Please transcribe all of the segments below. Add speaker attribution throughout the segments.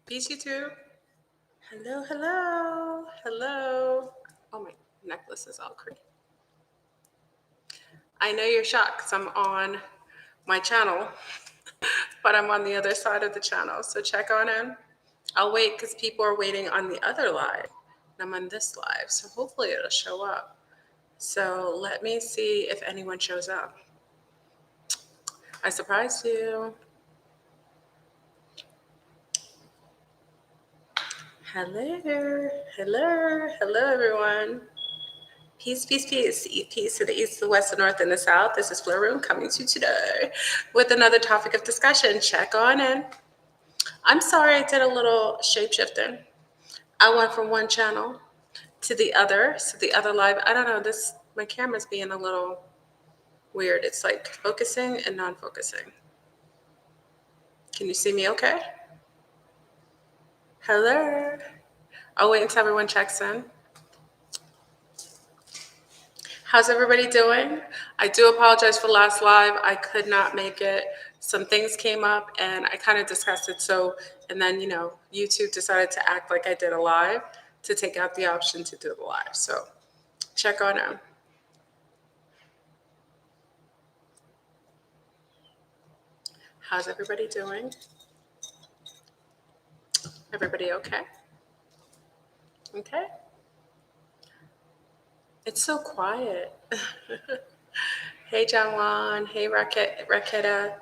Speaker 1: Peace, YouTube. Hello, hello, hello. Oh, my necklace is all crazy. I know you're shocked because I'm on my channel, but I'm on the other side of the channel. So check on in. I'll wait because people are waiting on the other live. And I'm on this live. So hopefully it'll show up. So let me see if anyone shows up. I surprised you. Hello, hello, hello, everyone. Peace, peace, peace. Peace to the east, the west, the north, and the south. This is Fleur Room coming to you today with another topic of discussion. Check on in. I'm sorry I did a little shape shifting. I went from one channel to the other, so the other live. I don't know, my camera's being a little weird. It's like focusing and non-focusing. Can you see me okay? Hello. I'll wait until everyone checks in. How's everybody doing? I do apologize for last live. I could not make it. Some things came up and I kind of discussed it. And then, YouTube decided to act like I did a live to take out the option to do the live. So check on in. How's everybody doing? Everybody okay? Okay. It's so quiet. Hey, John Juan. Hey, Raketa.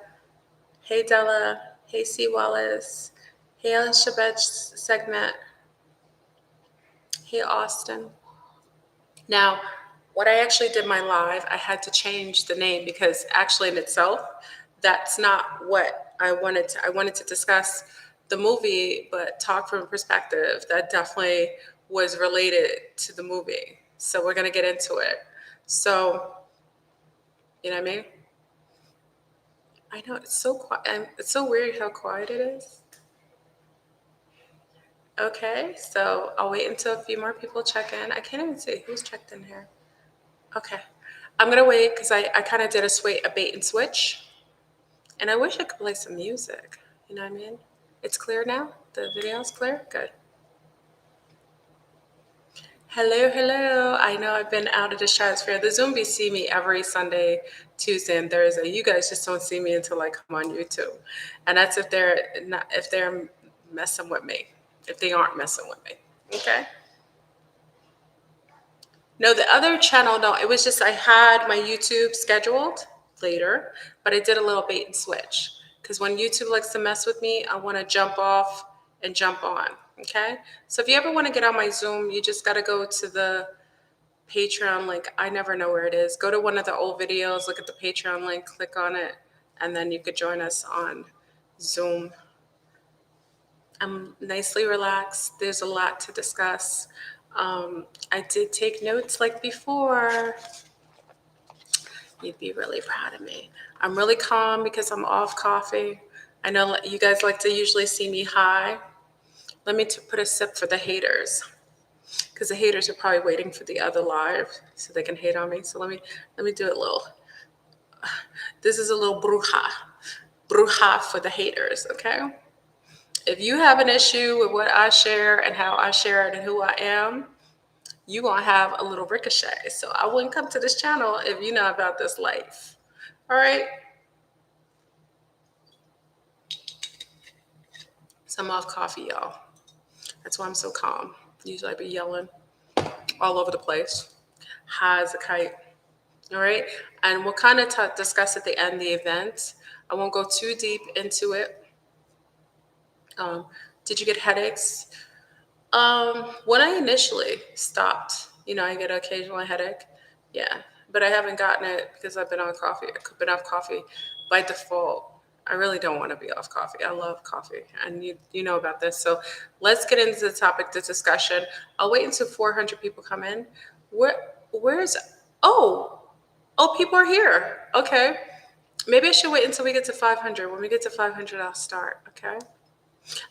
Speaker 1: Hey, Della. Hey, C. Wallace. Hey, Shabbat segment. Hey, Austin. Now, what I actually did my live, I had to change the name because actually in itself, that's not what I wanted to. I wanted to discuss the movie, but talk from a perspective that definitely was related to the movie. So we're going to get into it. So, you know what I mean? I know it's so quiet. It's so weird how quiet it is. Okay, so I'll wait until a few more people check in. I can't even see who's checked in here. Okay. I'm gonna wait because I kind of did a bait and switch. And I wish I could play some music. You know what I mean? It's clear now? The video's clear? Good. Hello, hello. I know I've been out of the stratosphere. The zombies see me every Sunday, Tuesday, and Thursday. You guys just don't see me until I come on YouTube. And that's if they're messing with me. If they aren't messing with me. Okay? No, the other channel, no, it was just I had my YouTube scheduled later, but I did a little bait and switch. Because when YouTube likes to mess with me, I want to jump off and jump on. Okay? So if you ever want to get on my Zoom, you just got to go to the Patreon link. I never know where it is. Go to one of the old videos, look at the Patreon link, click on it, and then you could join us on Zoom. I'm nicely relaxed. There's a lot to discuss. I did take notes like before. You'd be really proud of me. I'm really calm because I'm off coffee. I know you guys like to usually see me high. Let me put a sip for the haters, because the haters are probably waiting for the other live so they can hate on me. So let me do it a little. This is a little bruja for the haters. Okay. If you have an issue with what I share and how I share it and who I am, you gonna have a little ricochet. So I wouldn't come to this channel if you know about this life. All right. So I'm off coffee, y'all. That's why I'm so calm. Usually I be yelling all over the place, high as a kite. All right. And we'll kind of discuss at the end the event. I won't go too deep into it. Did you get headaches? When I initially stopped, I get an occasional headache. Yeah, but I haven't gotten it because I've been on coffee. I've been off coffee by default. I really don't want to be off coffee. I love coffee, and you know about this. So let's get into the topic, the discussion. I'll wait until 400 people come in. Where's people are here. Okay, maybe I should wait until we get to 500. When we get to 500, I'll start. Okay.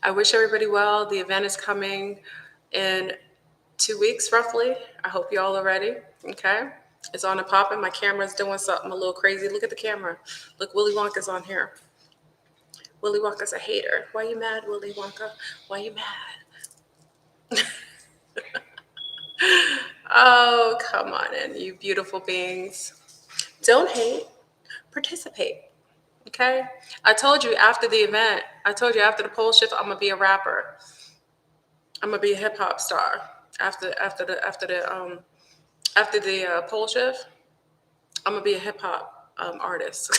Speaker 1: I wish everybody well. The event is coming in 2 weeks, roughly. I hope you all are ready. Okay. It's on and popping. My camera's doing something a little crazy. Look at the camera. Look, Willy Wonka's on here. Willy Wonka's a hater. Why you mad, Willy Wonka? Why you mad? Oh, come on in, you beautiful beings. Don't hate, participate. Okay? I told you after the event, I told you after the pole shift, I'm gonna be a rapper. I'm gonna be a hip hop star after the pole shift. I'm gonna be a hip hop artist.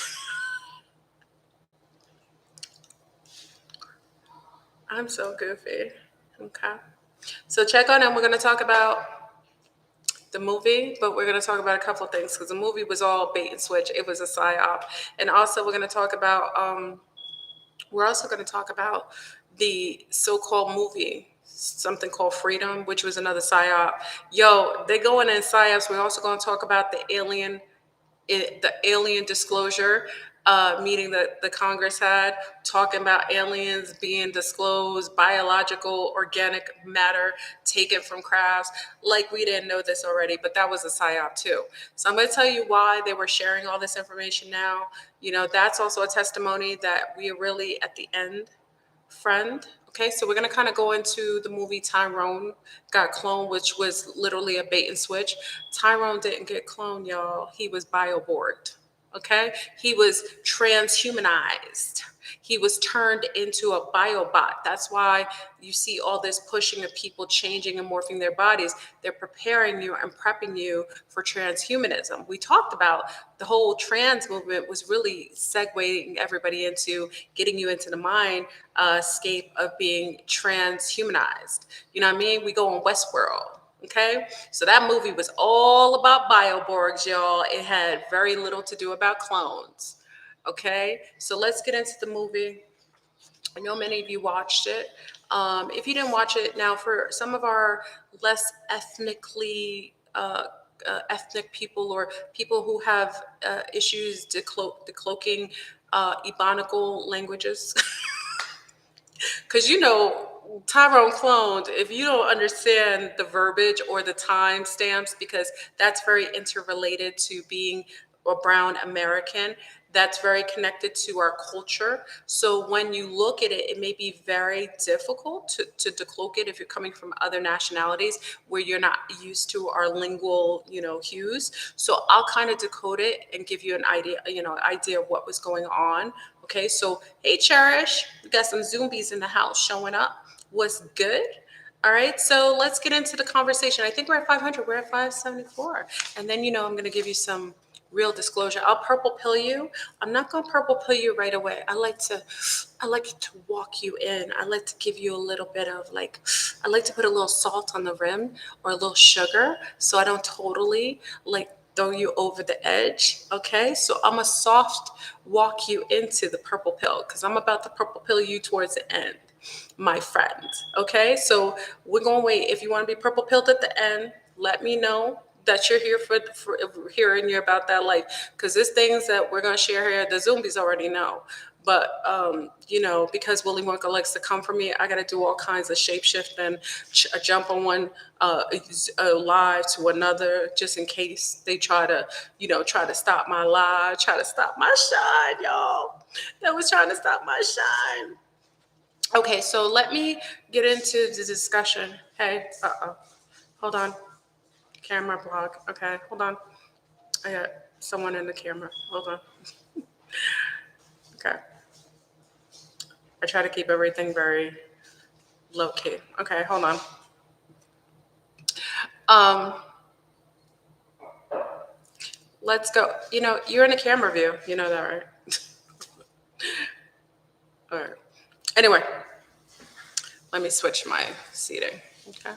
Speaker 1: I'm so goofy. Okay. So check on in. We're gonna talk about the movie, but we're going to talk about a couple of things because the movie was all bait and switch. It was a psyop, and also we're also going to talk about the so-called movie, something called Freedom, which was another psyop. Yo, they going in psyops. We're also going to talk about the alien disclosure meeting that the Congress had, talking about aliens being disclosed, biological, organic matter taken from crafts. Like we didn't know this already, but that was a psyop too. So I'm going to tell you why they were sharing all this information now. You know, that's also a testimony that we are really at the end, friend. Okay, so we're gonna kind of go into the movie Tyrone got cloned, which was literally a bait and switch. Tyrone didn't get cloned, y'all. He was bioborged. Okay, he was transhumanized. He was turned into a biobot. That's why you see all this pushing of people changing and morphing their bodies. They're preparing you and prepping you for transhumanism. We talked about the whole trans movement was really segueing everybody into getting you into the mind scape of being transhumanized. You know what I mean? We go on WestWorld. Okay, so that movie was all about bioborgs, y'all. It had very little to do about clones. Okay, so let's get into the movie. I know many of you watched it. If you didn't watch it, now for some of our less ethnic people or people who have issues decloaking ebonical languages, because you know Tyrone cloned, if you don't understand the verbiage or the time stamps, because that's very interrelated to being a brown American, that's very connected to our culture. So when you look at it, it may be very difficult to decloak it if you're coming from other nationalities where you're not used to our lingual, hues. So I'll kind of decode it and give you an idea of what was going on. Okay, so hey, Cherish, we got some zombies in the house showing up. What's good? All right, so let's get into the conversation. I think we're at 500. We're at 574. And then, I'm going to give you some real disclosure. I'll purple pill you. I'm not going to purple pill you right away. I like to walk you in. I like to give you a little bit of I like to put a little salt on the rim or a little sugar so I don't totally throw you over the edge. Okay, so I'm a soft walk you into the purple pill because I'm about to purple pill you towards the end, my friend. Okay, so we're gonna wait. If you want to be purple pilled at the end, let me know that you're here for hearing you about that life, because there's things that we're gonna share here the zombies already know. But because Willy Wonka likes to come for me, I got to do all kinds of shapeshift and jump on one live to another, just in case they try to stop my live, try to stop my shine, y'all. That was trying to stop my shine. Okay, so let me get into the discussion. Hey, hold on, camera block. Okay, hold on. I got someone in the camera. Hold on. Okay. I try to keep everything very low key. Okay, hold on. Let's go. You're in a camera view. You know that, right? All right. Anyway, let me switch my seating. Okay.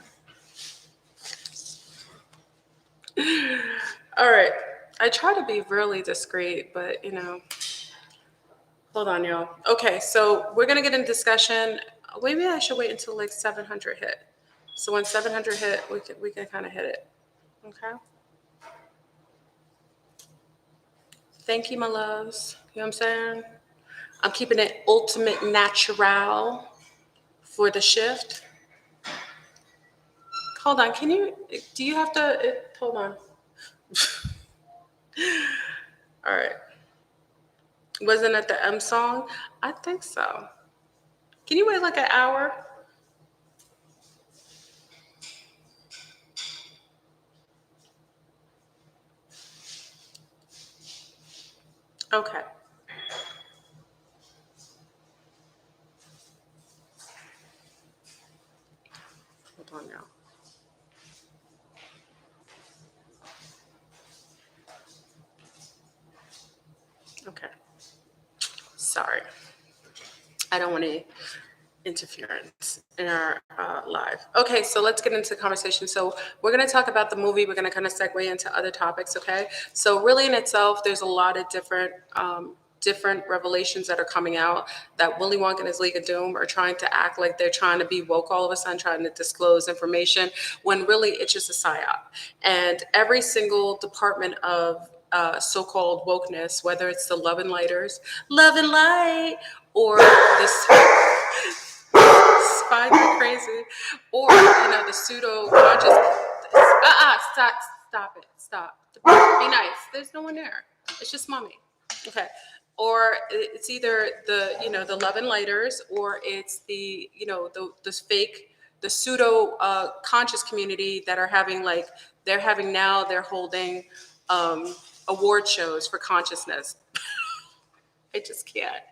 Speaker 1: All right. I try to be really discreet, but hold on, y'all. Okay, so we're gonna get in discussion. Maybe I should wait until 700 hit. So when 700 hit, we can kind of hit it. Okay. Thank you, my loves. You know what I'm saying? I'm keeping it ultimate natural for the shift. Hold on, do you have to, hold on. All right. Wasn't it the M song? I think so. Can you wait like an hour? Okay. Hold on now. Okay. Sorry. I don't want any interference in our live. Okay, so let's get into the conversation. So we're going to talk about the movie. We're going to kind of segue into other topics. Okay. So really, in itself, there's a lot of different revelations that are coming out that Willy Wonka and his League of Doom are trying to act like they're trying to be woke all of a sudden, trying to disclose information when really it's just a psyop. And every single department of so-called wokeness, whether it's the love and light, or the spider crazy, or the pseudo conscious. Stop it, stop. Be nice. There's no one there. It's just mommy. Okay. Or it's either the love and lighters, or it's the fake, the pseudo conscious community that are having they're holding award shows for consciousness. I just can't.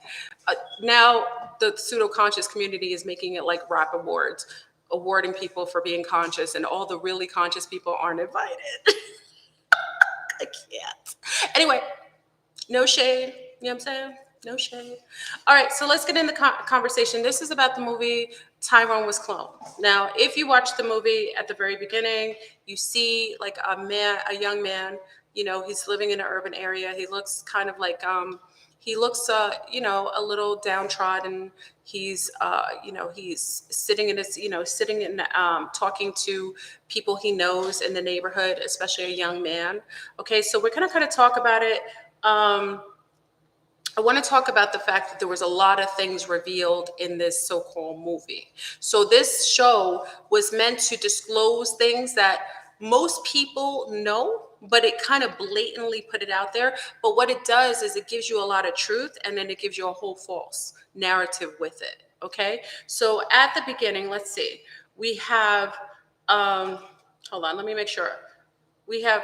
Speaker 1: Now the pseudo conscious community is making it like rap awards, awarding people for being conscious, and all the really conscious people aren't invited. I can't. Anyway, no shade. You know what I'm saying? No shade. All right, so let's get into the conversation. This is about the movie Tyrone Was Cloned. Now, if you watch the movie at the very beginning, you see like a young man. He's living in an urban area. He looks kind of like he looks a little downtrodden. He's sitting in his sitting in talking to people he knows in the neighborhood, especially a young man. Okay, so we're gonna kind of talk about it. I want to talk about the fact that there was a lot of things revealed in this so-called movie. So this show was meant to disclose things that most people know, but it kind of blatantly put it out there. But what it does is it gives you a lot of truth, and then it gives you a whole false narrative with it. Okay. So at the beginning, let's see, we have, hold on, let me make sure. We have,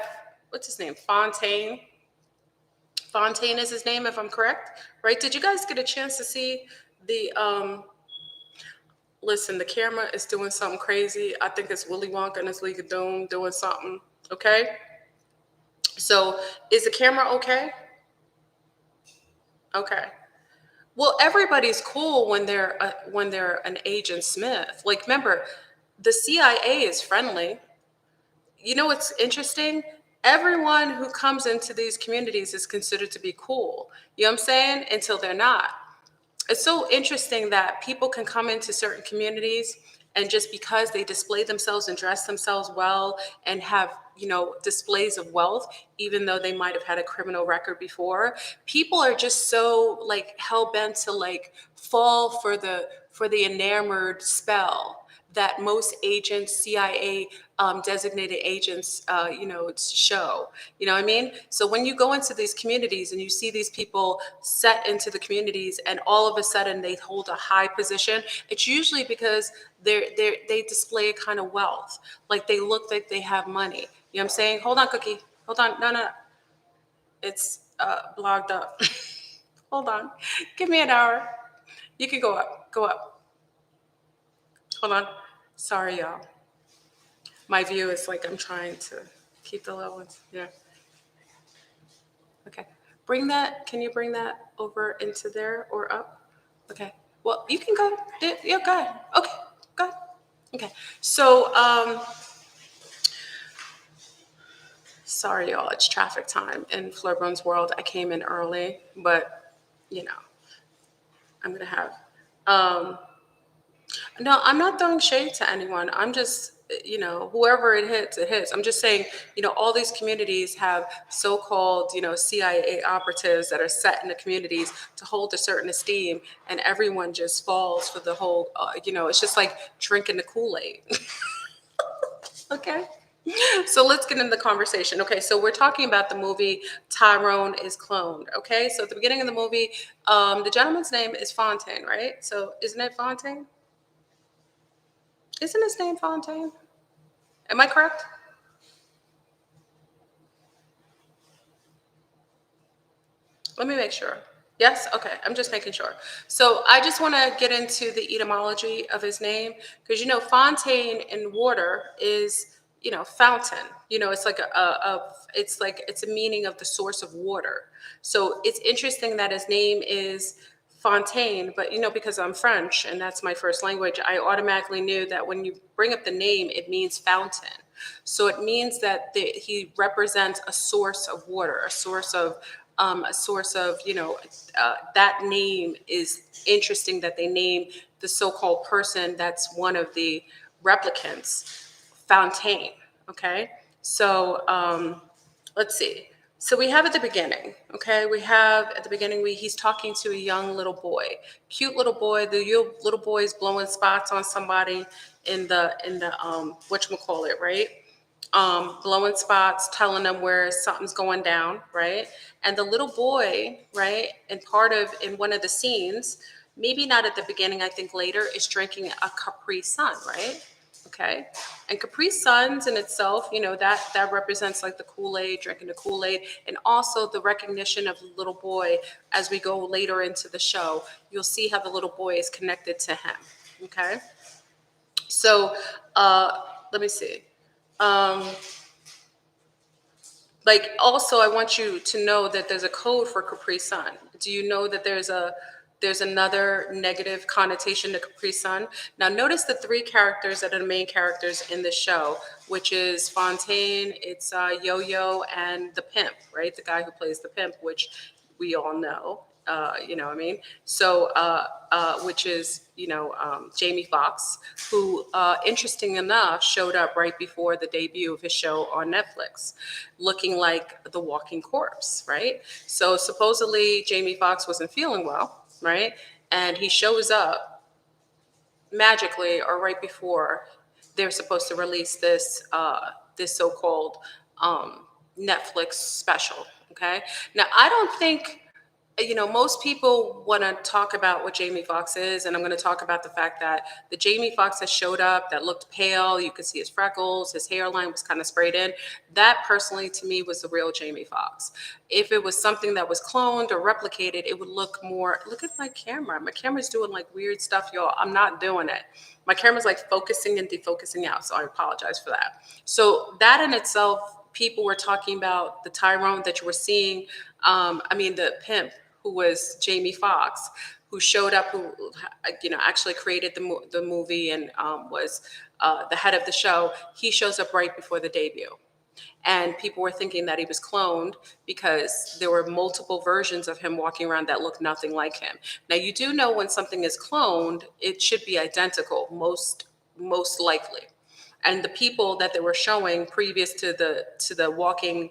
Speaker 1: what's his name? Fontaine is his name, if I'm correct, right? Did you guys get a chance to see listen, the camera is doing something crazy. I think it's Willy Wonka and his League of Doom doing something, okay? So is the camera okay? Okay. Well, everybody's cool when they're an Agent Smith. Like, remember, the CIA is friendly. You know what's interesting? Everyone who comes into these communities is considered to be cool. You know what I'm saying? Until they're not. It's so interesting that people can come into certain communities, and just because they display themselves and dress themselves well and have displays of wealth, even though they might have had a criminal record before, people are just so like hell-bent to like fall for the enamored spell that most agents, CIA designated agents, show. You know what I mean? So when you go into these communities and you see these people set into the communities, and all of a sudden they hold a high position, it's usually because they display a kind of wealth, like they look like they have money. You know what I'm saying? Hold on, Cookie. Hold on. No. It's blogged up. Hold on. Give me an hour. You can go up. Go up. Hold on. Sorry, y'all. My view is like I'm trying to keep the low ones. Yeah. Okay. Can you bring that over into there or up? Okay. Well, you can go. Yeah, go ahead. Okay. Go ahead. Okay. So, sorry, y'all. It's traffic time in Flurbone's world. I came in early, but, I'm going to have. No, I'm not throwing shade to anyone. I'm just, whoever it hits, it hits. I'm just saying, all these communities have so-called, CIA operatives that are set in the communities to hold a certain esteem, and everyone just falls for the whole, it's just like drinking the Kool-Aid. Okay? So let's get into the conversation. Okay, so we're talking about the movie Tyrone is Cloned. Okay, so at the beginning of the movie, the gentleman's name is Fontaine, right? So isn't it Fontaine? Isn't his name Fontaine? Am I correct? Let me make sure. Yes? Okay, I'm just making sure. So I just want to get into the etymology of his name because Fontaine in water is fountain. It's like it's a meaning of the source of water. So it's interesting that his name is Fontaine, but because I'm French and that's my first language, I automatically knew that when you bring up the name, it means fountain. So it means that he represents a source of water, a source of, that name is interesting that they name the so-called person that's one of the replicants, Fontaine. Okay. So let's see. So we have at the beginning, okay, we have at the beginning, he's talking to a young little boy, cute little boy. The little boy is blowing spots on somebody in the whatchamacallit, right? Blowing spots, telling them where something's going down, right? And the little boy, right, in one of the scenes, maybe not at the beginning, I think later, is drinking a Capri Sun, right? Okay. And Capri Suns in itself, that represents like the Kool-Aid, drinking the Kool-Aid, and also the recognition of the little boy as we go later into the show. You'll see how the little boy is connected to him. Okay. So let me see. Um, Like, also, I want you to know that there's a code for Capri Sun. Do you know that there's another negative connotation to Capri Sun? Now, notice the three characters that are the main characters in the show, which is Fontaine, it's Yo-Yo, and the pimp, right? The guy who plays the pimp, which we all know. You know what I mean? So, which is, Jamie Foxx, who, interesting enough, showed up right before the debut of his show on Netflix, looking like the walking corpse, right? So, supposedly, Jamie Foxx wasn't feeling well, right? And he shows up magically or right before they're supposed to release this so-called Netflix special. Okay. Now, I don't think most people want to talk about what Jamie Foxx is, and I'm going to talk about the fact that the Jamie Foxx that showed up that looked pale, you could see his freckles, his hairline was kind of sprayed in. That personally to me was the real Jamie Foxx. If it was something that was cloned or replicated, it would look more, look at my camera. My camera's doing like weird stuff, y'all. I'm not doing it. My camera's like focusing and defocusing out, so I apologize for that. So that in itself, people were talking about the Tyrone that you were seeing. The pimp who was Jamie Foxx, who showed up, who actually created the movie and was the head of the show. He shows up right before the debut. And people were thinking that he was cloned because there were multiple versions of him walking around that looked nothing like him. Now, you do know when something is cloned, it should be identical, most likely. And the people that they were showing previous to the walking,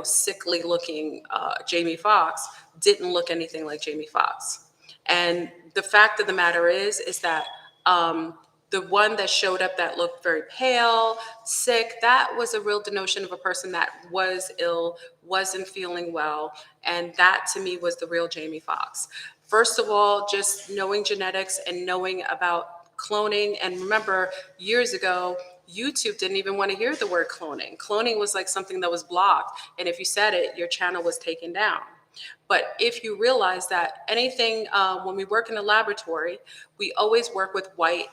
Speaker 1: sickly looking Jamie Foxx didn't look anything like Jamie Foxx. And the fact of the matter is that the one that showed up that looked very pale, sick, that was a real denotion of a person that was ill, wasn't feeling well. And that to me was the real Jamie Foxx. First of all, just knowing genetics and knowing about cloning. And remember, years ago, YouTube didn't even want to hear the word cloning. Cloning was like something that was blocked. And if you said it, your channel was taken down. But if you realize that anything, when we work in a laboratory, we always work with white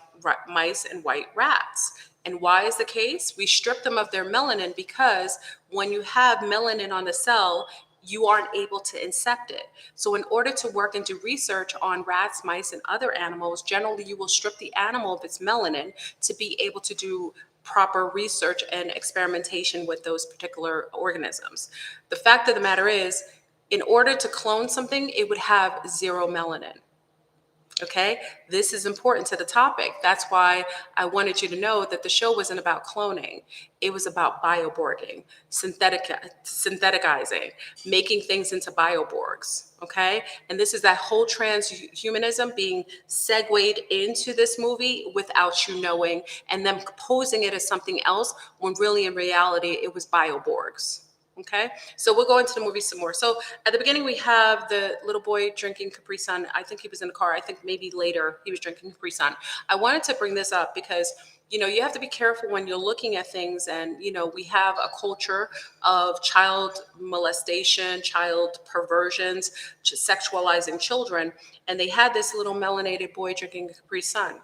Speaker 1: mice and white rats. And why is the case? We strip them of their melanin because when you have melanin on the cell, you aren't able to incept it. So in order to work and do research on rats, mice, and other animals, generally you will strip the animal of its melanin to be able to do proper research and experimentation with those particular organisms. The fact of the matter is, in order to clone something, it would have zero melanin. Okay, this is important to the topic. That's why I wanted you to know that the show wasn't about cloning. It was about bioborging, syntheticizing, making things into bioborgs. Okay, and this is that whole transhumanism being segued into this movie without you knowing, and them posing it as something else when really in reality it was bioborgs. Okay, so we'll go into the movie some more. So at the beginning, we have the little boy drinking Capri Sun. I think he was in the car. I think maybe later he was drinking Capri Sun. I wanted to bring this up because, you have to be careful when you're looking at things. And, we have a culture of child molestation, child perversions, sexualizing children. And they had this little melanated boy drinking Capri Sun.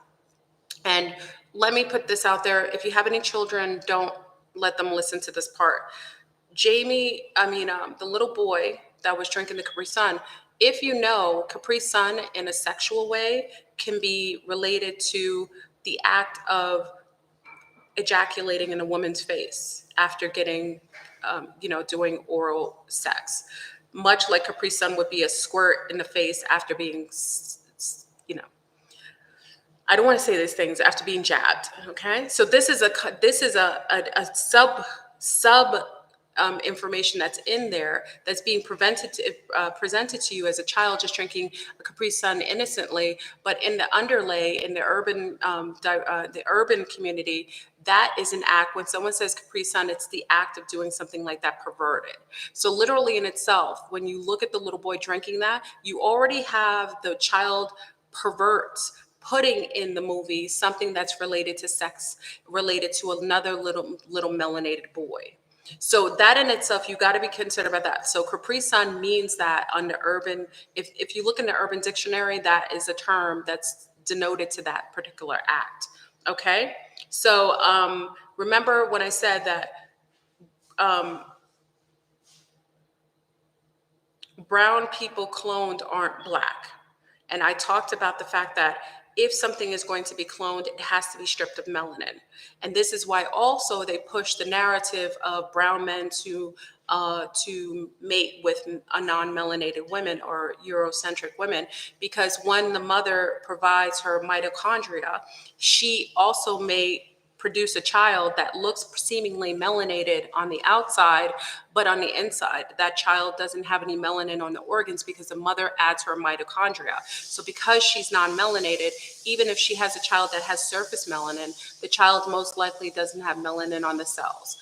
Speaker 1: And let me put this out there. If you have any children, don't let them listen to this part. The little boy that was drinking the Capri Sun, if you know, Capri Sun in a sexual way can be related to the act of ejaculating in a woman's face after getting, doing oral sex. Much like Capri Sun would be a squirt in the face after being, I don't want to say these things after being jabbed. Okay, so this is a sub information that's in there that's being presented to you as a child just drinking a Capri Sun innocently, but in the underlay in the urban community, that is an act. When someone says Capri Sun, it's the act of doing something like that perverted. So literally in itself, when you look at the little boy drinking that, you already have the child perverts putting in the movie something that's related to sex, related to another little melanated boy. So that in itself, you got to be concerned about that. So Capri Sun means that on the urban, if you look in the Urban Dictionary, that is a term that's denoted to that particular act. Okay, so remember when I said that brown people cloned aren't black. And I talked about the fact that if something is going to be cloned, it has to be stripped of melanin. And this is why also they push the narrative of brown men to mate with a non-melanated women or Eurocentric women, because when the mother provides her mitochondria, she also may produce a child that looks seemingly melanated on the outside, but on the inside, that child doesn't have any melanin on the organs because the mother adds her mitochondria. So because she's non-melanated, even if she has a child that has surface melanin, the child most likely doesn't have melanin on the cells.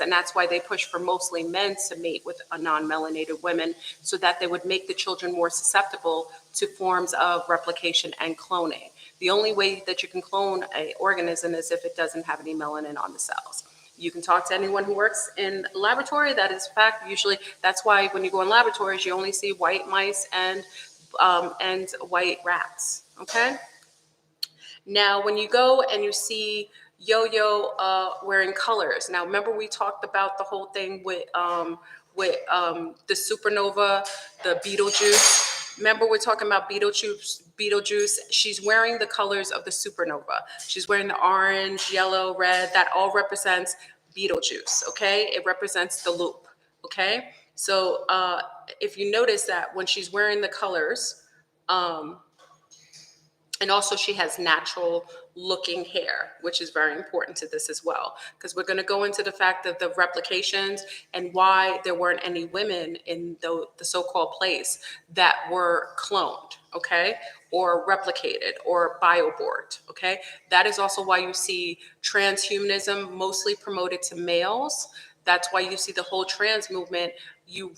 Speaker 1: And that's why they push for mostly men to mate with a non-melanated women, so that they would make the children more susceptible to forms of replication and cloning. The only way that you can clone an organism is if it doesn't have any melanin on the cells. You can talk to anyone who works in a laboratory. That is fact. Usually, that's why when you go in laboratories, you only see white mice and white rats. Okay. Now, when you go and you see Yo-Yo wearing colors. Now, remember we talked about the whole thing with the supernova, the Beetlejuice. Remember we're talking about Beetlejuice. She's wearing the colors of the supernova. She's wearing the orange, yellow, red. That all represents Beetlejuice. Okay, it represents the loop. Okay, so if you notice that when she's wearing the colors. And also she has natural looking hair, which is very important to this as well, because we're going to go into the fact of the replications and why there weren't any women in the so-called place that were cloned, okay, or replicated or bioborged, okay? That is also why you see transhumanism mostly promoted to males. That's why you see the whole trans movement. You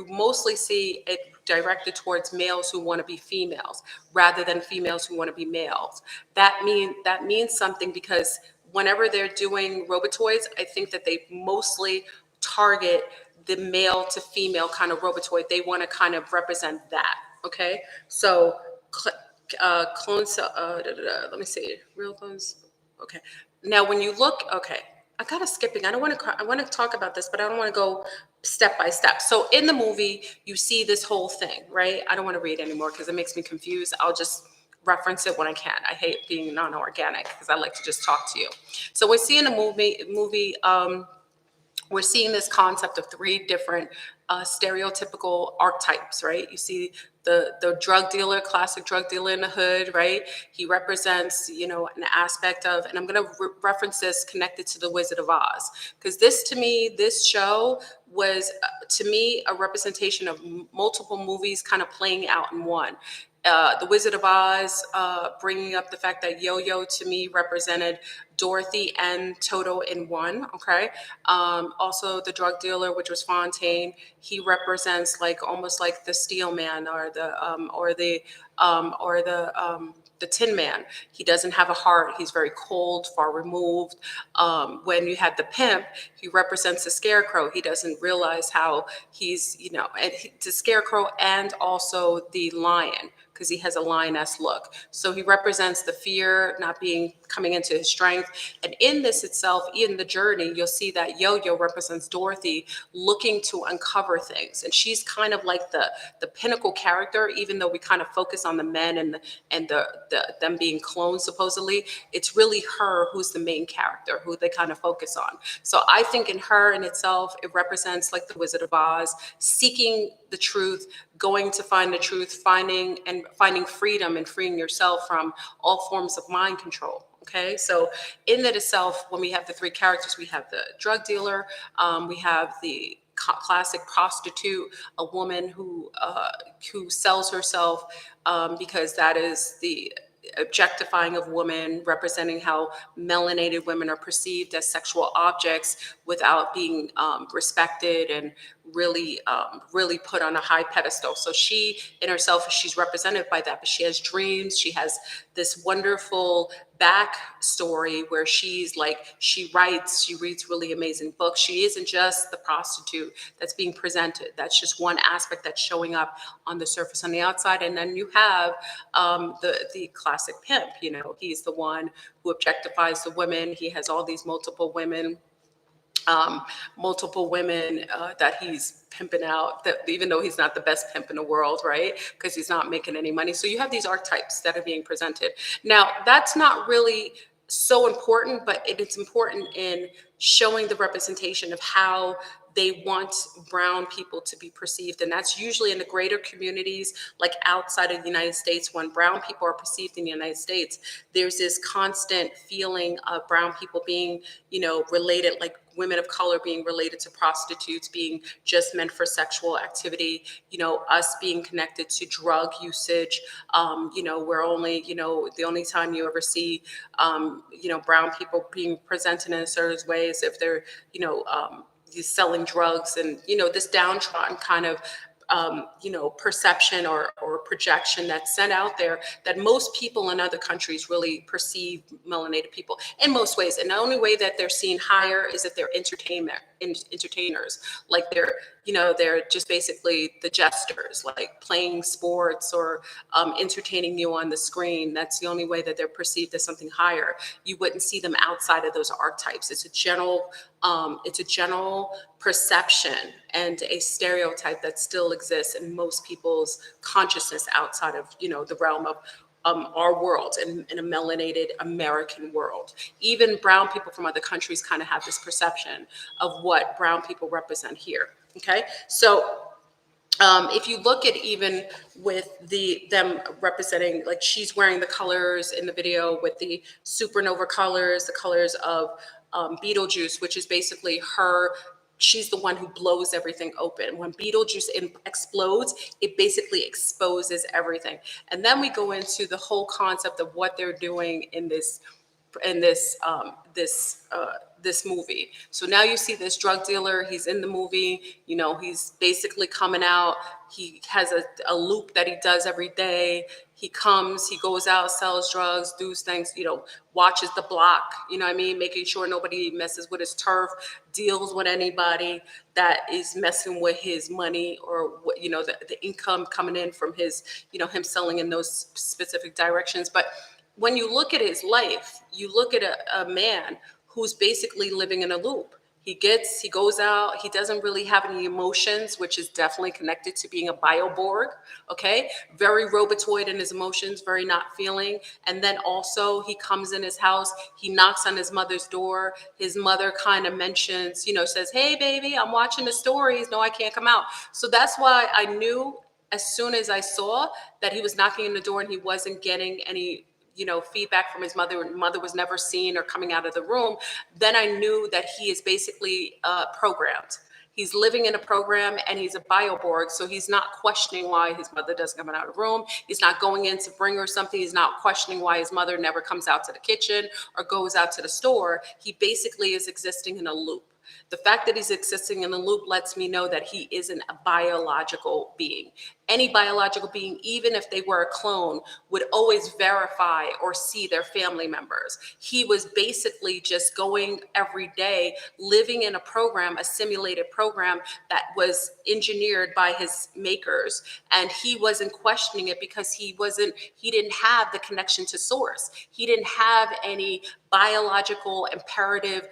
Speaker 1: mostly see it directed towards males who want to be females rather than females who want to be males. That means something, because whenever they're doing robotoids, I think that they mostly target the male to female kind of robotoid. They want to kind of represent that. Okay, so clones. Let me see, real clones. Okay, now when you look, okay. I got to skipping. I want to talk about this, but I don't want to go step by step. So in the movie, you see this whole thing, right? I don't want to read anymore because it makes me confused. I'll just reference it when I can. I hate being non-organic because I like to just talk to you. So we see in the movie, we're seeing this concept of three different stereotypical archetypes, right? You see the drug dealer, classic drug dealer in the hood, right? He represents, an aspect of, and I'm going to reference this connected to the Wizard of Oz, because to me, this show was, to me, a representation of multiple movies kind of playing out in one. The Wizard of Oz, bringing up the fact that Yo-Yo to me represented Dorothy and Toto in one. Okay. Also, the drug dealer, which was Fontaine, he represents like almost like the Steel Man or the Tin Man. He doesn't have a heart. He's very cold, far removed. When you had the pimp, he represents the Scarecrow. He doesn't realize how he's, the Scarecrow and also the Lion, because he has a lioness look. So he represents the fear, not coming into his strength. And in this itself, in the journey, you'll see that Yo-Yo represents Dorothy looking to uncover things. And she's kind of like the pinnacle character, even though we kind of focus on the men and them being clones, supposedly. It's really her who's the main character, who they kind of focus on. So I think in her in itself, it represents like the Wizard of Oz, seeking the truth, going to find the truth, finding freedom and freeing yourself from all forms of mind control. Okay, so in that itself, when we have the three characters, we have the drug dealer, we have the classic prostitute, a woman who sells herself because that is the objectifying of women, representing how melanated women are perceived as sexual objects without being respected and really put on a high pedestal. So she in herself, she's represented by that, but she has dreams. She has this wonderful backstory where she reads really amazing books. She isn't just the prostitute that's being presented. That's just one aspect that's showing up on the surface on the outside. And then you have the classic pimp. He's the one who objectifies the women. He has all these multiple women that he's pimping out, that even though he's not the best pimp in the world, right? Because he's not making any money. So you have these archetypes that are being presented. Now, that's not really so important, but it's important in showing the representation of how they want brown people to be perceived. And that's usually in the greater communities, like outside of the United States. When brown people are perceived in the United States, there's this constant feeling of brown people being, related, like women of color being related to prostitutes, being just meant for sexual activity, us being connected to drug usage. We're only, the only time you ever see, brown people being presented in a certain way is if they're, selling drugs and, this downtrodden kind of, perception or projection that's sent out there that most people in other countries really perceive melanated people in most ways. And the only way that they're seen higher is if they're entertainers, like they're just basically the jesters, like playing sports or entertaining you on the screen. That's the only way that they're perceived as something higher. You wouldn't see them outside of those archetypes. It's a general perception and a stereotype that still exists in most people's consciousness outside of, the realm of our world and in a melanated American world. Even brown people from other countries kind of have this perception of what brown people represent here. Okay, so if you look at even with them representing, like she's wearing the colors in the video with the supernova colors, the colors of Beetlejuice, which is basically her. She's the one who blows everything open. When Beetlejuice explodes, it basically exposes everything. And then we go into the whole concept of what they're doing in this movie. So now you see this drug dealer, he's in the movie, he's basically coming out. He has a loop that he does every day. He comes, he goes out, sells drugs, does things, watches the block, making sure nobody messes with his turf, deals with anybody that is messing with his money or, the income coming in from his, him selling in those specific directions. But when you look at his life, you look at a man who's basically living in a loop. He goes out, he doesn't really have any emotions, which is definitely connected to being a bioborg, okay? Very robotoid in his emotions, very not feeling. And then also he comes in his house, he knocks on his mother's door. His mother kind of mentions, says, hey, baby, I'm watching the stories. No, I can't come out. So that's why I knew as soon as I saw that he was knocking on the door and he wasn't getting any feedback from his mother, and mother was never seen or coming out of the room, then I knew that he is basically programmed. He's living in a program and he's a bioborg, so he's not questioning why his mother doesn't come out of the room. He's not going in to bring her something. He's not questioning why his mother never comes out to the kitchen or goes out to the store. He basically is existing in a loop. The fact that he's existing in a loop lets me know that he isn't a biological being. Any biological being, even if they were a clone, would always verify or see their family members. He was basically just going every day, living in a program, a simulated program that was engineered by his makers. And he wasn't questioning it because he didn't have the connection to source. He didn't have any biological imperative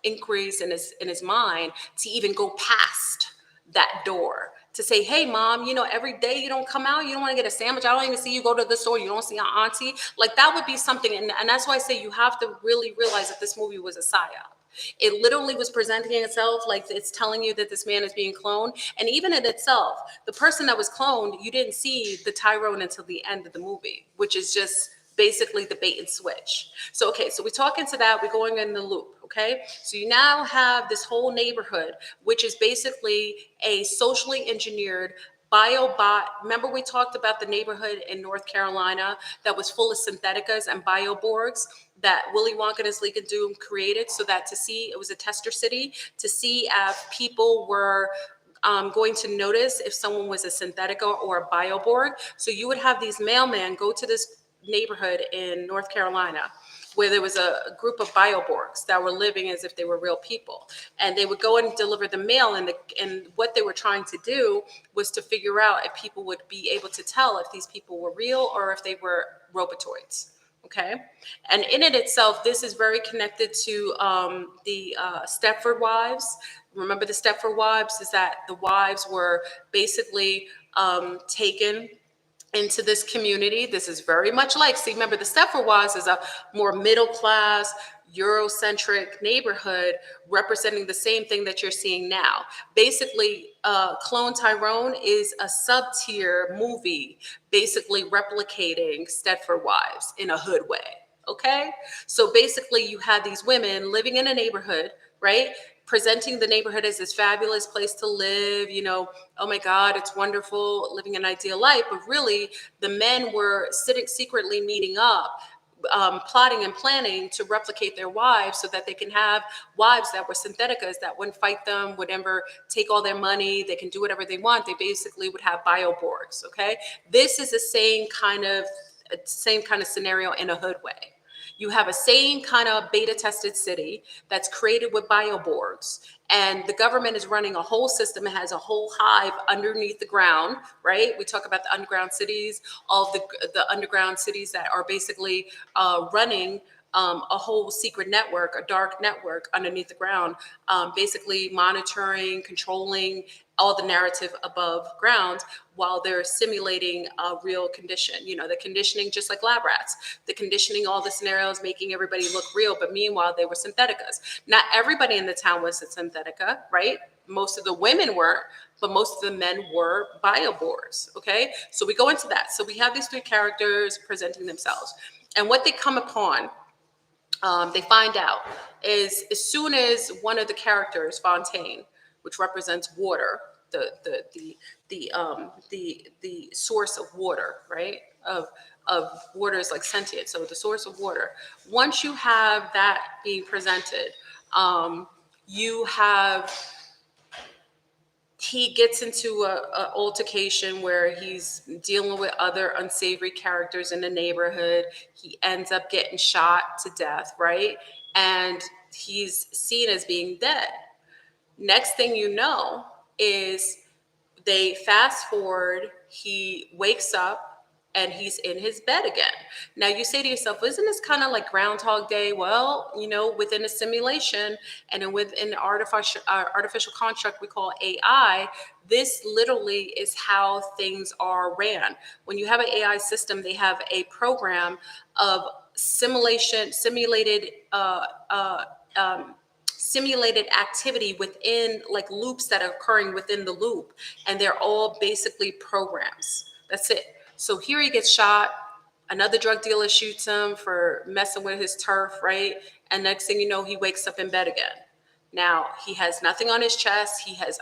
Speaker 1: inquiries in his mind to even go past that door to say, hey, mom, every day you don't come out, you don't want to get a sandwich, I don't even see you go to the store, you don't see your auntie. Like, that would be something. And that's why I say you have to really realize that this movie was a psyop. It literally was presenting itself like it's telling you that this man is being cloned. And even in itself, the person that was cloned, you didn't see the Tyrone until the end of the movie, which is just basically the bait and switch. So, okay, so we talk into that, we're going in the loop, okay? So you now have this whole neighborhood, which is basically a socially engineered biobot. Remember we talked about the neighborhood in North Carolina that was full of syntheticas and bioborgs that Willy Wonka and his League of Doom created, so that it was a tester city, to see if people were going to notice if someone was a synthetica or a bioborg. So you would have these mailmen go to this neighborhood in North Carolina where there was a group of bioborgs that were living as if they were real people. And they would go and deliver the mail, and what they were trying to do was to figure out if people would be able to tell if these people were real or if they were robotoids. Okay. And in it itself, this is very connected to the Stepford Wives. Remember the Stepford Wives is that the wives were basically taken into this community. This is very much like, see, remember the Stepford Wives is a more middle class, Eurocentric neighborhood representing the same thing that you're seeing now. Basically, Clone Tyrone is a sub-tier movie, basically replicating Stepford Wives in a hood way. Okay, so basically you had these women living in a neighborhood, right? Presenting the neighborhood as this fabulous place to live, oh my God, it's wonderful, living an ideal life. But really, the men were secretly meeting up, plotting and planning to replicate their wives so that they can have wives that were syntheticas, that wouldn't fight them, would never take all their money, they can do whatever they want. They basically would have bioborgs, okay? This is the same kind of scenario in a hood way. You have a same kind of beta tested city that's created with bioborgs, and the government is running a whole system. It has a whole hive underneath the ground, right? We talk about the underground cities, all of the underground cities that are basically running a whole secret network, a dark network underneath the ground, basically monitoring, controlling all the narrative above ground while they're simulating a real condition. The conditioning, just like lab rats, the conditioning, all the scenarios, making everybody look real. But meanwhile, they were syntheticas. Not everybody in the town was a synthetica, right? Most of the women weren't, but most of the men were bioborgs, okay? So we go into that. So we have these three characters presenting themselves. And what they come upon, they find out, is as soon as one of the characters, Fontaine, which represents water, the source of water, right? Of water is like sentient, so the source of water. Once you have that being presented, he gets into a altercation where he's dealing with other unsavory characters in the neighborhood. He ends up getting shot to death, right? And he's seen as being dead. Next thing you know is they fast forward, he wakes up and he's in his bed again. Now you say to yourself, isn't this kind of like Groundhog Day? Well, within a simulation and then within the artificial construct we call AI, this literally is how things are ran. When you have an AI system, they have a program of simulated simulated activity within like loops that are occurring within the loop, and they're all basically programs. That's it. So here he gets shot, another drug dealer shoots him for messing with his turf, right? And next thing you know, he wakes up in bed again. Now he has nothing on his chest, he's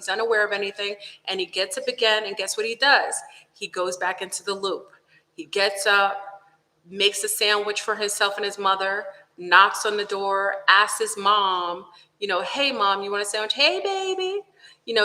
Speaker 1: unaware of anything, and he gets up again, and guess what he does? He goes back into the loop. He gets up, makes a sandwich for himself and his mother, knocks on the door, asks his mom, hey mom, you want a sandwich? Hey baby.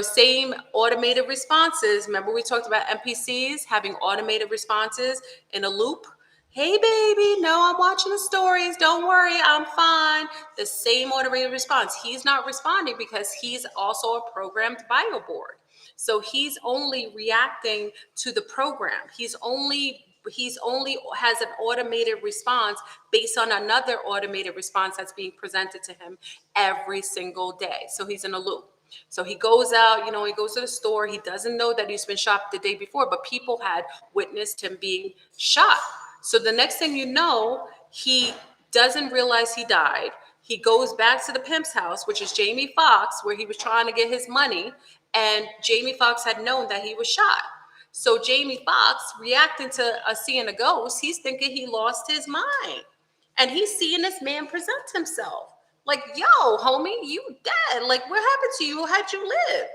Speaker 1: Same automated responses. Remember we talked about NPCs having automated responses in a loop? Hey baby, no, I'm watching the stories. Don't worry, I'm fine. The same automated response. He's not responding because he's also a programmed bioboard. So he's only reacting to the program. He's only has an automated response based on another automated response that's being presented to him every single day. So he's in a loop. So he goes out, he goes to the store. He doesn't know that he's been shot the day before, but people had witnessed him being shot. So the next thing you know, he doesn't realize he died. He goes back to the pimp's house, which is Jamie Foxx, where he was trying to get his money. And Jamie Foxx had known that he was shot. So Jamie Foxx, reacting to seeing a ghost, he's thinking he lost his mind. And he's seeing this man present himself. Like, yo, homie, you dead. Like, what happened to you? How'd you live?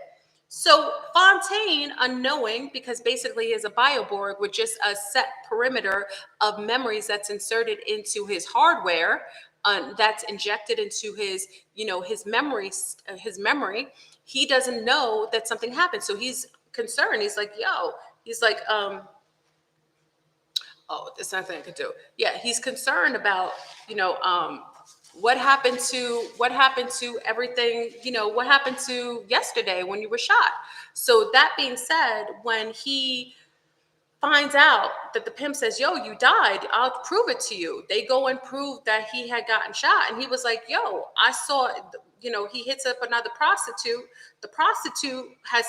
Speaker 1: So Fontaine, unknowing, because basically he is a bioborg with just a set perimeter of memories that's inserted into his hardware, that's injected into his memory. He doesn't know that something happened. So he's concerned. He's like, yo, he's like, oh, there's nothing I could do. Yeah, he's concerned about, what happened to everything, what happened to yesterday when you were shot. So that being said, when he finds out that the pimp says, yo, you died, I'll prove it to you. They go and prove that he had gotten shot. And he was like, yo, I saw, he hits up another prostitute. The prostitute has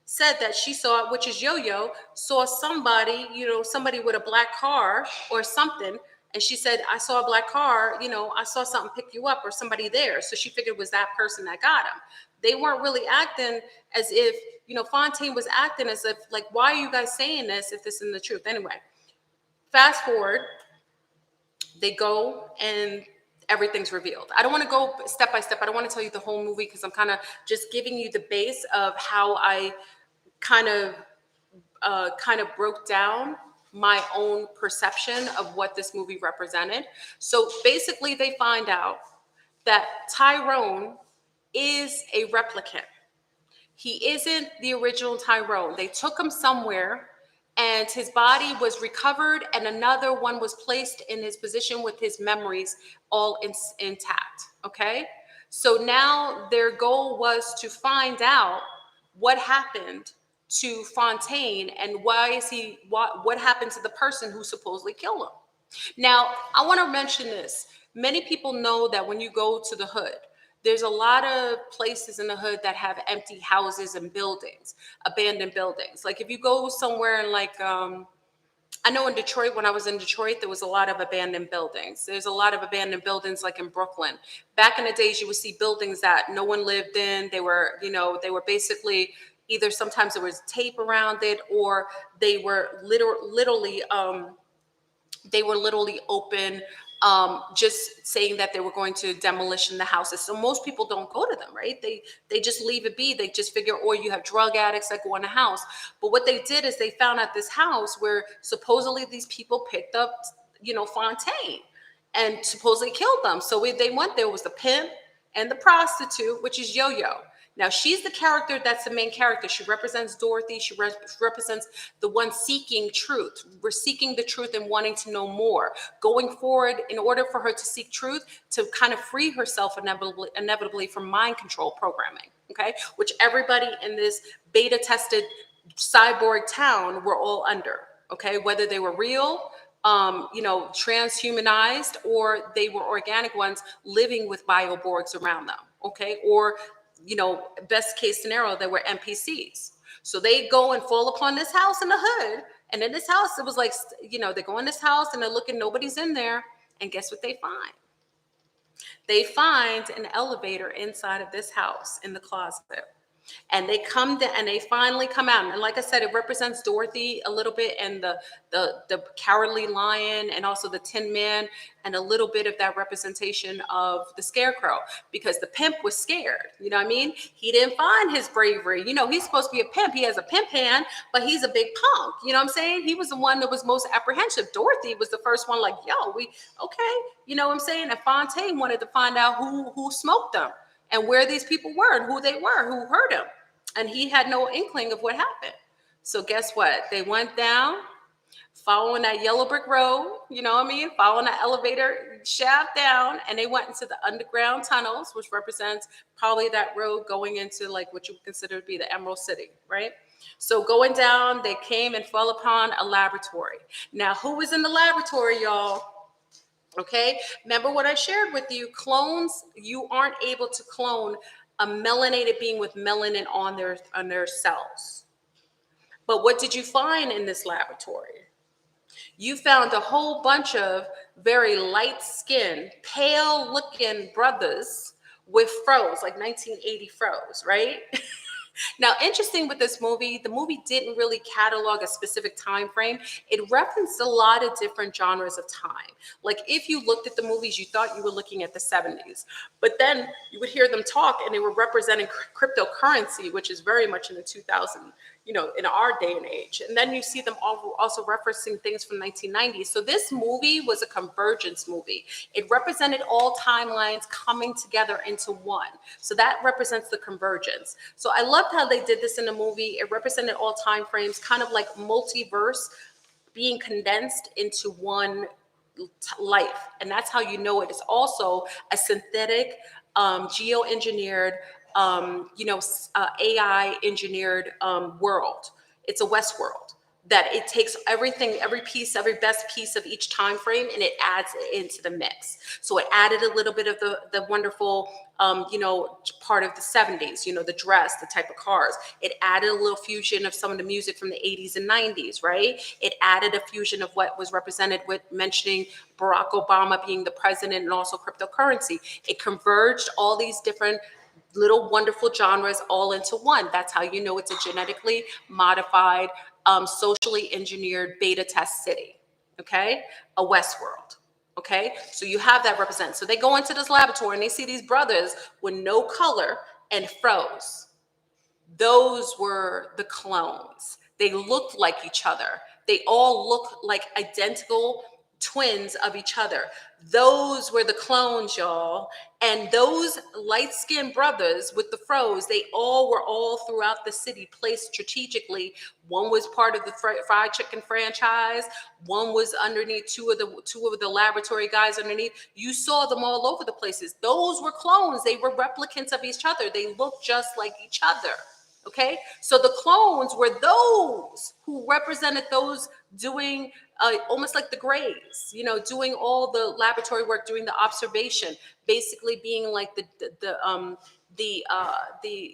Speaker 1: said that she saw, which is Yo-Yo, saw somebody, somebody with a black car or something. And she said, I saw a black car, I saw something pick you up or somebody there. So she figured it was that person that got him. They weren't really acting as if, Fontaine was acting as if, like, why are you guys saying this if this isn't the truth? Anyway, fast forward, they go and everything's revealed. I don't want to go step by step. I don't want to tell you the whole movie because I'm kind of just giving you the base of how I kind of broke down my own perception of what this movie represented. So basically, they find out that Tyrone is a replicant. He isn't the original Tyrone. They took him somewhere and his body was recovered and another one was placed in his position with his memories all intact. Okay? So now their goal was to find out what happened to Fontaine and what happened to the person who supposedly killed him. Now, I want to mention this. Many people know that when you go to the hood, there's a lot of places in the hood that have empty houses and buildings, abandoned buildings. Like if you go somewhere in I know in Detroit, when I was in Detroit, there was a lot of abandoned buildings. There's a lot of abandoned buildings like in Brooklyn. Back in the days, you would see buildings that no one lived in. They were basically either sometimes there was tape around it or they were literally open, just saying that they were going to demolition the houses. So most people don't go to them, right? They just leave it be. They just figure, or you have drug addicts that go in a house. But what they did is they found out this house where supposedly these people picked up, Fontaine and supposedly killed them. So they went there, was the pimp and the prostitute, which is Yo-Yo. Now, she's the character that's the main character. She represents Dorothy. She represents the one seeking truth. We're seeking the truth and wanting to know more. Going forward, in order for her to seek truth, to kind of free herself inevitably from mind control programming, okay? Which everybody in this beta-tested cyborg town were all under, okay? Whether they were real, transhumanized, or they were organic ones living with bioborgs around them, okay? Or, best case scenario, they were NPCs. So they go and fall upon this house in the hood. And in this house, it was like, they go in this house and they're looking, nobody's in there. And guess what they find? They find an elevator inside of this house in the closet. And they come down and they finally come out. And like I said, it represents Dorothy a little bit, and the cowardly lion, and also the Tin Man, and a little bit of that representation of the Scarecrow, because the pimp was scared. You know what I mean? He didn't find his bravery. He's supposed to be a pimp. He has a pimp hand, but he's a big punk. You know what I'm saying? He was the one that was most apprehensive. Dorothy was the first one, like, yo, okay. You know what I'm saying? And Fontaine wanted to find out who smoked them, and where these people were, and who they were, who hurt him. And he had no inkling of what happened. So guess what? They went down, following that yellow brick road, following that elevator shaft down, and they went into the underground tunnels, which represents probably that road going into like what you would consider to be the Emerald City, right? So going down, they came and fell upon a laboratory. Now, who was in the laboratory, y'all? Okay, remember what I shared with you? Clones, you aren't able to clone a melanated being with melanin on their cells. But what did you find in this laboratory? You found a whole bunch of very light-skinned, pale-looking brothers with froze, like 1980 froze, right? Now, interesting with this movie, the movie didn't really catalog a specific time frame. It referenced a lot of different genres of time. Like if you looked at the movies, you thought you were looking at the 70s, but then you would hear them talk and they were representing cryptocurrency, which is very much in the 2000s, in our day and age. And then you see them also referencing things from 1990s. So this movie was a convergence movie. It represented all timelines coming together into one. So that represents the convergence. So I loved how they did this in the movie. It represented all time frames, kind of like multiverse being condensed into one life. And that's how you know it is also a synthetic, geoengineered, AI engineered world. It's a WestWorld that it takes everything, every best piece of each time frame, and it adds it into the mix. So it added a little bit of the wonderful, part of the 70s, the dress, the type of cars. It added a little fusion of some of the music from the 80s and 90s, right? It added a fusion of what was represented with mentioning Barack Obama being the president, and also cryptocurrency. It converged all these different little wonderful genres all into one. That's how you know it's a genetically modified, socially engineered beta test city, okay? A WestWorld, okay? So you have that represent. So they go into this laboratory and they see these brothers with no color and froze. Those were the clones. They looked like each other. They all look like identical twins of each other. Those were the clones, y'all. And those light-skinned brothers with the froze, they were all throughout the city, placed strategically. One was part of the fried chicken franchise. One was underneath two of the laboratory guys underneath. You saw them all over the places. Those were clones. They were replicants of each other. They looked just like each other. Okay, so the clones were those who represented those doing almost like the Greys, doing all the laboratory work, doing the observation, basically being like the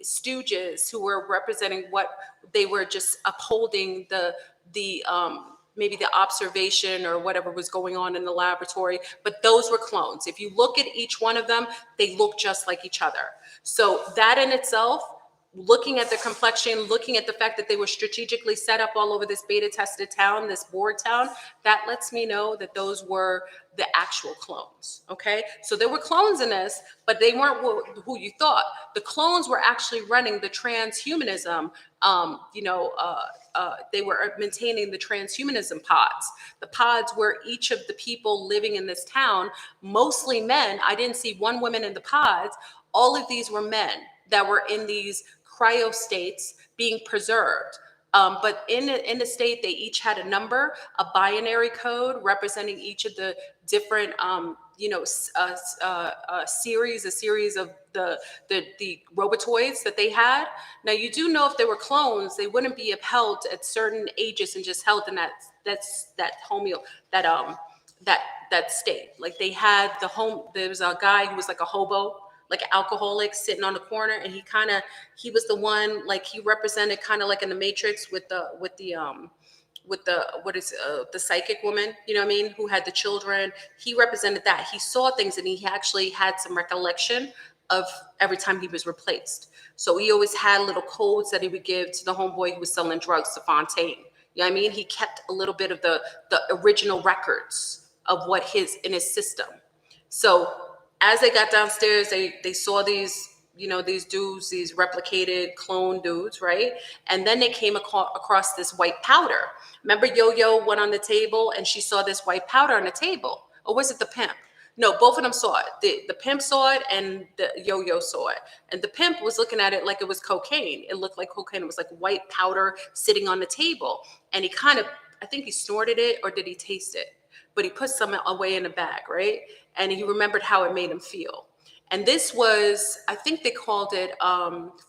Speaker 1: stooges who were representing what they were just upholding maybe the observation or whatever was going on in the laboratory. But those were clones. If you look at each one of them, they look just like each other. So that in itself, looking at the complexion, looking at the fact that they were strategically set up all over this beta tested town, this board town, that lets me know that those were the actual clones. Okay, so there were clones in this, but they weren't who you thought. The clones were actually running the transhumanism. They were maintaining the transhumanism pods. The pods were each of the people living in this town, mostly men. I didn't see one woman in the pods. All of these were men that were in these cryo states being preserved. But in the state, they each had a number, a binary code representing each of the different a series of the robotoids that they had. Now you do know if they were clones, they wouldn't be upheld at certain ages and just held in that homeo that that that state. Like they had there was a guy who was like a hobo, like an alcoholic sitting on the corner, and he was the one, like he represented kind of like in the Matrix with the what is the psychic woman, you know what I mean, who had the children. He represented that. He saw things and he actually had some recollection of every time he was replaced. So he always had little codes that he would give to the homeboy who was selling drugs to Fontaine. You know what I mean? He kept a little bit of the original records of what in his system. So as they got downstairs, they saw these dudes, these replicated clone dudes, right? And then they came across this white powder. Remember Yo-Yo went on the table and she saw this white powder on the table? Or was it the pimp? No, both of them saw it. The pimp saw it and the Yo-Yo saw it. And the pimp was looking at it like it was cocaine. It looked like cocaine. It was like white powder sitting on the table. And he I think he snorted it, or did he taste it? But he put some away in the bag, right? And he remembered how it made him feel. And this was, I think they called it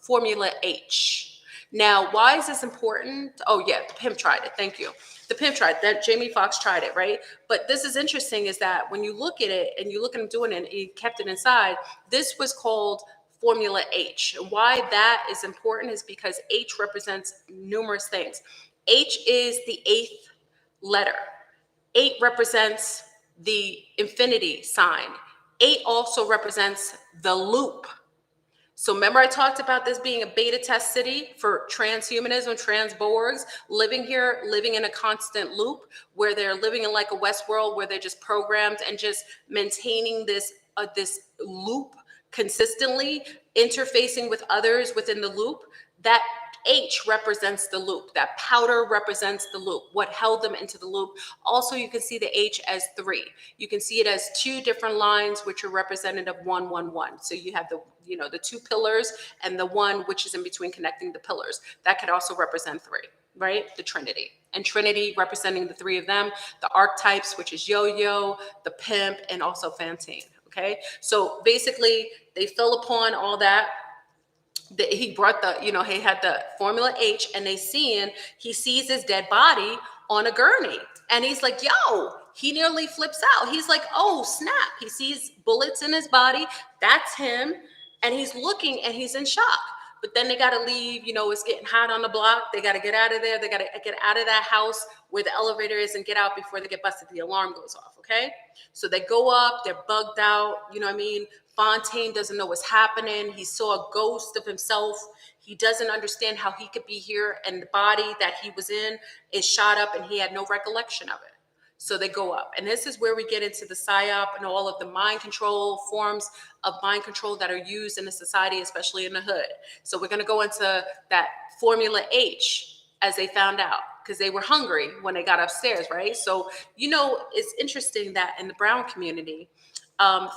Speaker 1: Formula H. Now, why is this important? Oh yeah, the pimp tried it. Thank you. The pimp tried that. Jamie Foxx tried it, right? But this is interesting, is that when you look at it and you look at him doing it, and he kept it inside. This was called Formula H. And why that is important is because H represents numerous things. H is the 8th letter. 8 represents the infinity sign. 8 also represents the loop. So remember I talked about this being a beta test city for transhumanism, transborgs, living in a constant loop where they're living in like a WestWorld where they're just programmed and just maintaining this loop consistently, interfacing with others within the loop. That H represents the loop. That powder represents the loop, what held them into the loop. Also, you can see the H as 3. You can see it as 2 different lines, which are representative of 1, 1, 1. So you have the 2 pillars and the 1, which is in between connecting the pillars. That could also represent 3, right? The Trinity. And Trinity representing the 3 of them, the archetypes, which is Yo-Yo, the pimp, and also Fantine, okay? So basically, they fell upon all that. He brought he had the Formula H, and he sees his dead body on a gurney. And he's like, yo, he nearly flips out. He's like, oh, snap. He sees bullets in his body. That's him. And he's looking and he's in shock. But then they got to leave. It's getting hot on the block. They got to get out of there. They got to get out of that house where the elevator is and get out before they get busted. The alarm goes off, okay? So they go up. They're bugged out. You know what I mean? Fontaine doesn't know what's happening. He saw a ghost of himself. He doesn't understand how he could be here, and the body that he was in is shot up, and he had no recollection of it. So they go up. And this is where we get into the PSYOP and all of the mind control, forms of mind control that are used in the society, especially in the hood. So we're going to go into that Formula H, as they found out, because they were hungry when they got upstairs, right? So, it's interesting that in the Brown community,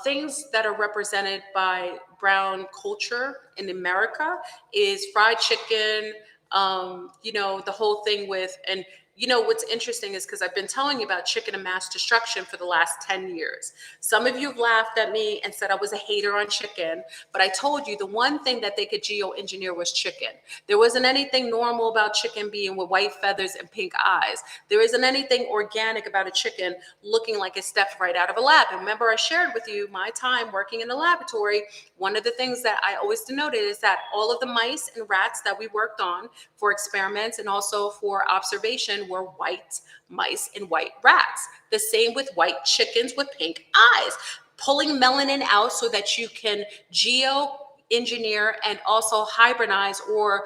Speaker 1: things that are represented by Brown culture in America is fried chicken, the whole thing with, and what's interesting is because I've been telling you about chicken and mass destruction for the last 10 years. Some of you have laughed at me and said I was a hater on chicken, but I told you the one thing that they could geoengineer was chicken. There wasn't anything normal about chicken being with white feathers and pink eyes. There isn't anything organic about a chicken looking like it stepped right out of a lab. And remember, I shared with you my time working in the laboratory. One of the things that I always denoted is that all of the mice and rats that we worked on for experiments and also for observation were white mice and white rats. The same with white chickens with pink eyes. Pulling melanin out so that you can geo-engineer and also hybridize or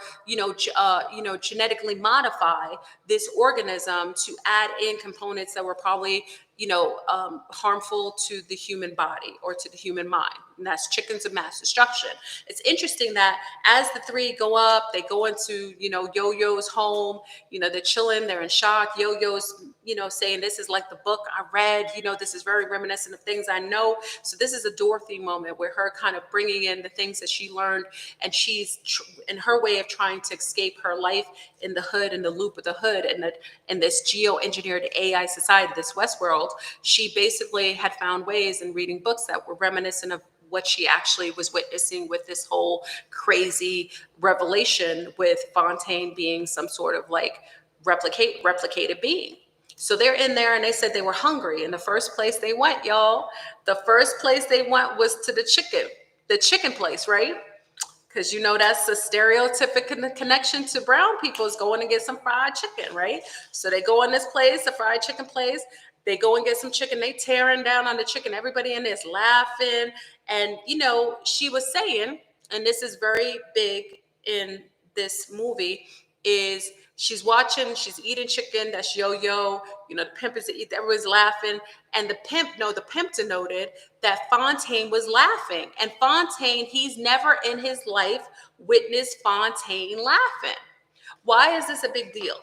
Speaker 1: genetically modify this organism to add in components that were probably harmful to the human body or to the human mind. And that's chickens of mass destruction. It's interesting that as the 3 go up, they go into Yo-Yo's home. They're chilling, they're in shock. Yo-Yo's saying this is like the book I read, this is very reminiscent of things I know. So this is a Dorothy moment where her kind of bringing in the things that she learned, and she's in her way of trying to escape her life in the hood, in the loop of the hood, and in this geo-engineered AI society, this Westworld. She basically had found ways in reading books that were reminiscent of what she actually was witnessing with this whole crazy revelation with Fontaine being some sort of like replicated being. So they're in there and they said they were hungry. And the first place they went, y'all, the first place they went was to the chicken place, right? Because that's a stereotypic connection to brown people, is going to get some fried chicken, right? So they go in this place, the fried chicken place. They go and get some chicken. They tearing down on the chicken. Everybody in there is laughing. And she was saying, and this is very big in this movie, is she's watching, she's eating chicken. That's yo-yo. The pimp is eating. Everybody's laughing. And the pimp denoted that Fontaine was laughing. And Fontaine, he's never in his life witnessed Fontaine laughing. Why is this a big deal?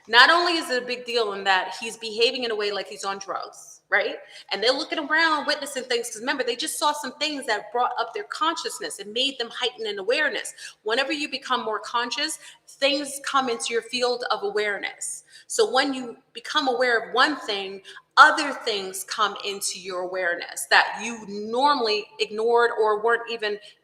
Speaker 1: Not only is it a big deal in that he's behaving in a way like he's on drugs, right? And they're looking around, witnessing things, because remember, they just saw some things that brought up their consciousness and made them heighten in awareness. Whenever you become more conscious, things come into your field of awareness. So when you become aware of one thing, other things come into your awareness that you normally ignored or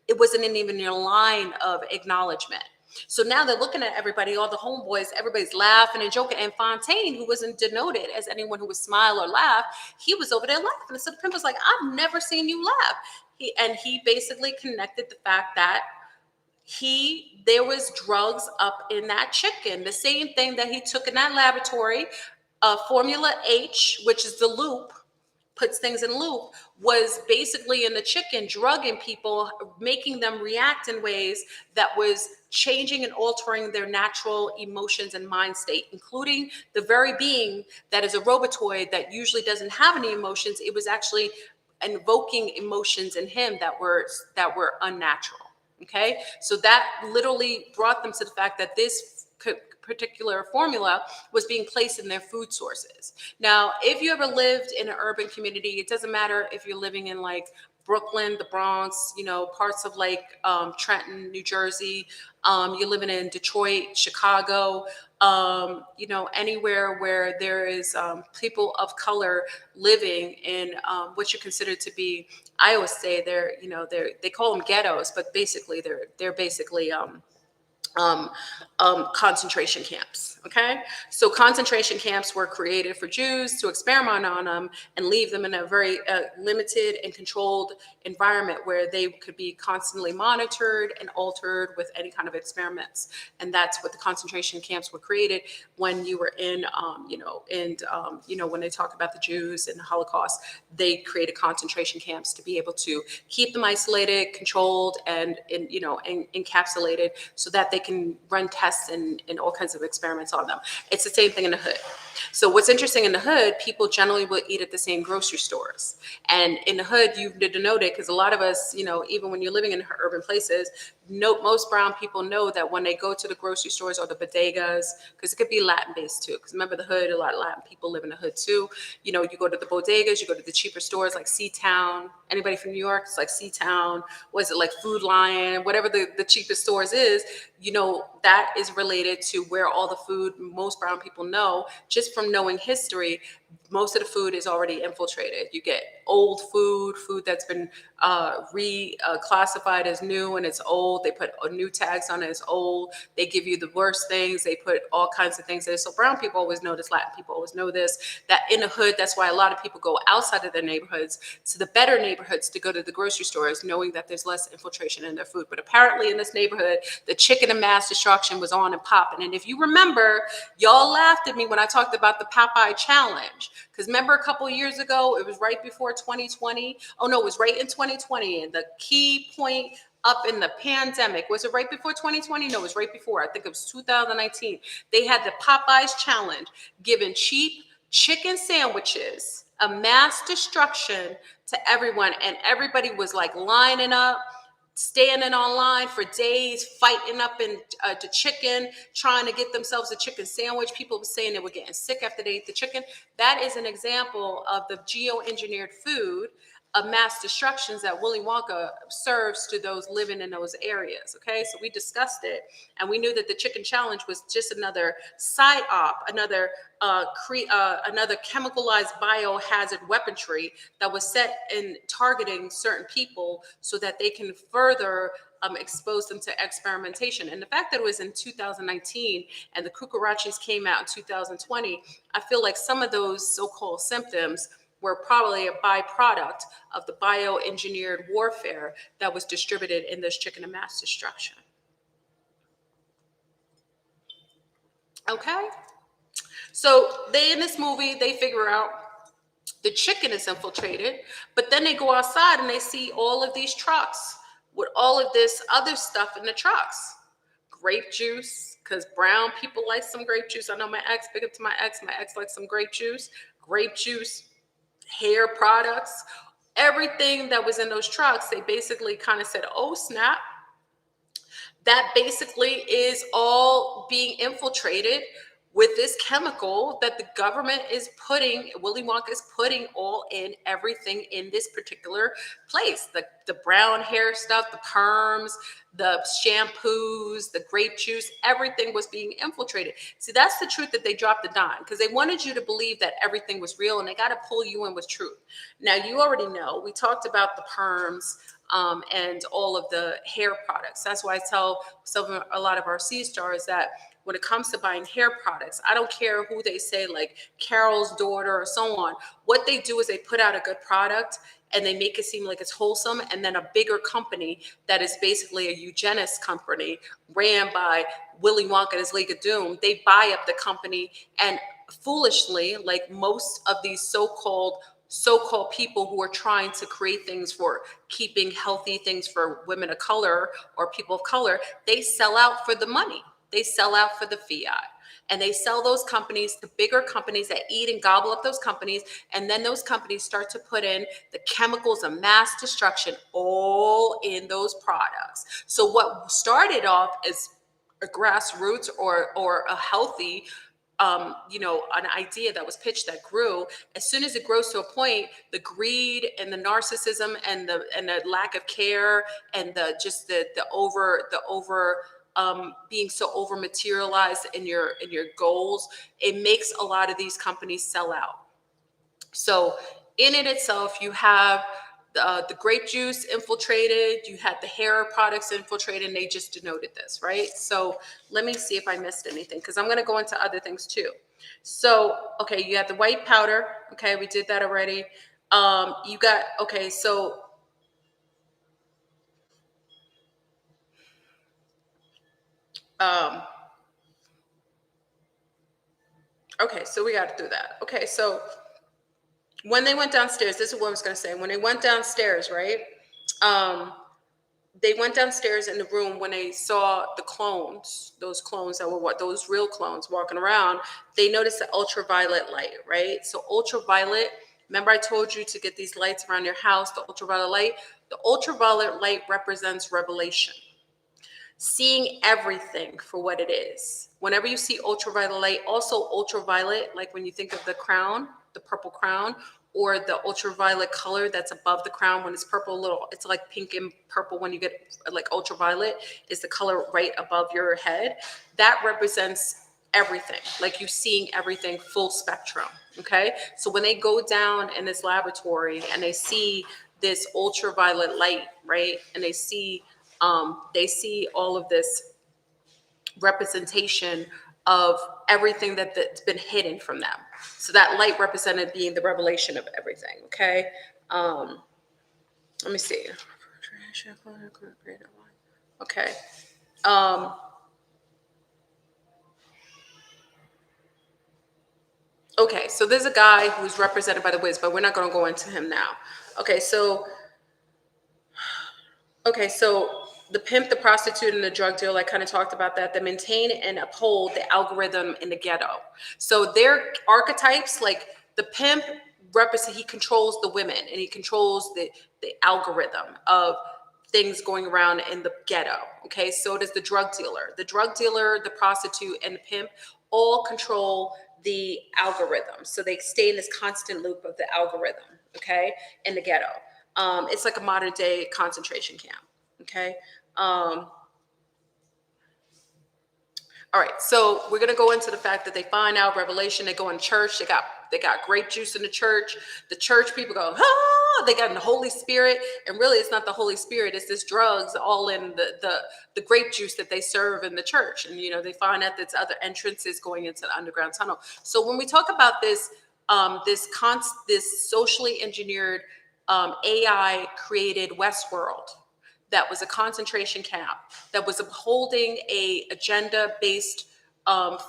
Speaker 1: it wasn't even in your line of acknowledgement. So now they're looking at everybody, all the homeboys, everybody's laughing and joking. And Fontaine, who wasn't denoted as anyone who would smile or laugh, he was over there laughing. So the pimp was like, I've never seen you laugh. He basically connected the fact that there was drugs up in that chicken. The same thing that he took in that laboratory, Formula H, which is the loop, puts things in loop, was basically in the chicken, drugging people, making them react in ways that was changing and altering their natural emotions and mind state, including the very being that is a robotoid that usually doesn't have any emotions. It was actually invoking emotions in him that were unnatural. Okay, so that literally brought them to the fact that this particular formula was being placed in their food sources. Now, if you ever lived in an urban community, it doesn't matter if you're living in like Brooklyn, the Bronx, parts of like Trenton, New Jersey, you're living in Detroit, Chicago, anywhere where there is people of color living in what you consider to be, I always say they call them ghettos, but basically they're basically concentration camps. Okay, so concentration camps were created for Jews to experiment on them and leave them in a very limited and controlled environment where they could be constantly monitored and altered with any kind of experiments. And that's what the concentration camps were created when you were in, when they talk about the Jews and the Holocaust, they created concentration camps to be able to keep them isolated, controlled, and encapsulated so that they can run tests and all kinds of experiments on them. It's the same thing in the hood. So what's interesting in the hood, people generally will eat at the same grocery stores. And in the hood, you need to note it, because a lot of us, even when you're living in urban places, most brown people know that when they go to the grocery stores or the bodegas, because it could be Latin-based too, because remember the hood, a lot of Latin people live in the hood too. You go to the bodegas, you go to the cheaper stores like Seatown. Anybody from New York? It's like Seatown. Was it like Food Lion? Whatever the cheapest stores is, that is related to where all the food most brown people know, just from knowing history. Most of the food is already infiltrated. You get old food that's been reclassified as new and it's old. They put new tags on it as old. They give you the worst things. They put all kinds of things there. So brown people always know this. Latin people always know this, that in the hood, that's why a lot of people go outside of their neighborhoods to the better neighborhoods to go to the grocery stores, knowing that there's less infiltration in their food. But apparently in this neighborhood, the chicken and mass destruction was on and popping. And if you remember, y'all laughed at me when I talked about the Popeye challenge. Because remember a couple of years ago, it was right before 2020. Oh no, it was right in 2020. And the key point up in the pandemic, was it right before 2020? No, it was right before. I think it was 2019. They had the Popeyes challenge, giving cheap chicken sandwiches, a mass destruction to everyone. And everybody was like lining up, standing online for days, fighting up in the chicken, trying to get themselves a chicken sandwich. People were saying they were getting sick after they ate the chicken. That is an example of the geoengineered food of mass destructions that Willy Wonka serves to those living in those areas. Okay, so we discussed it, and we knew that the chicken challenge was just another side op, another chemicalized biohazard weaponry that was set in targeting certain people so that they can further expose them to experimentation. And the fact that it was in 2019 and the cucarachas came out in 2020, I feel like some of those so-called symptoms were probably a byproduct of the bioengineered warfare that was distributed in this chicken of mass destruction. Okay? So they, in this movie, they figure out the chicken is infiltrated, but then they go outside and they see all of these trucks with all of this other stuff in the trucks. Grape juice, because brown people like some grape juice. I know my ex, big up to my ex likes some grape juice, hair products, everything that was in those trucks. They basically kind of said, oh snap, that basically is all being infiltrated with this chemical that the government is putting, Willy Wonka is putting all in everything in this particular place. The brown hair stuff, the perms, the shampoos, the grape juice, everything was being infiltrated. See, that's the truth that they dropped the dime, because they wanted you to believe that everything was real, and they got to pull you in with truth. Now, you already know, we talked about the perms, and all of the hair products. That's why I tell a lot of our C-stars that when it comes to buying hair products, I don't care who they say, like Carol's daughter or so on. What they do is they put out a good product and they make it seem like it's wholesome. And then a bigger company that is basically a eugenics company ran by Willy Wonka and his League of Doom, they buy up the company, and foolishly, like most of these so-called people who are trying to create things for keeping healthy things for women of color or people of color, they sell out for the money. They sell out for the fiat. And they sell those companies to bigger companies that eat and gobble up those companies. And then those companies start to put in the chemicals of mass destruction all in those products. So what started off as a grassroots or a healthy an idea that was pitched that grew, as soon as it grows to a point, the greed and the narcissism and the lack of care and the over being so over materialized in your goals, it makes a lot of these companies sell out. So in it itself, you have the grape juice infiltrated, you had the hair products infiltrated, and they just denoted this, right? So let me see if I missed anything, because I'm going to go into other things too. So, okay, you have the white powder. Okay, we did that already. You got, okay, so okay, so we got to do that. Okay, so when they went downstairs, this is what I was going to say. When they went downstairs, right? They went downstairs in the room when they saw the clones, those clones that were those real clones walking around. They noticed the ultraviolet light, right? So ultraviolet, remember I told you to get these lights around your house, the ultraviolet light represents revelation. Seeing everything for what it is. Whenever you see ultraviolet light, also ultraviolet, like when you think of the crown, the purple crown, or the ultraviolet color that's above the crown when it's purple, it's like pink and purple when you get like ultraviolet, is the color right above your head. That represents everything, like you seeing everything full spectrum, okay? So when they go down in this laboratory and they see this ultraviolet light, right, and they see all of this representation of everything that's been hidden from them. So that light represented being the revelation of everything, okay? Let me see. Okay. Okay, so there's a guy who's represented by the Wiz, but we're not going to go into him now. Okay, so the pimp, the prostitute, and the drug dealer, I kind of talked about that. They maintain and uphold the algorithm in the ghetto. So their archetypes, like the pimp he controls the women and he controls the algorithm of things going around in the ghetto. Okay, so does the drug dealer. The drug dealer, the prostitute, and the pimp all control the algorithm. So they stay in this constant loop of the algorithm, okay, in the ghetto. It's like a modern day concentration camp, okay? All right, so we're gonna go into the fact that they find out Revelation. They go in church. They got grape juice in the church. The church people go, ah! They got the Holy Spirit, and really, it's not the Holy Spirit. It's this drugs all in the grape juice that they serve in the church. And they find out there's other entrances going into the underground tunnel. So when we talk about this, this socially engineered AI created WestWorld, that was a concentration camp, that was upholding a agenda-based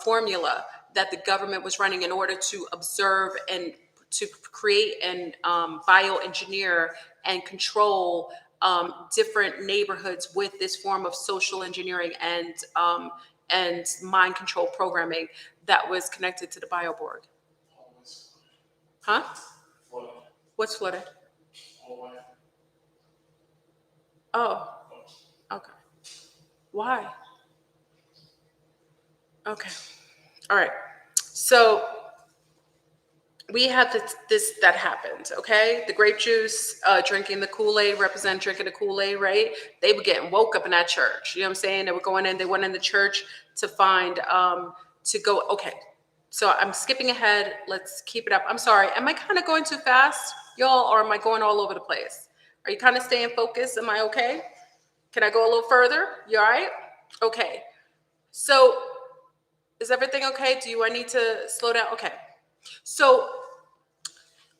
Speaker 1: formula that the government was running in order to observe and to create and bioengineer and control different neighborhoods with this form of social engineering and mind control programming that was connected to the bioborg. Huh? What's flooded? Oh, okay. Why? Okay. All right. So we have this that happened. Okay. The grape juice, drinking the Kool-Aid, represent drinking the Kool-Aid, right? They were getting woke up in that church. You know what I'm saying? They were going in. They went in the church to find to go. Okay. So I'm skipping ahead. Let's keep it up. I'm sorry. Am I kind of going too fast, y'all, or am I going all over the place? Are you kind of staying focused? Am I okay? Can I go a little further? You all right? Okay. So is everything okay? I need to slow down? Okay. So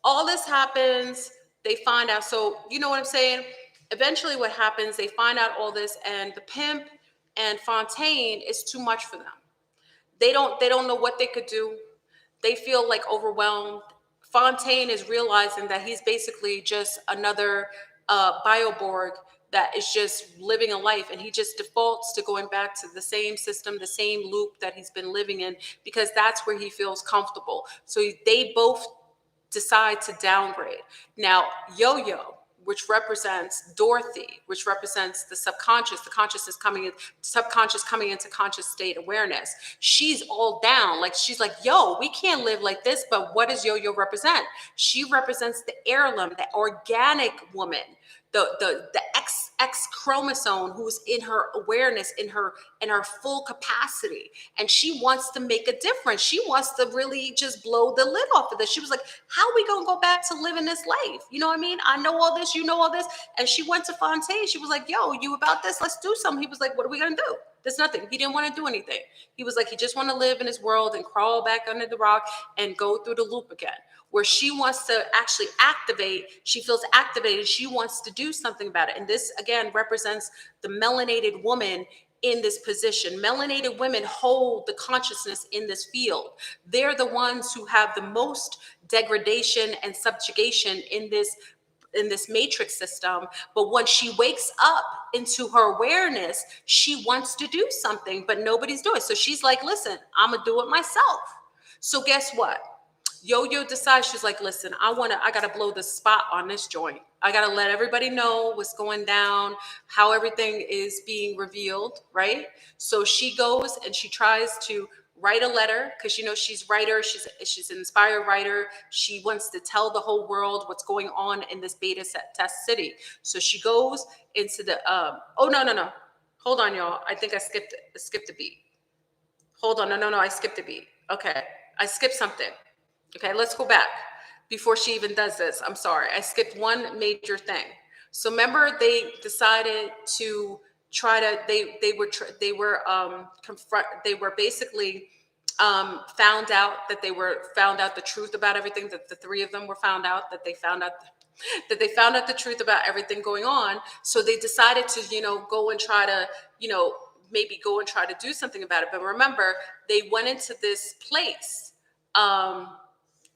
Speaker 1: all this happens. They find out. So you know what I'm saying? Eventually what happens, they find out all this, and the pimp and Fontaine is too much for them. They don't know what they could do. They feel like overwhelmed. Fontaine is realizing that he's basically just another bioborg that is just living a life, and he just defaults to going back to the same system, the same loop that he's been living in, because that's where he feels comfortable. So they both decide to downgrade. Now, Yo-Yo, which represents Dorothy, which represents the subconscious, the consciousness coming in, subconscious coming into conscious state awareness. She's all down. Like, she's like, yo, we can't live like this. But what does Yo-Yo represent? She represents the heirloom, the organic woman, the X chromosome, who's in her awareness, in her full capacity, and she wants to make a difference. She wants to really just blow the lid off of this. She was like, how are we gonna go back to living this life? You know what I mean? I know all this, you know all this. And she went to Fontaine. She was like, yo, you about this? Let's do something. He was like, what are we gonna do? There's nothing. He didn't want to do anything. He was like, he just want to live in his world and crawl back under the rock and go through the loop again. Where she wants to actually activate, she feels activated, she wants to do something about it. And this, again, represents the melanated woman in this position. Melanated women hold the consciousness in this field. They're the ones who have the most degradation and subjugation in this matrix system. But when she wakes up into her awareness, she wants to do something, but nobody's doing it. So she's like, listen, I'm gonna do it myself. So guess what? Yo-Yo decides, she's like, listen, I gotta blow the spot on this joint. I gotta let everybody know what's going down, how everything is being revealed, right? So she goes and she tries to write a letter, because she's writer, she's an inspired writer. She wants to tell the whole world what's going on in this beta test city. So she goes into the oh no. Hold on, y'all. I think I skipped a beat. Hold on, no, I skipped a beat. Okay, I skipped something. Okay, let's go back before she even does this. I'm sorry, I skipped one major thing. So remember, they decided to try to. They were basically found out the truth about everything. That the three of them were found out that they found out the truth about everything going on. So they decided to go and try to maybe go and try to do something about it. But remember, they went into this place.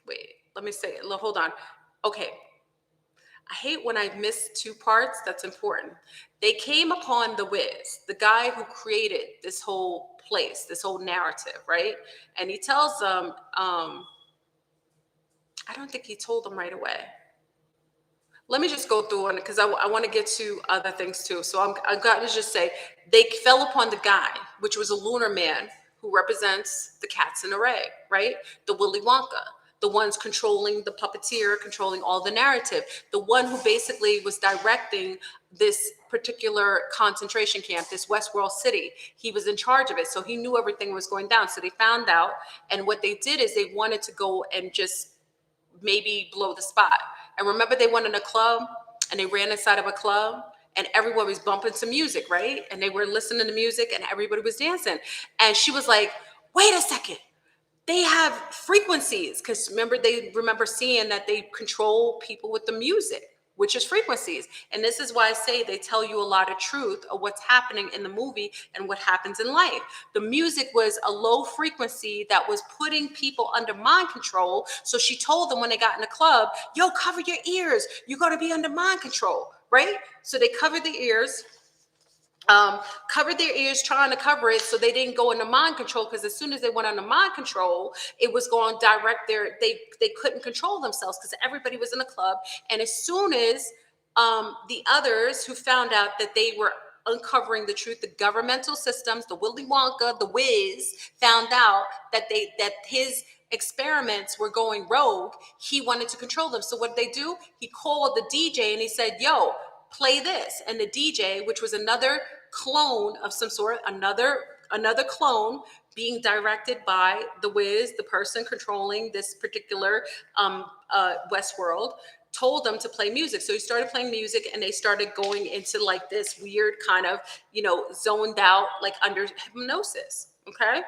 Speaker 1: Wait, let me say it. Hold on. Okay. I hate when I miss two parts. That's important. They came upon the Wiz, the guy who created this whole place, this whole narrative, right? And he tells them, I don't think he told them right away. let me just go through on it because I want to get to other things too. So I've got to just say they fell upon the guy, which was a lunar man who represents the cats in array, right? The Willy Wonka, the ones controlling the puppeteer, controlling all the narrative, the one who basically was directing this particular concentration camp, this WestWorld city. He was in charge of it, so he knew everything was going down. So they found out, and what they did is they wanted to go and just maybe blow the spot. And remember, they went in a club and they ran inside of a club and everyone was bumping some music, right? And they were listening to music and everybody was dancing. And she was like, wait a second. They have frequencies because they remember seeing that they control people with the music, which is frequencies. And this is why I say they tell you a lot of truth of what's happening in the movie and what happens in life. The music was a low frequency that was putting people under mind control. So she told them when they got in the club, yo, cover your ears. You're going to be under mind control, right? So they covered the ears. Covered their ears trying to cover it so they didn't go into mind control, because as soon as they went under mind control, it was going to direct they couldn't control themselves because everybody was in the club. And as soon as the others who found out that they were uncovering the truth, the governmental systems, the Willy Wonka, the Wiz, found out that his experiments were going rogue, he wanted to control them. So what did they do? He called the DJ and he said, yo, play this. And the DJ, which was another clone of some sort, another clone being directed by the Wiz, the person controlling this particular WestWorld, told them to play music. So he started playing music and they started going into like this weird kind of, zoned out, like under hypnosis. Okay.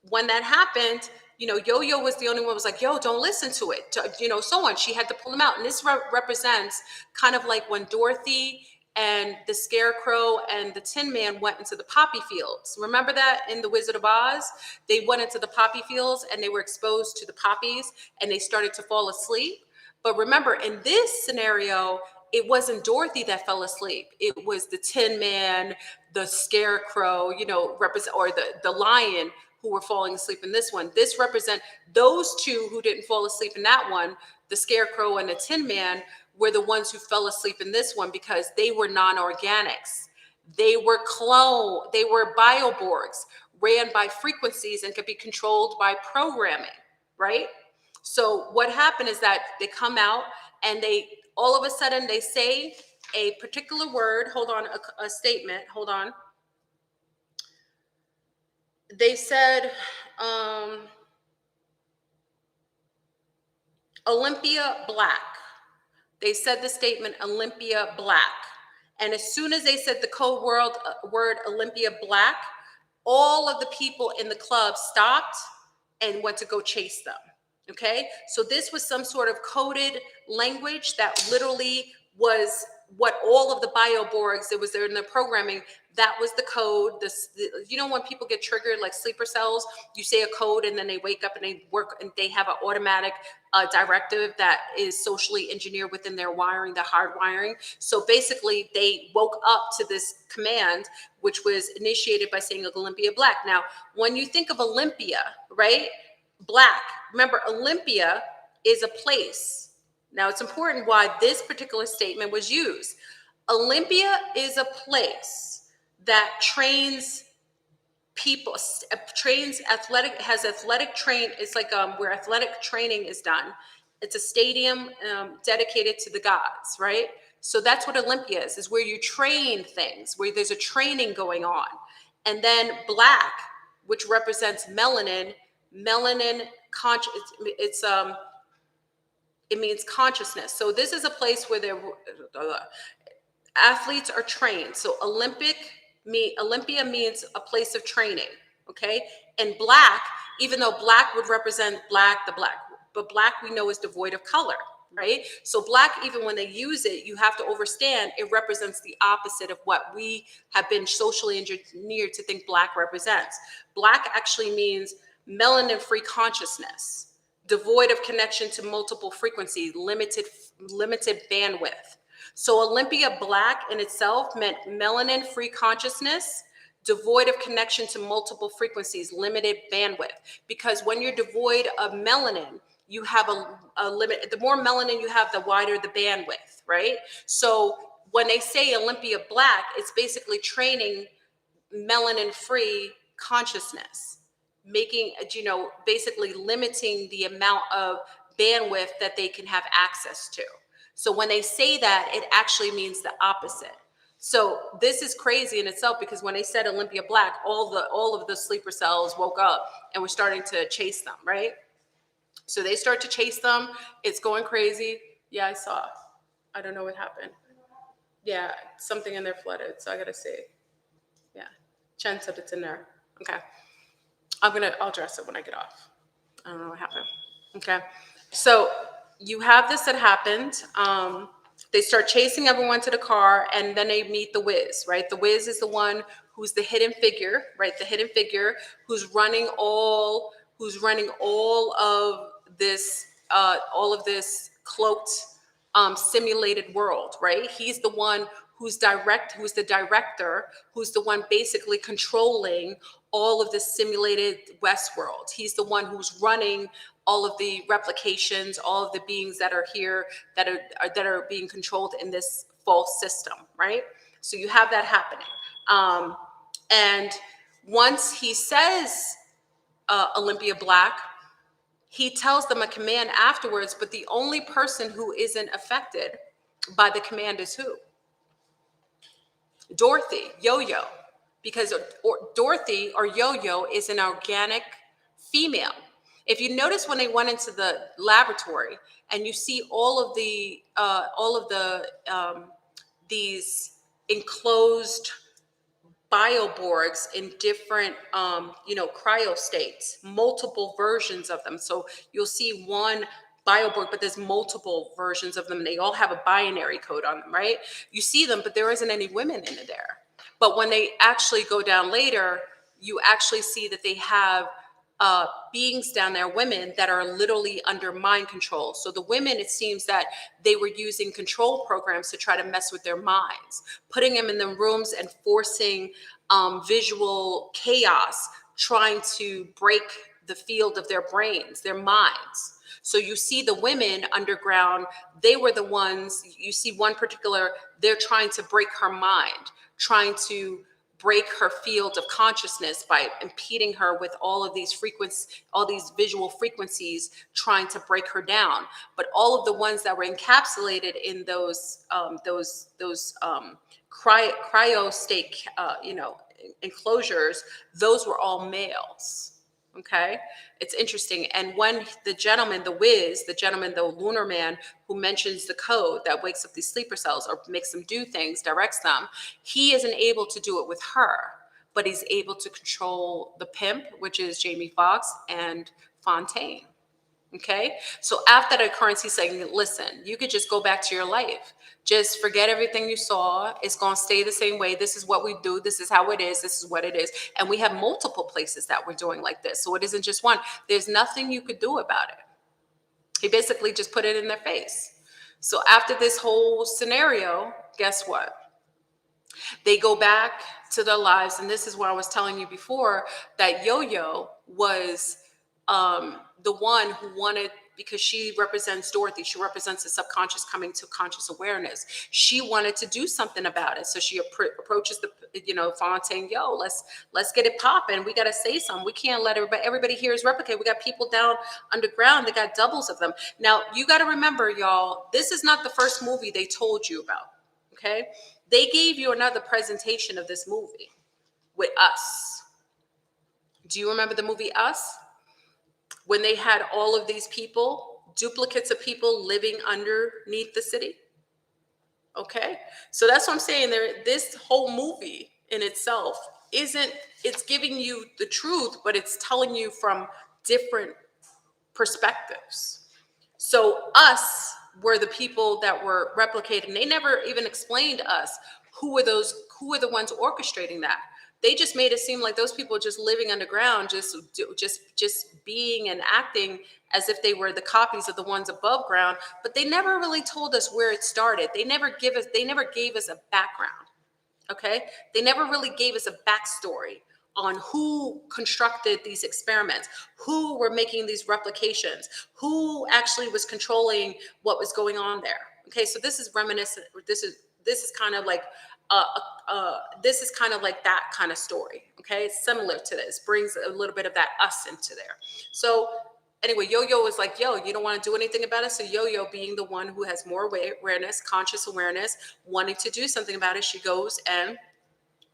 Speaker 1: When that happened, Yo-Yo was the only one who was like, yo, don't listen to it. So on. She had to pull him out. And this represents kind of like when Dorothy and the Scarecrow and the Tin Man went into the poppy fields. Remember that in The Wizard of Oz? They went into the poppy fields and they were exposed to the poppies and they started to fall asleep. But remember, in this scenario, it wasn't Dorothy that fell asleep. It was the Tin Man, the Scarecrow, or the lion who were falling asleep in this one. This represent those two who didn't fall asleep in that one, the Scarecrow and the Tin Man, were the ones who fell asleep in this one because they were non-organics. They were bioborgs, ran by frequencies and could be controlled by programming, right? So what happened is that they come out and they all of a sudden they say a particular word. Hold on, a statement. Hold on. They said Olympia Black. They said the statement Olympia Black. And as soon as they said the code word Olympia Black, all of the people in the club stopped and went to go chase them. Okay, so this was some sort of coded language that literally was what all of the bioborgs, it was there in their programming. That was the code. When people get triggered like sleeper cells, you say a code and then they wake up and they work and they have an automatic directive that is socially engineered within their wiring, the hard wiring. So basically they woke up to this command, which was initiated by saying Olympia Black. Now, when you think of Olympia, right? Black, remember Olympia is a place. Now it's important why this particular statement was used. Olympia is a place that trains people, it's like where athletic training is done. It's a stadium dedicated to the gods, right? So that's what Olympia is where you train things, where there's a training going on. And then Black, which represents melanin it means consciousness. So this is a place where athletes are trained. So Olympia means a place of training. Okay. And Black, even though Black would represent but Black we know is devoid of color, right? So Black, even when they use it, you have to understand it represents the opposite of what we have been socially engineered to think Black represents. Black actually means melanin-free consciousness, devoid of connection to multiple frequencies, limited bandwidth. So Olympia Black in itself meant melanin-free consciousness, devoid of connection to multiple frequencies, limited bandwidth. Because when you're devoid of melanin, you have a limit. The more melanin you have, the wider the bandwidth, right? So when they say Olympia Black, it's basically training melanin-free consciousness, making, basically limiting the amount of bandwidth that they can have access to. So when they say that, it actually means the opposite. So this is crazy in itself, because when they said Olympia Black, all of the sleeper cells woke up and were starting to chase them, right? So they start to chase them. It's going crazy. Yeah, I saw. I don't know what happened. Yeah, something in there flooded. So I gotta see. Yeah, Chen said it's in there. Okay, I'll address it when I get off. I don't know what happened. Okay, so you have this that happened. They start chasing everyone to the car, and then they meet the Wiz, right? The Wiz is the one who's the hidden figure, right? The hidden figure who's running all all of this cloaked, simulated world, right? He's the one who's the director, who's the one basically controlling all of this simulated WestWorld. He's the one who's running all of the replications, all of the beings that are here that are being controlled in this false system, right? So you have that happening. And once he says Olympia Black, he tells them a command afterwards, but the only person who isn't affected by the command is who? Dorothy, Yo-Yo, because Dorothy or Yo-Yo is an organic female. If you notice, when they went into the laboratory and you see all of these enclosed bioborgs in different cryo states, multiple versions of them. So you'll see one bioborg, but there's multiple versions of them, and they all have a binary code on them, right? You see them, but there isn't any women in there. But when they actually go down later, you actually see that they have beings down there, women that are literally under mind control. So the women, it seems that they were using control programs to try to mess with their minds, putting them in the rooms and forcing visual chaos, trying to break the field of their brains, their minds. So you see the women underground, they were the ones, you see one particular, they're trying to break her mind, trying to break her field of consciousness by impeding her with all of these all these visual frequencies, trying to break her down. But all of the ones that were encapsulated in those cryo state, enclosures, those were all males. Okay, it's interesting. And when the gentleman, the lunar man who mentions the code that wakes up these sleeper cells or makes them do things, directs them, he isn't able to do it with her, but he's able to control the pimp, which is Jamie Foxx and Fontaine. Okay, so after that occurrence, he's saying, listen, you could just go back to your life. Just forget everything you saw. It's going to stay the same way. This is what we do. This is how it is. This is what it is. And we have multiple places that we're doing like this. So it isn't just one. There's nothing you could do about it. He basically just put it in their face. So after this whole scenario, guess what? They go back to their lives. And this is what I was telling you before, that Yo-Yo was the one who wanted, because she represents Dorothy, she represents the subconscious coming to conscious awareness. She wanted to do something about it. So she approaches Fontaine, let's get it popping. We got to say something. We can't let everybody here is replicate. We got people down underground. They got doubles of them. Now, you got to remember, y'all, this is not the first movie they told you about. Okay. They gave you another presentation of this movie with Us. Do you remember the movie Us? When they had all of these people, duplicates of people living underneath the city. Okay, so that's what I'm saying. This whole movie in itself it's giving you the truth, but it's telling you from different perspectives. So Us were the people that were replicating. They never even explained to us who were the ones orchestrating that. They just made it seem like those people just living underground, just being and acting as if they were the copies of the ones above ground. But they never really told us where it started. They never gave us a background. Okay, they never really gave us a backstory on who constructed these experiments, who were making these replications, who actually was controlling what was going on there. Okay, so this is reminiscent. This is kind of like this is kind of like that kind of story. Okay, it's similar to this, brings a little bit of that us into there. So anyway, Yo-Yo was like, yo, you don't want to do anything about it. So Yo-Yo, being the one who has more awareness, conscious awareness, wanting to do something about it, she goes and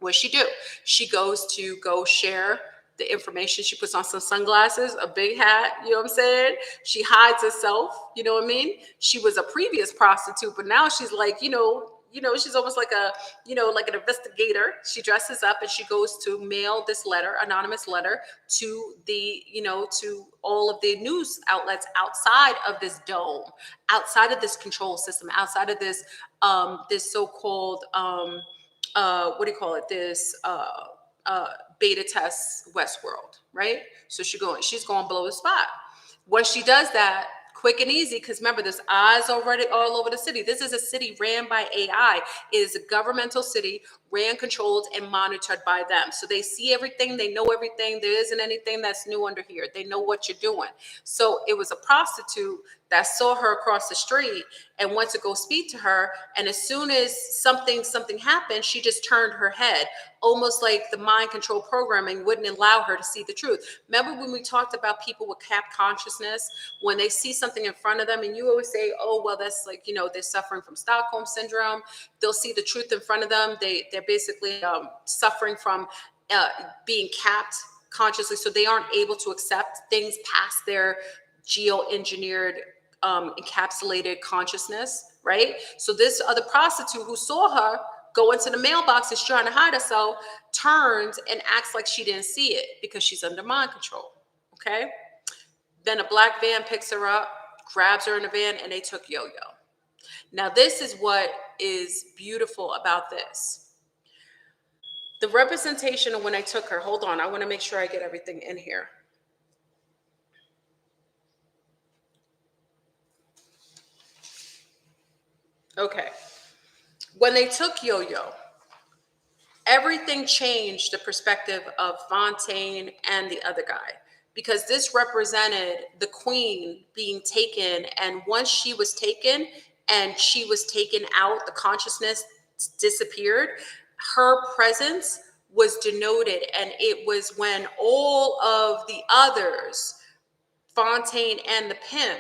Speaker 1: what she do? She goes to go share the information. She puts on some sunglasses, a big hat, you know what I'm saying? She hides herself, you know what I mean? She was a previous prostitute, but now she's like, she's almost like like an investigator. She dresses up and she goes to mail this letter, anonymous letter, to to all of the news outlets outside of this dome, outside of this control system, outside of this so-called what do you call it? This beta test WestWorld, right? So she's going below the spot. Once she does that, quick and easy, because remember, there's eyes already all over the city. This is a city ran by AI. It is a governmental city, ran, controlled, and monitored by them. So they see everything, they know everything. There isn't anything that's new under here. They know what you're doing. So it was a prostitute that saw her across the street and went to go speak to her. And as soon as something happened, she just turned her head, almost like the mind control programming wouldn't allow her to see the truth. Remember when we talked about people with capped consciousness, when they see something in front of them, and you always say, oh, well, that's like, they're suffering from Stockholm syndrome. They'll see the truth in front of them. They're basically suffering from being capped consciously. So they aren't able to accept things past their geoengineered encapsulated consciousness, right? So this other prostitute who saw her go into the mailbox and she's trying to hide herself turns and acts like she didn't see it because she's under mind control. Okay. Then a black van picks her up, grabs her in the van, and they took Yo-Yo. Now, this is what is beautiful about this. The representation of when I took her, hold on, I want to make sure I get everything in here. Okay. When they took Yo-Yo, everything changed the perspective of Fontaine and the other guy, because this represented the queen being taken. And once she was taken and she was taken out, the consciousness disappeared. Her presence was denoted. And it was when all of the others, Fontaine and the pimp,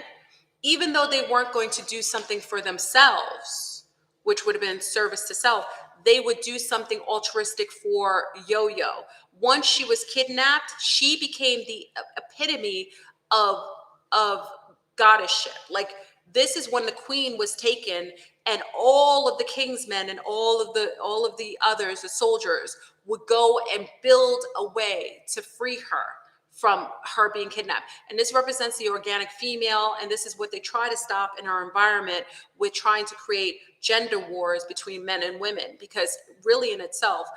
Speaker 1: even though they weren't going to do something for themselves, which would have been service to self, they would do something altruistic for Yo-Yo. Once she was kidnapped, she became the epitome of goddessship. Like, this is when the queen was taken, and all of the kingsmen and all of the others, the soldiers, would go and build a way to free her from her being kidnapped. And this represents the organic female, and this is what they try to stop in our environment with trying to create gender wars between men and women, because really in itself,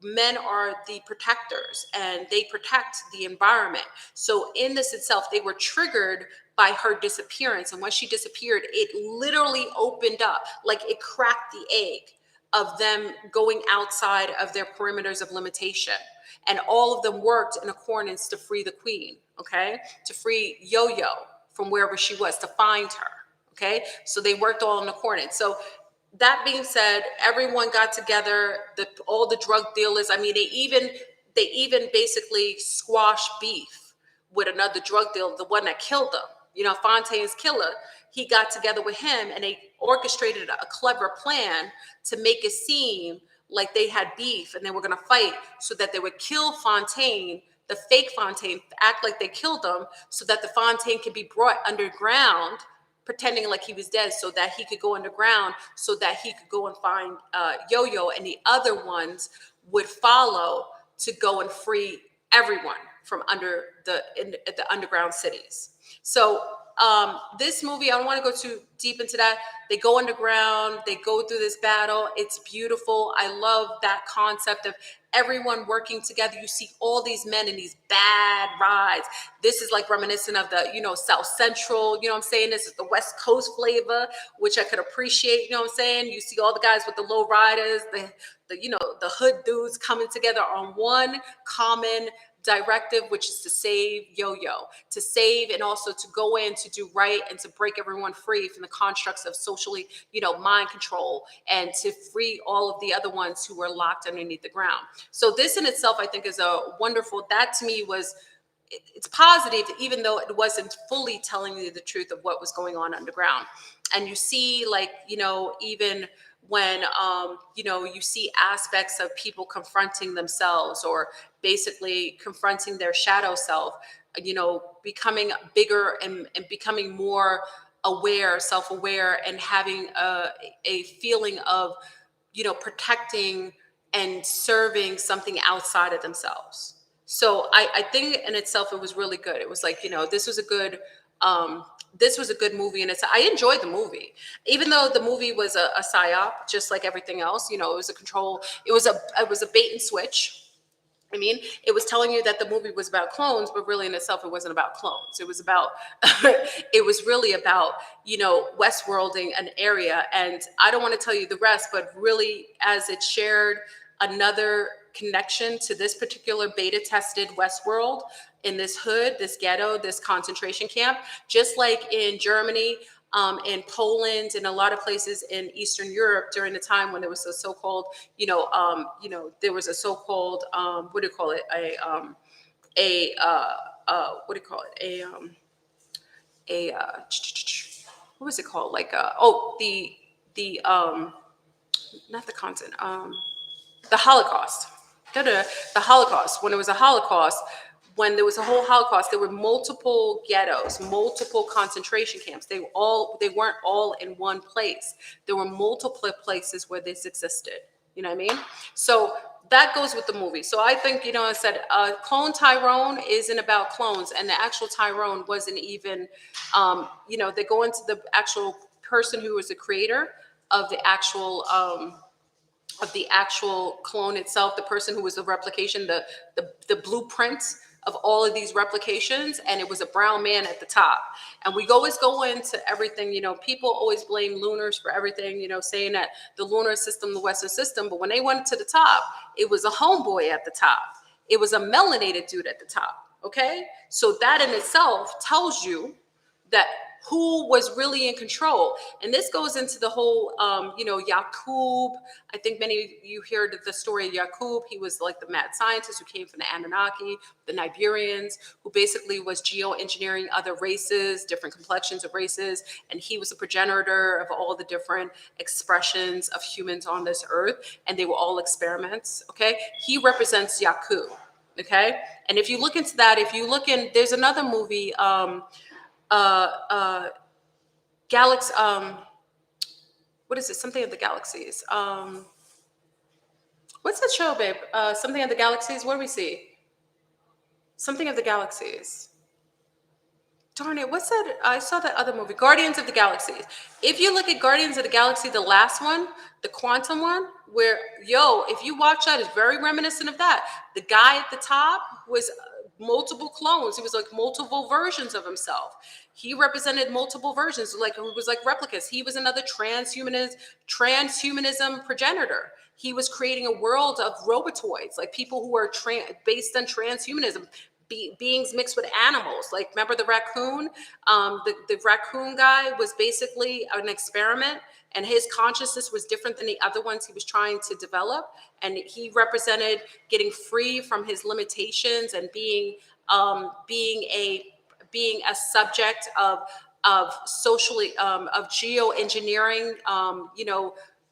Speaker 1: men are the protectors and they protect the environment. So in this itself, they were triggered by her disappearance. And when she disappeared, it literally opened up, like it cracked the egg of them going outside of their perimeters of limitation. And all of them worked in accordance to free the queen, okay? To free Yo-Yo from wherever she was, to find her, okay? So they worked all in accordance. So that being said, everyone got together, all the drug dealers. I mean, they even basically squashed beef with another drug dealer, the one that killed them. Fontaine's killer, he got together with him and they orchestrated a clever plan to make it seem like they had beef and they were going to fight, so that they would kill Fontaine, the fake Fontaine, act like they killed him, so that the Fontaine could be brought underground, pretending like he was dead, so that he could go underground, so that he could go and find Yo-Yo, and the other ones would follow to go and free everyone from under the underground cities. So This movie, I don't want to go too deep into that. They go underground, they go through this battle. It's beautiful. I love that concept of everyone working together. You see all these men in these bad rides. This is like reminiscent of the, South Central, you know what I'm saying? This is the West Coast flavor, which I could appreciate, you know what I'm saying? You see all the guys with the low riders, the hood dudes coming together on one common directive, which is to save Yo-Yo, to save and also to go in to do right and to break everyone free from the constructs of socially, mind control, and to free all of the other ones who were locked underneath the ground. So this in itself, I think, is a wonderful, that to me was, it's positive, even though it wasn't fully telling you the truth of what was going on underground. And you see, like, even when, you see aspects of people confronting themselves, or basically confronting their shadow self, becoming bigger and becoming more aware, self-aware, and having a feeling of, protecting and serving something outside of themselves. So I think in itself, it was really good. It was like, this was a good movie. And I enjoyed the movie, even though the movie was a psyop, just like everything else. It was a control. It was a bait and switch. I mean, it was telling you that the movie was about clones, but really in itself, it wasn't about clones. It was about, it was really about, Westworlding an area. And I don't want to tell you the rest, but really, as it shared another connection to this particular beta tested Westworld in this hood, this ghetto, this concentration camp, just like in Germany, in Poland, and a lot of places in Eastern Europe during the time when there was a so-called, there was a so-called, what do you call it? What do you call it? What was it called? Like, not the content, the Holocaust. The Holocaust. When it was a Holocaust, when there was a whole Holocaust, there were multiple ghettos, multiple concentration camps. They weren't all in one place. There were multiple places where this existed. You know what I mean? So that goes with the movie. So I think, I said, Clone Tyrone isn't about clones, and the actual Tyrone wasn't even, they go into the actual person who was the creator of the actual, clone itself, the person who was the replication, the blueprints of all of these replications, and it was a brown man at the top. And we always go into everything, people always blame lunars for everything, saying that the lunar system, the Western system, but when they went to the top, it was a homeboy at the top. It was a melanated dude at the top, okay? So that in itself tells you that who was really in control. And this goes into the whole, Yaqub. I think many of you heard the story of Yaqub. He was like the mad scientist who came from the Anunnaki, the Niburians, who basically was geoengineering other races, different complexions of races. And he was a progenitor of all the different expressions of humans on this earth. And they were all experiments, okay? He represents Yaqub, okay? And if you look into that, there's another movie, Galaxy, what is it? Something of the Galaxies. What's that show, babe? Something of the Galaxies. What do we see? Something of the Galaxies. Darn it, what's that? I saw that other movie, Guardians of the Galaxies. If you look at Guardians of the Galaxy, the last one, the quantum one, where, if you watch that, it's very reminiscent of that. The guy at the top was multiple clones. He was like multiple versions of himself. He represented multiple versions, like it was like replicas. He was another transhumanism progenitor. He was creating a world of robotoids, like people who are based on transhumanism, beings mixed with animals. Like, remember the raccoon? The raccoon guy was basically an experiment, and his consciousness was different than the other ones he was trying to develop. And he represented getting free from his limitations and being a subject of socially of geoengineering,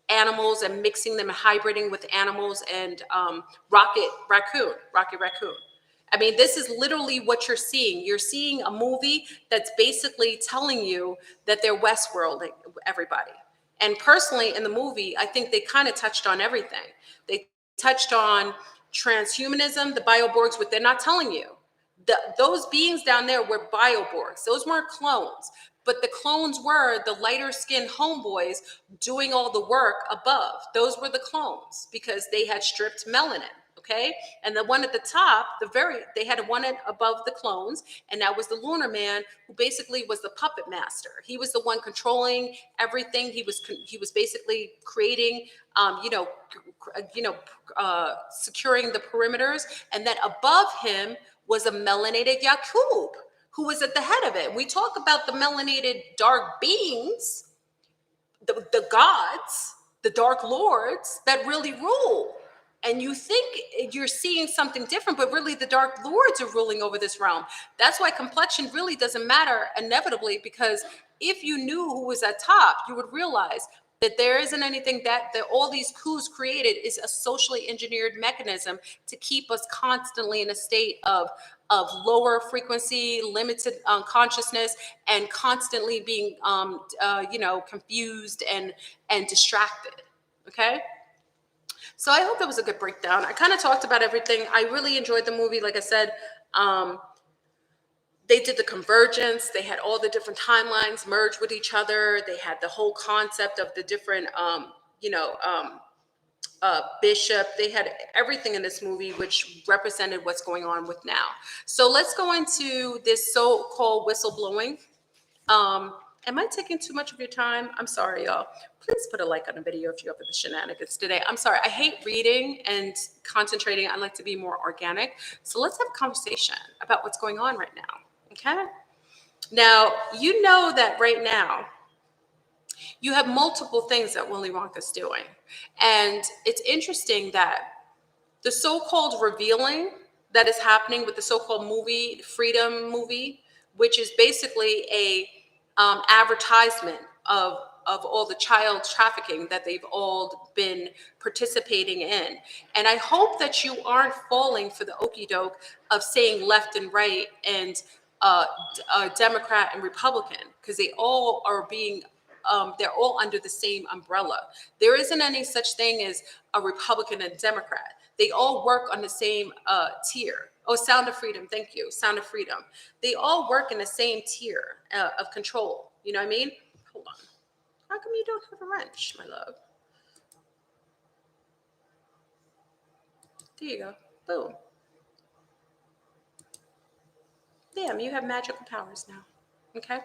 Speaker 1: animals, and mixing them and hybriding with animals, and Rocket Raccoon. I mean, this is literally what you're seeing. You're seeing a movie that's basically telling you that they're Westworlding everybody. And personally, in the movie, I think they kind of touched on everything. They touched on transhumanism, the bioborgs, what they're not telling you. those beings down there were bioborgs. Those weren't clones, but the clones were the lighter skinned homeboys doing all the work above. Those were the clones because they had stripped melanin. Okay. And the one at the top, they had one above the clones, and that was the lunar man, who basically was the puppet master. He was the one controlling everything. He was basically creating, securing the perimeters. And then above him was a melanated Yakub, who was at the head of it. We talk about the melanated dark beings, the gods, the dark lords that really rule. And you think you're seeing something different, but really the dark lords are ruling over this realm. That's why complexion really doesn't matter inevitably, because if you knew who was at top, you would realize that there isn't anything that all these coups created is a socially engineered mechanism to keep us constantly in a state of lower frequency, limited consciousness, and constantly being confused and distracted. Okay. So I hope that was a good breakdown. I kind of talked about everything. I really enjoyed the movie. Like I said, they did the convergence. They had all the different timelines merge with each other. They had the whole concept of the different, bishop. They had everything in this movie, which represented what's going on with now. So let's go into this so-called whistleblowing. Am I taking too much of your time? I'm sorry, y'all. Please put a like on the video if you're up for the shenanigans today. I'm sorry. I hate reading and concentrating. I like to be more organic. So let's have a conversation about what's going on right now. Okay? Now, you know that right now, you have multiple things that Willy Wonka's doing. And it's interesting that the so-called revealing that is happening with the so-called movie, Freedom movie, which is basically a advertisement of all the child trafficking that they've all been participating in. And I hope that you aren't falling for the okie doke of saying left and right and Democrat and Republican, because they all are being they're all under the same umbrella. There isn't any such thing as a Republican and Democrat. They all work on the same tier. Oh, Sound of Freedom. Thank you. Sound of Freedom. They all work in the same tier of control. You know what I mean? Hold on. How come you don't have a wrench, my love? There you go. Boom. Damn, you have magical powers now. Okay.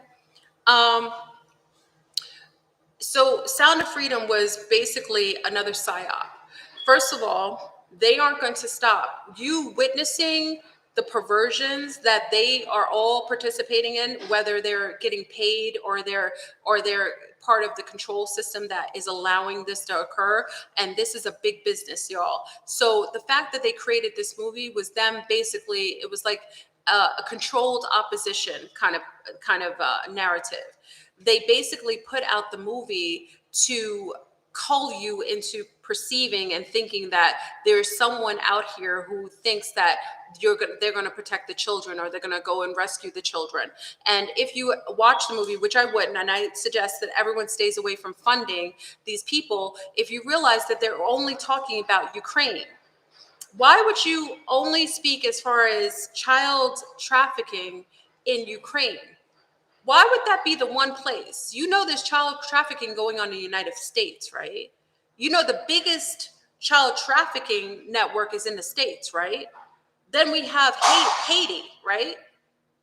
Speaker 1: So Sound of Freedom was basically another psyop. First of all, they aren't going to stop. You witnessing the perversions that they are all participating in, whether they're getting paid or they're part of the control system that is allowing this to occur. And this is a big business, y'all. So the fact that they created this movie was them basically, it was like a controlled opposition kind of narrative. They basically put out the movie to cull you into perceiving and thinking that there's someone out here who thinks that they're going to protect the children, or they're going to go and rescue the children. And if you watch the movie, which I wouldn't, and I suggest that everyone stays away from funding these people, if you realize that they're only talking about Ukraine, why would you only speak as far as child trafficking in Ukraine? Why would that be the one place? You know there's child trafficking going on in the United States, right? You know the biggest child trafficking network is in the States, right? Then we have Haiti, right?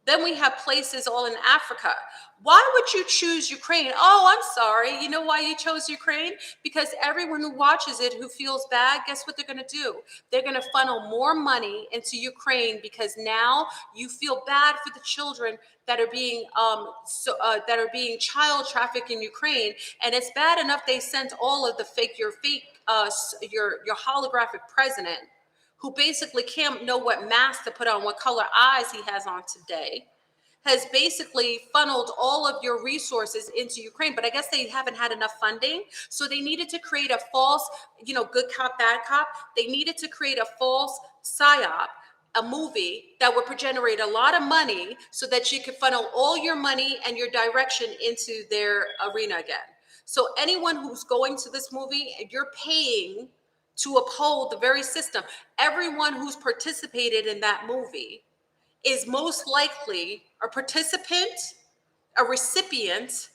Speaker 1: Then we have places all in Africa. Why would you choose Ukraine? Oh, I'm sorry. You know why you chose Ukraine? Because everyone who watches it, who feels bad, guess what they're going to do? They're going to funnel more money into Ukraine, because now you feel bad for the children that are being child trafficked in Ukraine. And it's bad enough they sent all of the your holographic president, who basically can't know what mask to put on, what color eyes he has on today, has basically funneled all of your resources into Ukraine. But I guess they haven't had enough funding. So they needed to create a false, good cop, bad cop. They needed to create a false psyop, a movie that would generate a lot of money so that you could funnel all your money and your direction into their arena again. So anyone who's going to this movie, you're paying to uphold the very system. Everyone who's participated in that movie is most likely a participant, a recipient,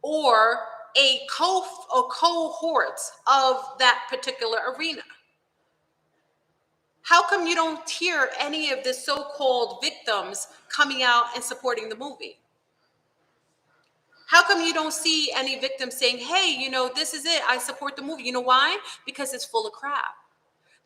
Speaker 1: or a cohort of that particular arena. How come you don't hear any of the so-called victims coming out and supporting the movie? How come you don't see any victims saying, hey, this is it, I support the movie? You know why? Because it's full of crap.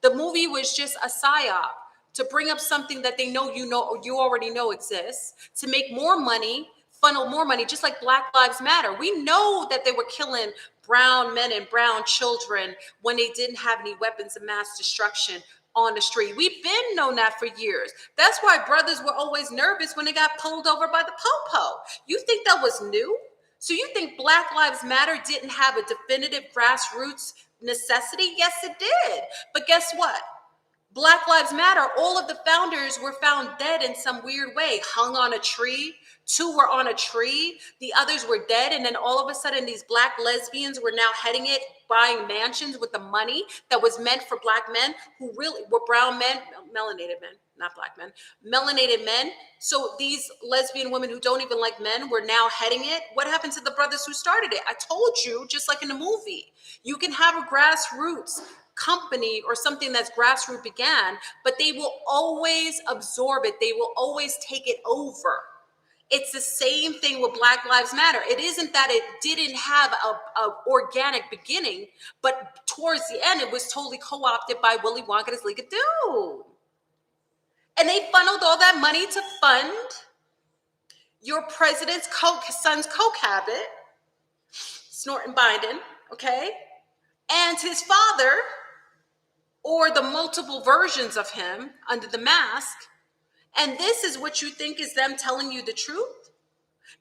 Speaker 1: The movie was just a psyop to bring up something that they know you already know exists, to make more money, funnel more money, just like Black Lives Matter. We know that they were killing brown men and brown children when they didn't have any weapons of mass destruction on the street. We've been known that for years. That's why brothers were always nervous when they got pulled over by the popo. You think that was new? So you think Black Lives Matter didn't have a definitive grassroots necessity? Yes, it did. But guess what? Black Lives Matter, all of the founders were found dead in some weird way, hung on a tree. 2 were on a tree. The others were dead. And then all of a sudden, these Black lesbians were now heading it, buying mansions with the money that was meant for Black men who really were brown men, melanated men, not Black men, melanated men. So these lesbian women who don't even like men were now heading it. What happened to the brothers who started it? I told you, just like in the movie, you can have a grassroots company or something that's grassroots began, but they will always absorb it. They will always take it over. It's the same thing with Black Lives Matter. It isn't that it didn't have a organic beginning, but towards the end, it was totally co-opted by Willy Wonka and his League of Doom. And they funneled all that money to fund your president's son's coke habit, snorting Biden, okay? And his father, or the multiple versions of him under the mask. And this is what you think is them telling you the truth?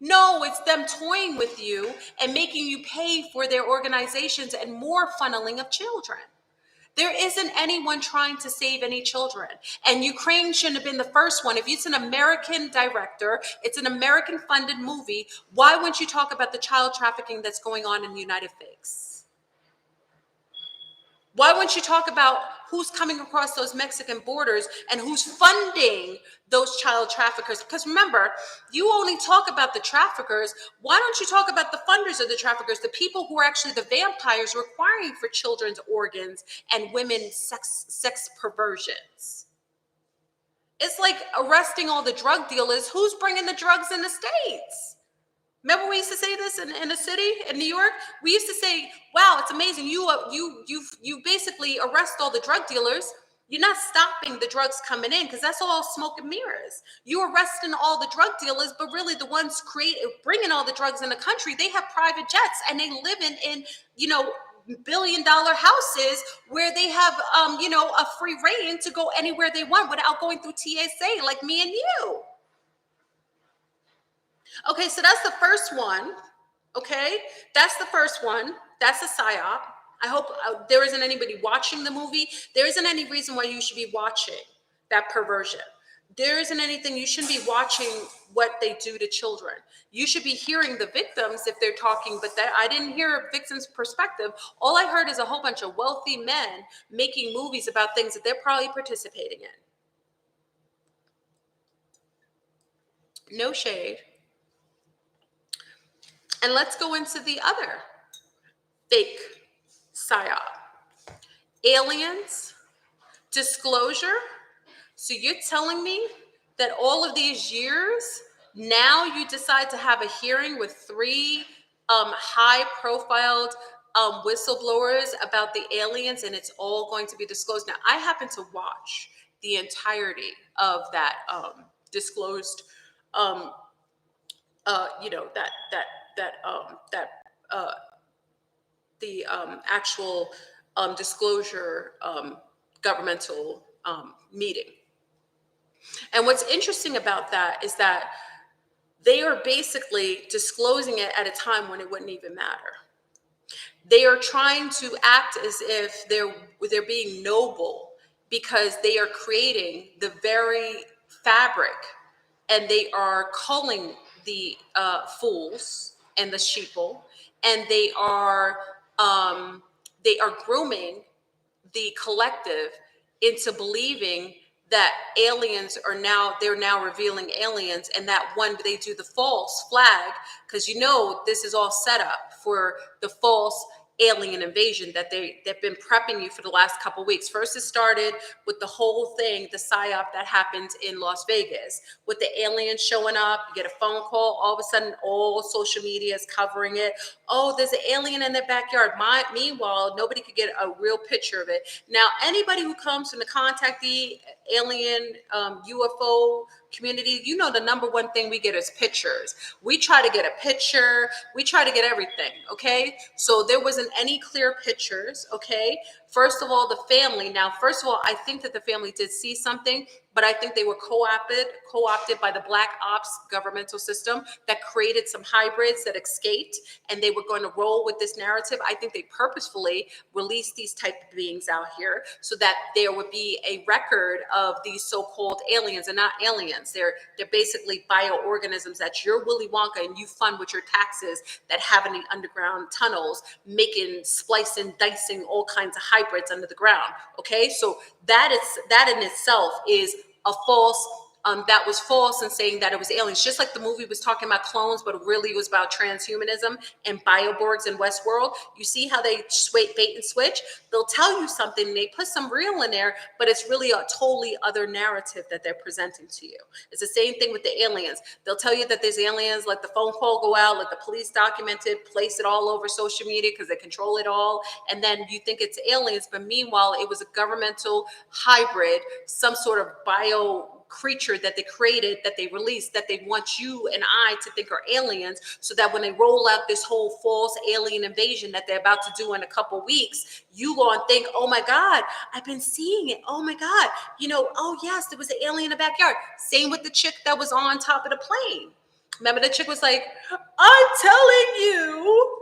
Speaker 1: No, it's them toying with you and making you pay for their organizations and more funneling of children. There isn't anyone trying to save any children. And Ukraine shouldn't have been the first one. If it's an American director, it's an American funded movie, why wouldn't you talk about the child trafficking that's going on in the United States? Why wouldn't you talk about who's coming across those Mexican borders and who's funding those child traffickers? Because remember, you only talk about the traffickers. Why don't you talk about the funders of the traffickers, the people who are actually the vampires requiring for children's organs and women's sex perversions? It's like arresting all the drug dealers. Who's bringing the drugs in the States? Remember we used to say this in the city, in New York? We used to say, wow, it's amazing. You basically arrest all the drug dealers. You're not stopping the drugs coming in because that's all smoke and mirrors. You're arresting all the drug dealers, but really the ones bringing all the drugs in the country, they have private jets and they live in billion-dollar houses where they have, a free reign to go anywhere they want without going through TSA like me and you. Okay, so that's the first one. Okay, that's the first one. That's a psyop. I hope there isn't anybody watching the movie. There isn't any reason why you should be watching that perversion. There isn't anything you shouldn't be watching what they do to children. You should be hearing the victims if they're talking, but that I didn't hear a victim's perspective. All I heard is a whole bunch of wealthy men making movies about things that they're probably participating in. No shade. And let's go into the other fake psyop. Aliens, disclosure. So you're telling me that all of these years, now you decide to have a hearing with 3 high-profiled whistleblowers about the aliens, and it's all going to be disclosed. Now, I happen to watch the entirety of that disclosed, the actual disclosure governmental meeting. And what's interesting about that is that they are basically disclosing it at a time when it wouldn't even matter. They are trying to act as if they're being noble because they are creating the very fabric, and they are culling the fools and the sheeple, and they are grooming the collective into believing that aliens are now, they're now revealing aliens, and that one, they do the false flag, because this is all set up for the false alien invasion that they've been prepping you for the last couple of weeks. First, it started with the whole thing, the psyop that happened in Las Vegas, with the aliens showing up. You get a phone call, all of a sudden, all social media is covering it. Oh, there's an alien in their backyard. Meanwhile, nobody could get a real picture of it. Now, anybody who comes from the contactee alien UFO community, the number one thing we get is pictures. We try to get a picture. We try to get everything. Okay. So there wasn't any clear pictures. Okay. First of all, the family. Now, first of all, I think that the family did see something, but I think they were co-opted by the black ops governmental system that created some hybrids that escaped, and they were going to roll with this narrative. I think they purposefully released these type of beings out here so that there would be a record of these so-called aliens, and not aliens. They're basically bioorganisms that you're Willy Wonka and you fund with your taxes, that have in the underground tunnels, making, splicing, dicing all kinds of hybrids under the ground. Okay, so that in itself is a false, that was false, and saying that it was aliens. Just like the movie was talking about clones, but really it was about transhumanism and bioborgs in WestWorld. You see how they bait and switch? They'll tell you something, and they put some real in there, but it's really a totally other narrative that they're presenting to you. It's the same thing with the aliens. They'll tell you that there's aliens, let the phone call go out, let the police document it, place it all over social media because they control it all, and then you think it's aliens, but meanwhile, it was a governmental hybrid, some sort of bio creature that they created, that they released, that they want you and I to think are aliens, so that when they roll out this whole false alien invasion that they're about to do in a couple weeks, you go and think, oh my God, I've been seeing it. Oh my God, oh yes, there was an alien in the backyard. Same with the chick that was on top of the plane. Remember, the chick was like, I'm telling you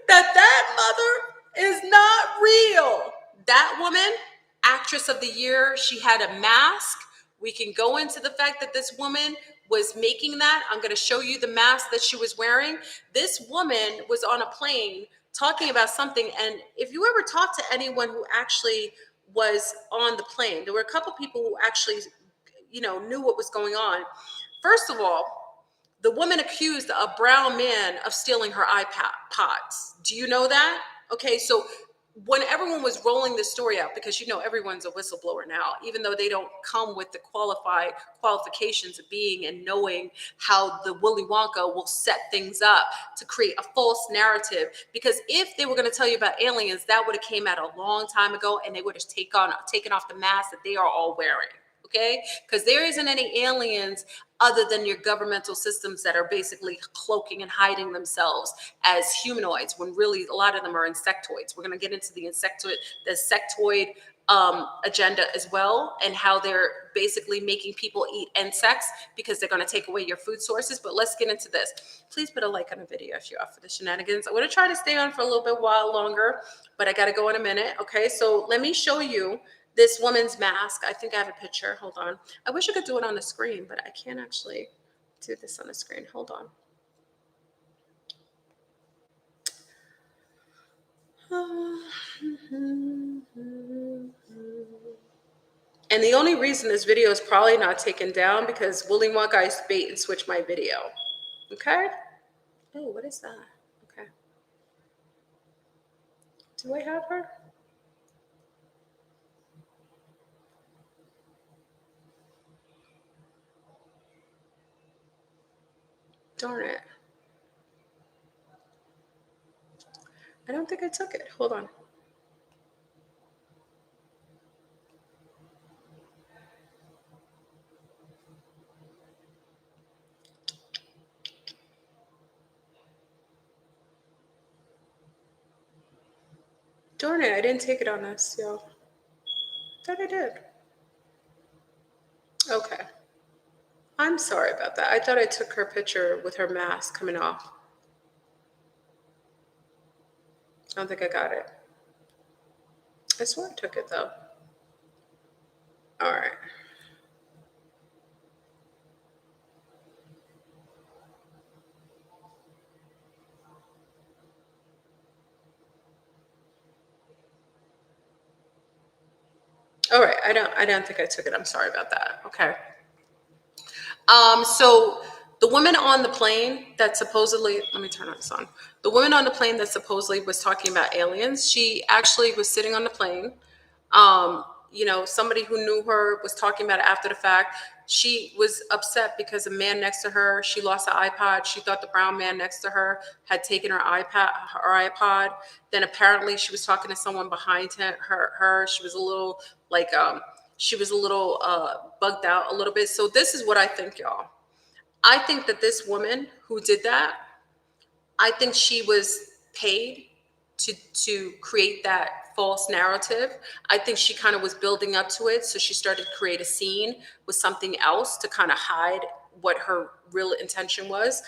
Speaker 1: that mother is not real. That woman, actress of the year, she had a mask. We can go into the fact that this woman was making that. I'm going to show you the mask that she was wearing. This woman was on a plane talking about something. And if you ever talk to anyone who actually was on the plane, there were a couple people who actually, knew what was going on. First of all, the woman accused a brown man of stealing her iPods. Do you know that? Okay, so when everyone was rolling the story out, because everyone's a whistleblower now, even though they don't come with the qualifications of being and knowing how the Willy Wonka will set things up to create a false narrative. Because if they were going to tell you about aliens, that would have came out a long time ago, and they would have taken off the mask that they are all wearing. Okay, because there isn't any aliens other than your governmental systems that are basically cloaking and hiding themselves as humanoids, when really a lot of them are insectoids. We're going to get into the sectoid agenda as well, and how they're basically making people eat insects because they're going to take away your food sources. But let's get into this. Please put a like on the video if you're up for the shenanigans. I'm going to try to stay on for a little bit while longer, but I got to go in a minute. Okay, so let me show you this woman's mask. I think I have a picture. Hold on. I wish I could do it on the screen, but I can't actually do this on the screen. Hold on. And the only reason this video is probably not taken down because Willy Wonka guys bait and switch my video. Okay? Oh, what is that? Okay. Do I have her? Darn it. I don't think I took it. Hold on. Darn it, I didn't take it on this, yo. Thought I did. Okay. I'm sorry about that. I thought I took her picture with her mask coming off. I don't think I got it. I swear I took it though. All right. All right, I don't think I took it. I'm sorry about that. Okay. So the woman on the plane that supposedly, let me turn this on. The woman on the plane that supposedly was talking about aliens, she actually was sitting on the plane. Um, somebody who knew her was talking about it after the fact. She was upset because a man next to her, she lost an iPod. She thought the brown man next to her had taken her iPod. Then apparently she was talking to someone behind her. She was a little like, she was a little bugged out a little bit. So this is what I think, y'all. I think that this woman who did that, I think she was paid to create that false narrative. I think she kind of was building up to it, so she started to create a scene with something else to kind of hide what her real intention was.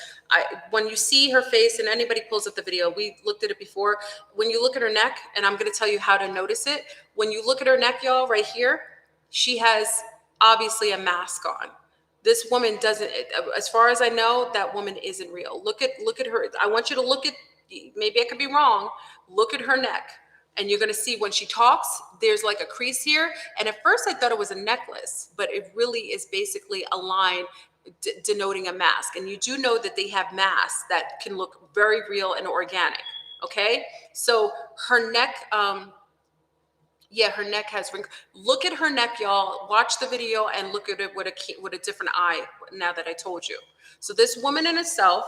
Speaker 1: When you see her face, and anybody pulls up the video, we looked at it before. When you look at her neck, and I'm going to tell you how to notice it. When you look at her neck, y'all, right here, she has obviously a mask on. This woman doesn't, as far as I know, that woman isn't real. Look at her. I want you to look at, maybe I could be wrong. Look at her neck. And you're going to see when she talks, there's like a crease here. And at first I thought it was a necklace, but it really is basically a line denoting a mask. And you do know that they have masks that can look very real and organic. Okay. So her neck, yeah, her neck has wrinkles. Look at her neck, y'all. Watch the video and look at it with a different eye now that I told you. So this woman in itself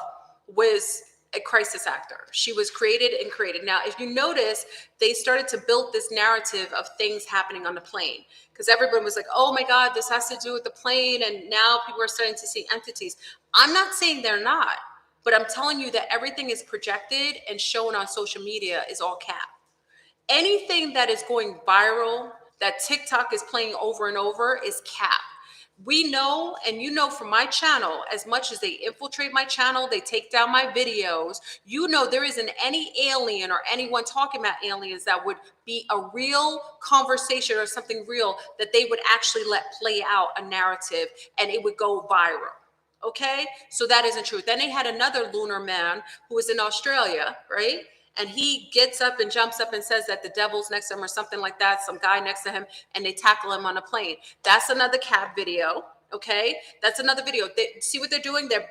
Speaker 1: was a crisis actor. She was created and created. Now, if you notice, they started to build this narrative of things happening on the plane because everyone was like, oh my God, this has to do with the plane. And now people are starting to see entities. I'm not saying they're not, but I'm telling you that everything is projected and shown on social media is all cap. Anything that is going viral, that TikTok is playing over and over, is cap. We know, and you know from my channel, as much as they infiltrate my channel, they take down my videos, you know there isn't any alien or anyone talking about aliens that would be a real conversation or something real that they would actually let play out a narrative and it would go viral. Okay? So that isn't true. Then they had another lunar man who was in Australia, right? And he gets up and jumps up and says that the devil's next to him or something like that, some guy next to him, and they tackle him on a plane. That's another cap video, okay? That's another video. See what they're doing? They're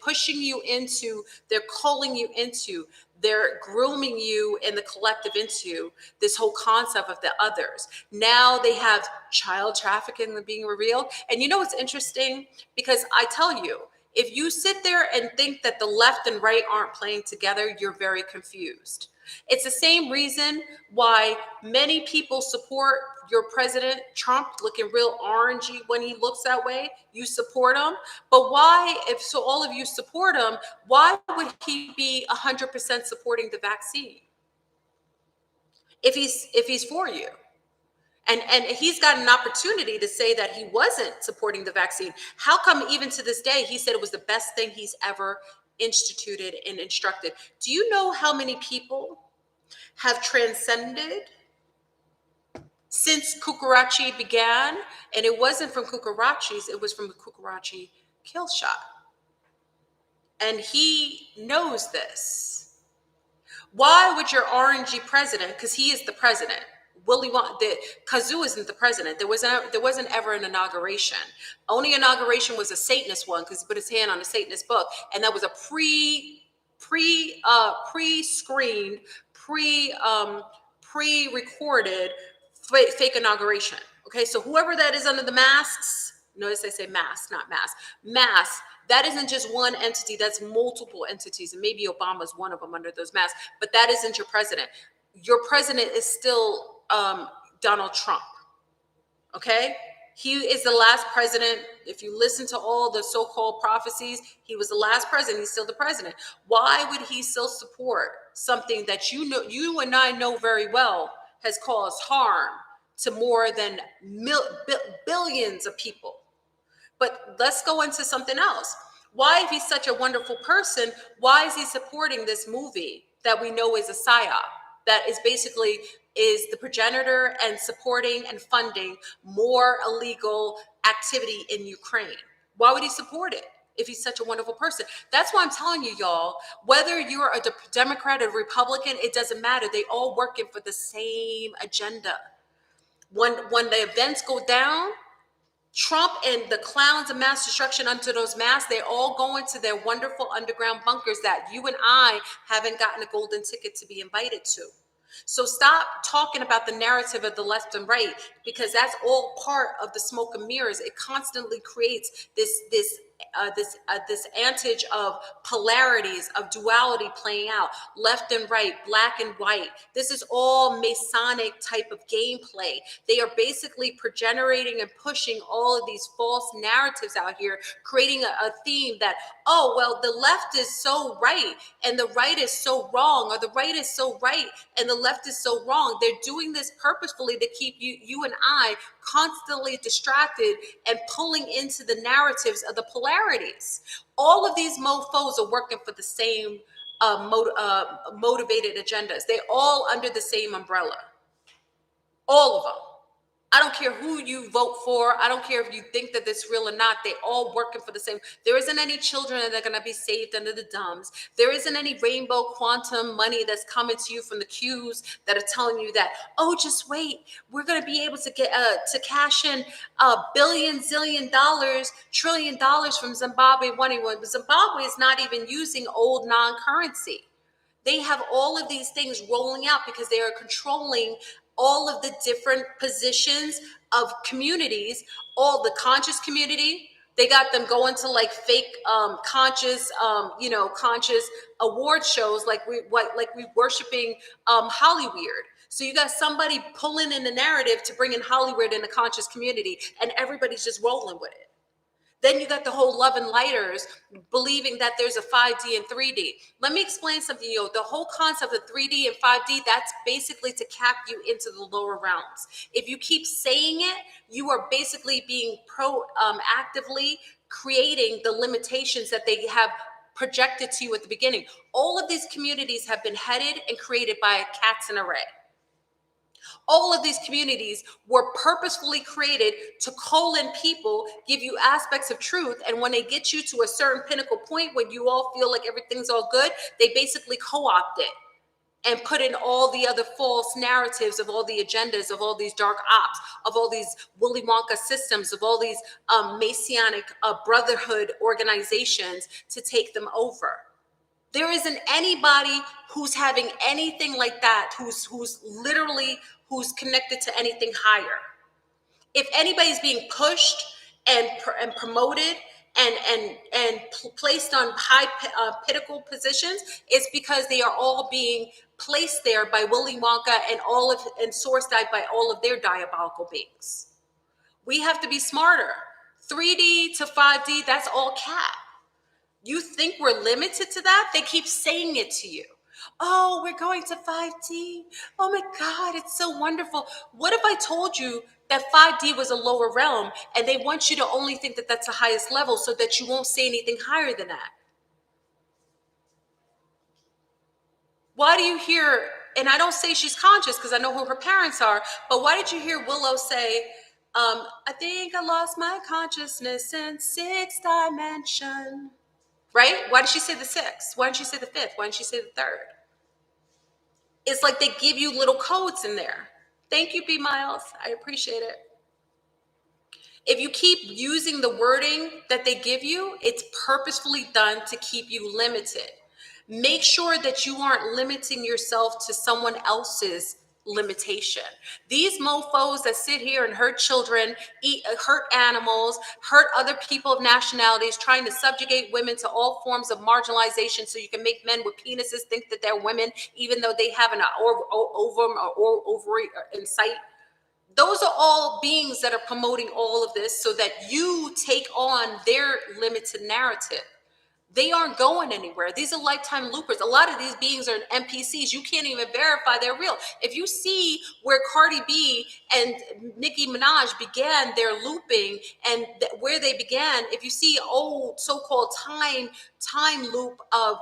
Speaker 1: pushing you into, they're calling you into, they're grooming you and the collective into this whole concept of the others. Now they have child trafficking being revealed. And you know what's interesting? Because I tell you, if you sit there and think that the left and right aren't playing together, you're very confused. It's the same reason why many people support your president, Trump, looking real orangey when he looks that way. You support him. But why, if so all of you support him, why would he be 100% supporting the vaccine? If he's for you? And he's got an opportunity to say that he wasn't supporting the vaccine. How come even to this day, he said it was the best thing he's ever instituted and instructed? Do you know how many people have transcended since Cucarachi began? And it wasn't from Cucarachis, it was from the Cucarachi kill shot. And he knows this. Why would your orangey president, because he is the president, Kazoo isn't the president. There wasn't ever an inauguration. Only inauguration was a Satanist one because he put his hand on a Satanist book, and that was a pre-screened, pre-recorded fake inauguration. Okay, so whoever that is under the masks, notice I say mask, not mask, mask. That isn't just one entity, that's multiple entities. And maybe Obama's one of them under those masks, but that isn't your president. Your president is still Donald Trump. Okay? He is the last president. If you listen to all the so-called prophecies, he was the last president. He's still the president. Why would he still support something that you and I know very well has caused harm to more than billions of people? But let's go into something else. Why, if he's such a wonderful person, why is he supporting this movie that we know is a psyop, that is basically is the progenitor and supporting and funding more illegal activity in Ukraine? Why would he support it if he's such a wonderful person? That's why I'm telling you, y'all, whether you're a Democrat or Republican, it doesn't matter. They all working for the same agenda. When the events go down, Trump and the clowns of mass destruction under those masks, they all go into their wonderful underground bunkers that you and I haven't gotten a golden ticket to be invited to. So stop talking about the narrative of the left and right, because that's all part of the smoke and mirrors. It constantly creates this antage of polarities, of duality playing out, left and right, black and white. This is all Masonic type of gameplay. They are basically generating and pushing all of these false narratives out here, creating a theme that, oh, well, the left is so right and the right is so wrong, or the right is so right and the left is so wrong. They're doing this purposefully to keep you and I constantly distracted and pulling into the narratives of the polarities. All of these mofos are working for the same motivated agendas. They're all under the same umbrella. All of them. I don't care who you vote for. I don't care if you think that it's real or not. They all working for the same. There isn't any children that are going to be saved under the dumbs. There isn't any rainbow quantum money that's coming to you from the Qs that are telling you that, oh, just wait. We're going to be able to get to cash in billion, zillion dollars, $1 trillion from Zimbabwe. Zimbabwe is not even using old non-currency. They have all of these things rolling out because they are controlling all of the different positions of communities, all the conscious community. They got them going to like fake conscious award shows, like we worshiping Hollywood. So you got somebody pulling in the narrative to bring in Hollywood in the conscious community, and everybody's just rolling with it. Then you got the whole love and lighters believing that there's a 5D and 3D. Let me explain something, the whole concept of 3D and 5D, that's basically to cap you into the lower realms. If you keep saying it, you are basically being actively creating the limitations that they have projected to you at the beginning. All of these communities have been headed and created by cats in a ray. All of these communities were purposefully created to call in people, give you aspects of truth, and when they get you to a certain pinnacle point where you all feel like everything's all good, they basically co-opt it and put in all the other false narratives of all the agendas, of all these dark ops, of all these Willy Wonka systems, of all these Masonic brotherhood organizations to take them over. There isn't anybody who's having anything like that, who's connected to anything higher. If anybody's being pushed and promoted and placed on high pinnacle positions, it's because they are all being placed there by Willy Wonka and sourced out by all of their diabolical beings. We have to be smarter. 3D to 5D, that's all cap. You think we're limited to that? They keep saying it to you. Oh, we're going to 5D. Oh my God, it's so wonderful. What if I told you that 5D was a lower realm and they want you to only think that that's the highest level so that you won't say anything higher than that? Why do you hear, and I don't say she's conscious because I know who her parents are, but why did you hear Willow say, I think I lost my consciousness in 6th dimension? Right? Why did she say the 6th? Why didn't she say the 5th? Why didn't she say the 3rd? It's like they give you little codes in there. Thank you, B. Miles. I appreciate it. If you keep using the wording that they give you, it's purposefully done to keep you limited. Make sure that you aren't limiting yourself to someone else's limitation. These mofos that sit here and hurt children, hurt animals, hurt other people of nationalities, trying to subjugate women to all forms of marginalization so you can make men with penises think that they're women, even though they have an ovum or ovary in sight. Those are all beings that are promoting all of this so that you take on their limited narrative. They aren't going anywhere. These are lifetime loopers. A lot of these beings are NPCs. You can't even verify they're real. If you see where Cardi B and Nicki Minaj began their looping and where they began, if you see old so-called time loop of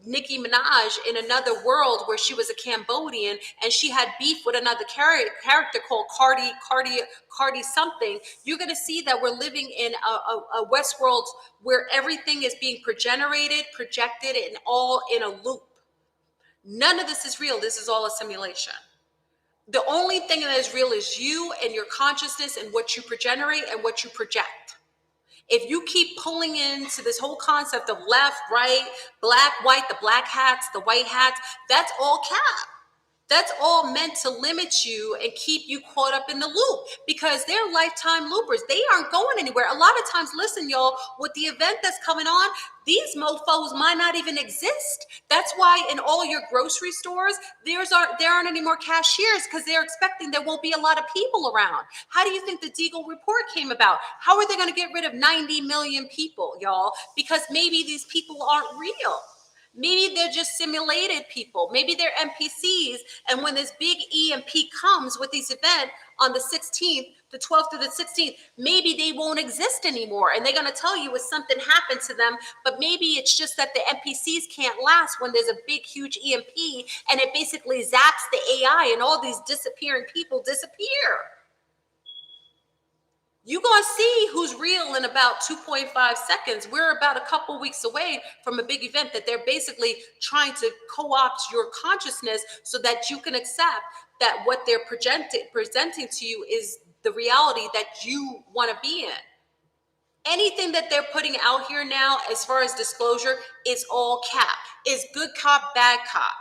Speaker 1: Nicki Minaj in another world where she was a Cambodian and she had beef with another character called Cardi something, you're going to see that we're living in a WestWorld where everything is being projected, and all in a loop. None of this is real. This is all a simulation. The only thing that is real is you and your consciousness and what you generate and what you project. If you keep pulling into this whole concept of left, right, black, white, the black hats, the white hats, that's all cap. That's all meant to limit you and keep you caught up in the loop, because they're lifetime loopers. They aren't going anywhere. A lot of times, listen, y'all, with the event that's coming on, these mofos might not even exist. That's why in all your grocery stores, there aren't any more cashiers, because they're expecting there won't be a lot of people around. How do you think the Deagle report came about? How are they going to get rid of 90 million people, y'all? Because maybe these people aren't real. Maybe they're just simulated people. Maybe they're NPCs. And when this big EMP comes with this event on the 16th, the 12th to the 16th, maybe they won't exist anymore. And they're going to tell you if something happened to them. But maybe it's just that the NPCs can't last when there's a big, huge EMP and it basically zaps the AI and all these disappearing people disappear. You're going to see who's real in about 2.5 seconds. We're about a couple weeks away from a big event that they're basically trying to co-opt your consciousness so that you can accept that what they're presenting to you is the reality that you want to be in. Anything that they're putting out here now, as far as disclosure, is all cap. It's good cop, bad cop.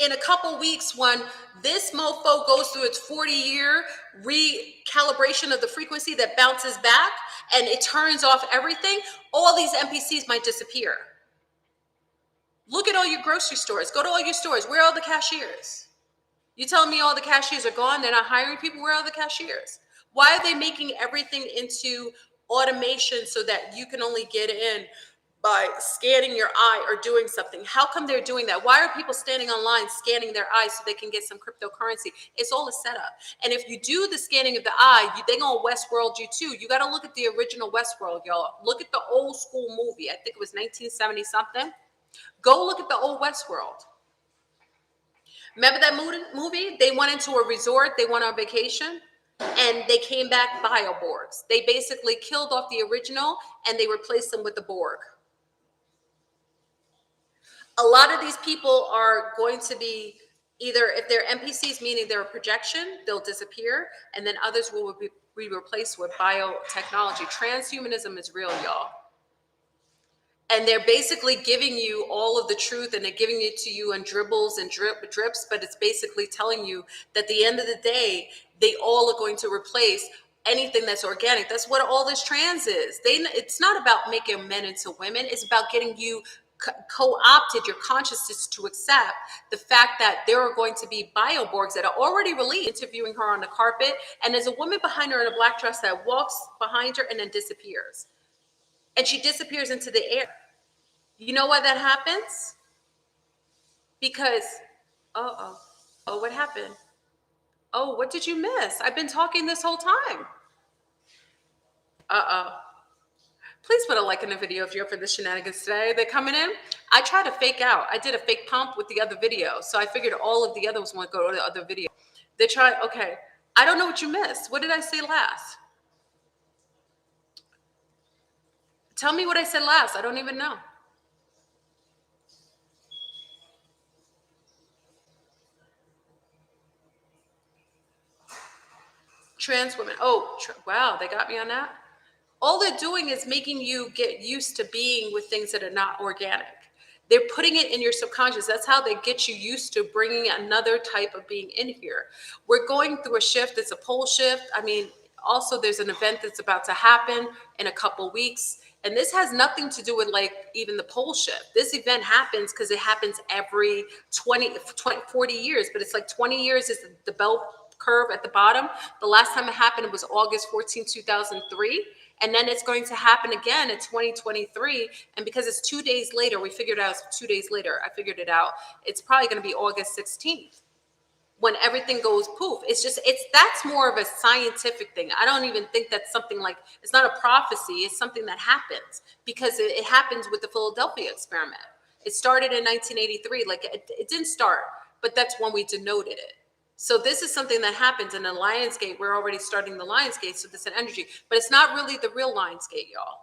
Speaker 1: In a couple weeks, when this mofo goes through its 40-year recalibration of the frequency that bounces back and it turns off everything, all these NPCs might disappear. Look at all your grocery stores. Go to all your stores. Where are all the cashiers? You telling me all the cashiers are gone? They're not hiring people? Where are the cashiers? Why are they making everything into automation so that you can only get in by scanning your eye or doing something? How come they're doing that? Why are people standing online scanning their eyes so they can get some cryptocurrency? It's all a setup. And if you do the scanning of the eye, they're going to WestWorld you too. You got to look at the original WestWorld, y'all. Look at the old school movie. I think it was 1970 something. Go look at the old WestWorld. Remember that movie? They went into a resort, they went on vacation, and they came back bioborgs. They basically killed off the original and they replaced them with the Borg. A lot of these people are going to be either, if they're NPCs, meaning they're a projection, they'll disappear, and then others will be replaced with biotechnology. Transhumanism is real, y'all. And they're basically giving you all of the truth, and they're giving it to you in dribbles and drips, but it's basically telling you that at the end of the day, they all are going to replace anything that's organic. That's what all this trans is. It's not about making men into women. It's about getting you co-opted your consciousness to accept the fact that there are going to be bioborgs that are already released, interviewing her on the carpet, and there's a woman behind her in a black dress that walks behind her and then disappears. And she disappears into the air. You know why that happens? Because, oh, what happened? Oh, what did you miss? I've been talking this whole time. Please put a like in the video if you're up for the shenanigans today. They're coming in. I tried to fake out. I did a fake pump with the other video. So I figured all of the others want to go to the other video. They tried, okay. I don't know what you missed. What did I say last? Tell me what I said last. I don't even know. Trans women. Oh, wow, they got me on that. All they're doing is making you get used to being with things that are not organic. They're putting it in your subconscious. That's how they get you used to bringing another type of being in here. We're going through a shift. It's a pole shift. I mean, also there's an event that's about to happen in a couple weeks. And this has nothing to do with like even the pole shift. This event happens because it happens every 40 years, but it's like 20 years is the bell curve at the bottom. The last time it happened, it was August 14, 2003. And then it's going to happen again in 2023. And because it's 2 days later, we figured out 2 days later, I figured it out. It's probably going to be August 16th when everything goes poof. That's more of a scientific thing. I don't even think that's something like, it's not a prophecy. It's something that happens because it happens with the Philadelphia experiment. It started in 1983. Like it didn't start, but that's when we denoted it. So this is something that happens in the Lionsgate. We're already starting the Lionsgate, so this is an energy. But it's not really the real Lionsgate, y'all.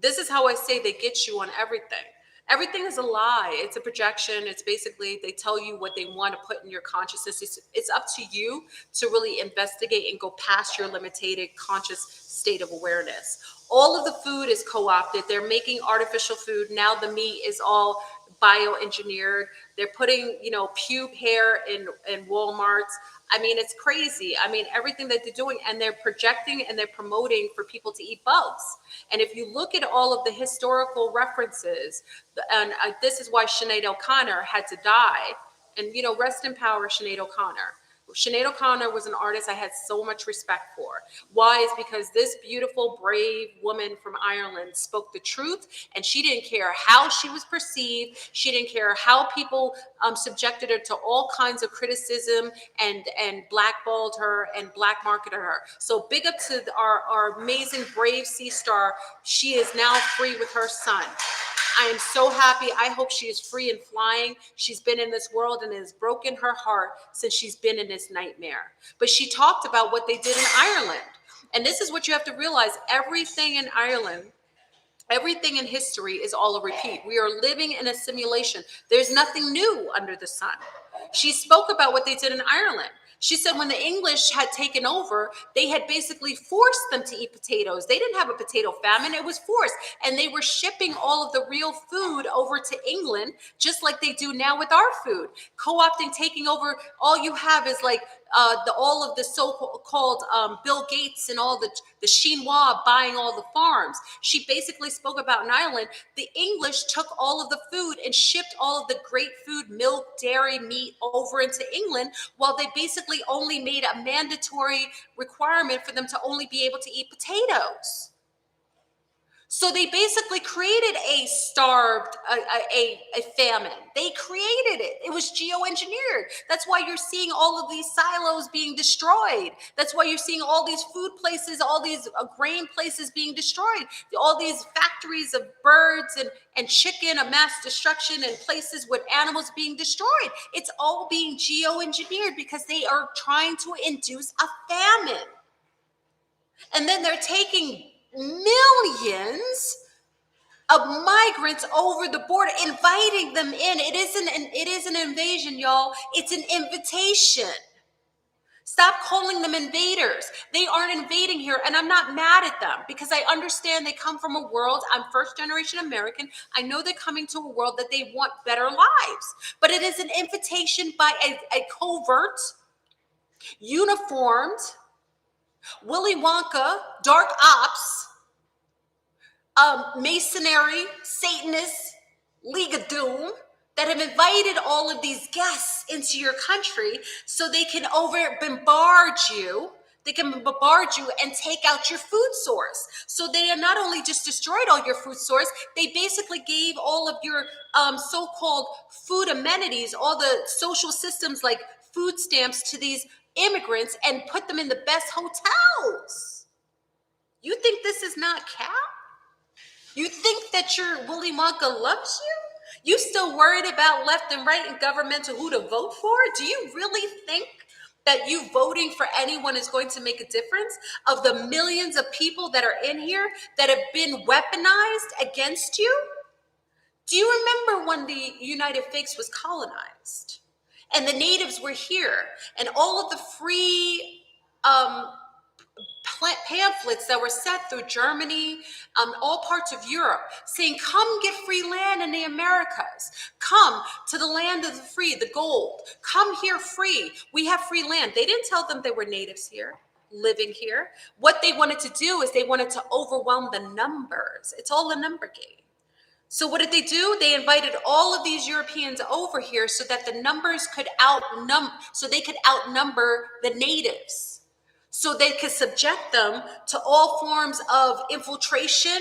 Speaker 1: This is how I say they get you on everything. Everything is a lie. It's a projection. It's basically, they tell you what they want to put in your consciousness. It's up to you to really investigate and go past your limited conscious state of awareness. All of the food is co-opted. They're making artificial food. Now the meat is all bioengineered. They're putting, pube hair in Walmarts. I mean, it's crazy. I mean, everything that they're doing, and they're projecting and they're promoting for people to eat bugs. And if you look at all of the historical references, and this is why Sinead O'Connor had to die. And, rest in power, Sinead O'Connor. Sinead O'Connor was an artist I had so much respect for. Why? Is because this beautiful, brave woman from Ireland spoke the truth, and she didn't care how she was perceived. She didn't care how people subjected her to all kinds of criticism and blackballed her and black marketed her. So big up to our amazing, brave sea star. She is now free with her son. I am so happy. I hope she is free and flying. She's been in this world and it has broken her heart since she's been in this nightmare. But she talked about what they did in Ireland. And this is what you have to realize. Everything in Ireland, everything in history is all a repeat. We are living in a simulation. There's nothing new under the sun. She spoke about what they did in Ireland. She said when the English had taken over, they had basically forced them to eat potatoes. They didn't have a potato famine, it was forced. And they were shipping all of the real food over to England, just like they do now with our food. Co-opting, taking over, all you have is like all of the so-called Bill Gates and all the chinois buying all the farms. She basically spoke about in Ireland, the English took all of the food and shipped all of the great food, milk, dairy, meat over into England, while they basically only made a mandatory requirement for them to only be able to eat potatoes. So they basically created a famine. They created it. It was geoengineered. That's why you're seeing all of these silos being destroyed. That's why you're seeing all these food places, all these grain places being destroyed. All these factories of birds and chicken, a mass destruction, and places with animals being destroyed. It's all being geoengineered because they are trying to induce a famine. And then they're taking millions of migrants over the border, inviting them in. It is an invasion, y'all. It's an invitation. Stop calling them invaders. They aren't invading here, and I'm not mad at them because I understand they come from a world. I'm first generation American. I know they're coming to a world that they want better lives, but it is an invitation by a covert, uniformed, Willy Wonka, dark ops, masonry, Satanists, League of Doom, that have invited all of these guests into your country so they can bombard you. They can bombard you and take out your food source. So they are not only just destroyed all your food source, they basically gave all of your so-called food amenities, all the social systems like food stamps to these immigrants and put them in the best hotels. You think this is not cap? You think that your Willy Wonka loves you? You still worried about left and right and governmental who to vote for? Do you really think that you voting for anyone is going to make a difference? Of the millions of people that are in here that have been weaponized against you? Do you remember when the United States was colonized and the natives were here and all of the free pamphlets that were set through Germany, all parts of Europe, saying, come get free land in the Americas. Come to the land of the free, the gold. Come here free. We have free land. They didn't tell them they were natives here, living here. What they wanted to do is they wanted to overwhelm the numbers. It's all a number game. So what did they do? They invited all of these Europeans over here so that the numbers could outnumber the natives. So they could subject them to all forms of infiltration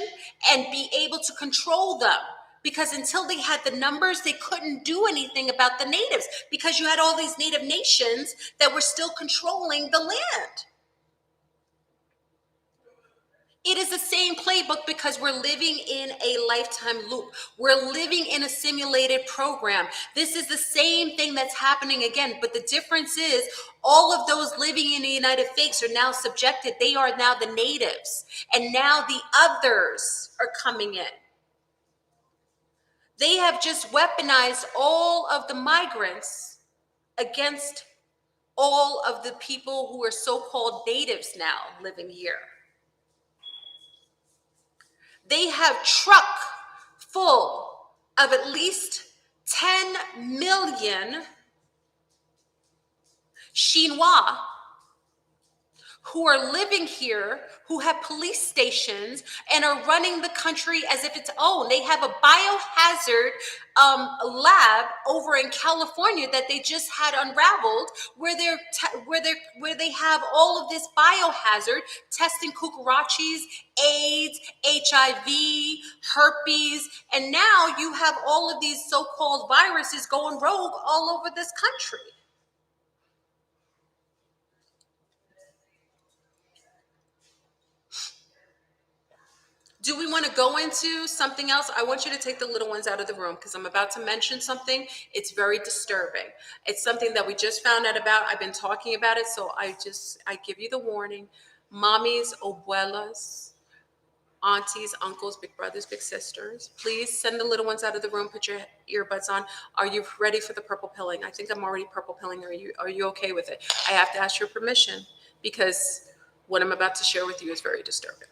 Speaker 1: and be able to control them. Because until they had the numbers, they couldn't do anything about the natives because you had all these native nations that were still controlling the land. It is the same playbook because we're living in a lifetime loop. We're living in a simulated program. This is the same thing that's happening again, but the difference is all of those living in the United States are now subjected. They are now the natives, and now the others are coming in. They have just weaponized all of the migrants against all of the people who are so-called natives now living here. They have truck full of at least 10 million Chinois who are living here, who have police stations and are running the country as if it's own. They have a biohazard lab over in California that they just had unraveled, where they have all of this biohazard testing cucarachas, AIDS, HIV, herpes, and now you have all of these so-called viruses going rogue all over this country. Do we want to go into something else? I want you to take the little ones out of the room because I'm about to mention something. It's very disturbing. It's something that we just found out about. I've been talking about it, so I give you the warning. Mommies, abuelas, aunties, uncles, big brothers, big sisters, please send the little ones out of the room. Put your earbuds on. Are you ready for the purple pilling? I think I'm already purple pilling. Are you okay with it? I have to ask your permission because what I'm about to share with you is very disturbing.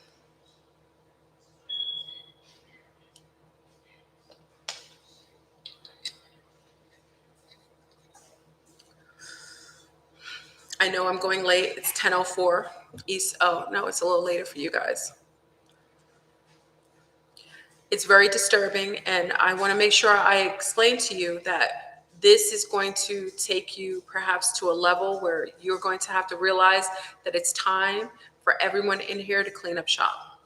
Speaker 1: I know I'm going late. It's 10:04 East. Oh, no, it's a little later for you guys. It's very disturbing, and I want to make sure I explain to you that this is going to take you perhaps to a level where you're going to have to realize that it's time for everyone in here to clean up shop.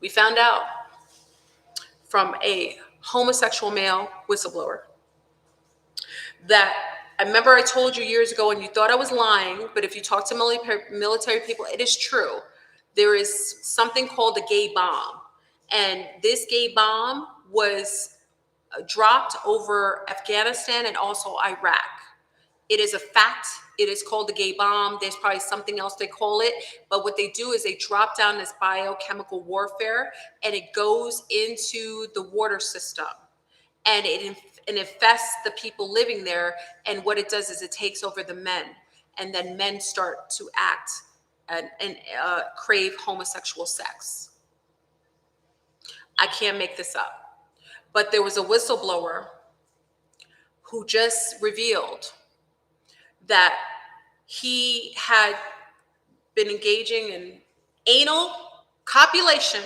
Speaker 1: We found out from a homosexual male whistleblower that I remember I told you years ago and you thought I was lying, but if you talk to military people, it is true. There is something called a gay bomb. And this gay bomb was dropped over Afghanistan and also Iraq. It is a fact. It is called the gay bomb. There's probably something else they call it. But what they do is they drop down this biochemical warfare and it goes into the water system. And it infests the people living there. And what it does is it takes over the men. And then men start to act and crave homosexual sex. I can't make this up. But there was a whistleblower who just revealed that he had been engaging in anal copulation,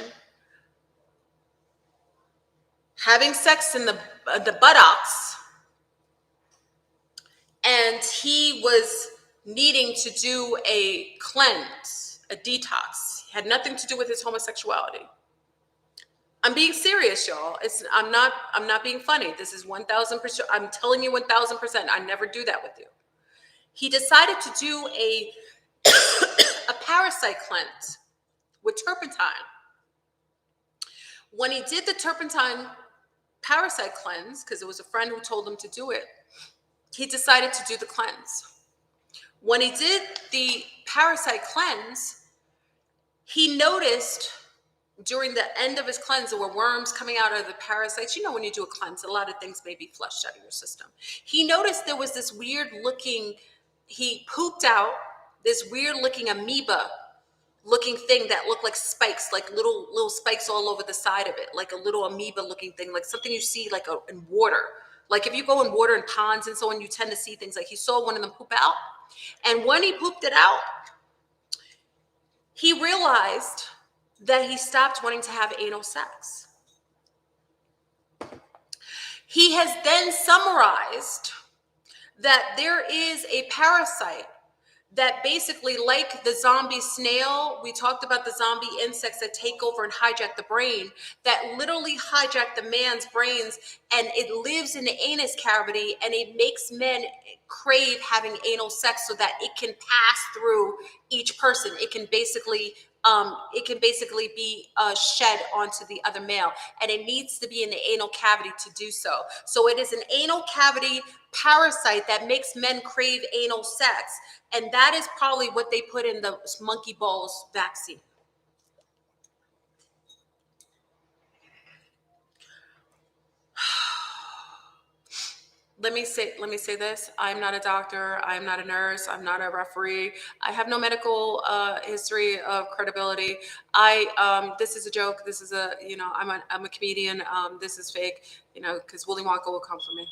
Speaker 1: having sex in the buttocks, and he was needing to do a cleanse, a detox. It had nothing to do with his homosexuality. I'm being serious, y'all. I'm not being funny. This is 1,000%. I'm telling you 1,000%. I never do that with you. He decided to do a parasite cleanse with turpentine. When he did the turpentine parasite cleanse, because it was a friend who told him to do it, he decided to do the cleanse. When he did the parasite cleanse, he noticed during the end of his cleanse, there were worms coming out of the parasites. You know, when you do a cleanse, a lot of things may be flushed out of your system. He noticed there was this weird looking, he pooped out this weird looking amoeba looking thing that looked like spikes, like little spikes all over the side of it, like a little amoeba looking thing, like something you see like in water. Like if you go in water in ponds and so on, you tend to see things like he saw one of them poop out. And when he pooped it out, he realized that he stopped wanting to have anal sex. He has then summarized that there is a parasite that basically, like the zombie snail, we talked about the zombie insects that take over and hijack the brain, that literally hijack the man's brains, and it lives in the anus cavity, and it makes men crave having anal sex so that it can pass through each person. It can basically be shed onto the other male, and it needs to be in the anal cavity to do so. So it is an anal cavity parasite that makes men crave anal sex, and that is probably what they put in the monkey balls vaccine. let me say this. I'm not a doctor. I'm not a nurse. I'm not a referee. I have no medical history of credibility. This is a joke. This is I'm a comedian. This is fake, because Willy Wonka will come for me.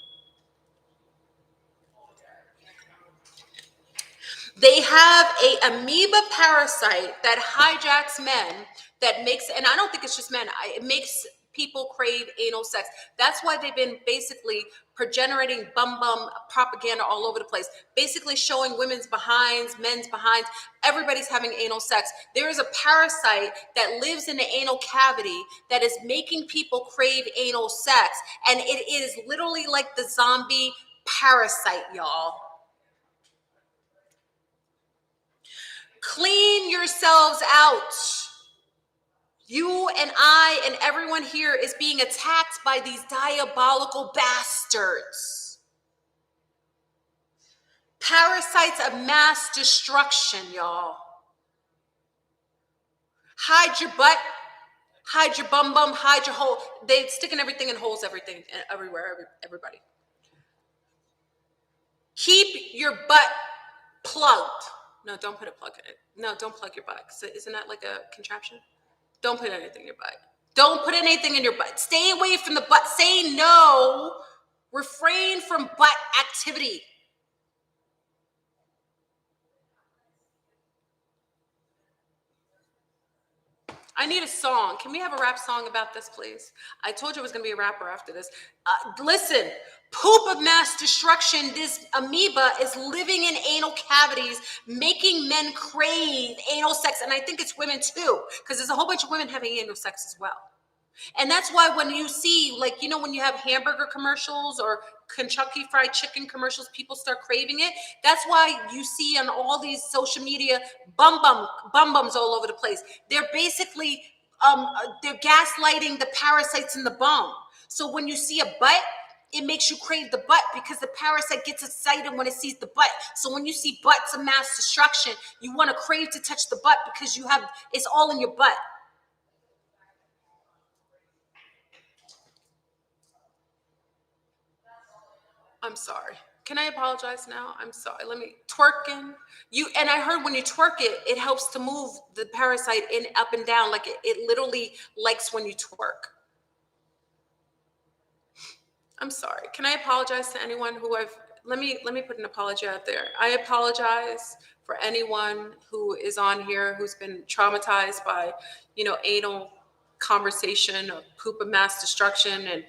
Speaker 1: They have a amoeba parasite that hijacks men, that makes, and I don't think it's just men, it makes people crave anal sex. That's why they've been basically generating bum propaganda all over the place, basically showing women's behinds, men's behinds. Everybody's having anal sex. There is a parasite that lives in the anal cavity that is making people crave anal sex, and it is literally like the zombie parasite, y'all. Clean yourselves out. You and I and everyone here is being attacked by these diabolical bastards. Parasites of mass destruction, y'all. Hide your butt, hide your bum, hide your hole. They sticking everything in holes, everywhere, everybody. Keep your butt plugged. No, don't put a plug in it. No, don't plug your butt. Isn't that like a contraption? Don't put anything in your butt. Don't put anything in your butt. Stay away from the butt. Say no. Refrain from butt activity. I need a song. Can we have a rap song about this, please? I told you I was going to be a rapper after this. Listen, poop of mass destruction. This amoeba is living in anal cavities, making men crave anal sex. And I think it's women too, because there's a whole bunch of women having anal sex as well. And that's why when you see, when you have hamburger commercials or Kentucky Fried Chicken commercials, people start craving it. That's why you see on all these social media bums all over the place. They're basically they're gaslighting the parasites in the bum. So when you see a butt, it makes you crave the butt because the parasite gets excited when it sees the butt. So when you see butts of mass destruction, you want to crave to touch the butt because it's all in your butt. I'm sorry. Can I apologize now? I'm sorry. Let me twerking. And I heard when you twerk it, it helps to move the parasite in up and down. Like it literally likes when you twerk. I'm sorry. Can I apologize to anyone who let me put an apology out there. I apologize for anyone who is on here who's been traumatized by, anal conversation of poop of mass destruction. And,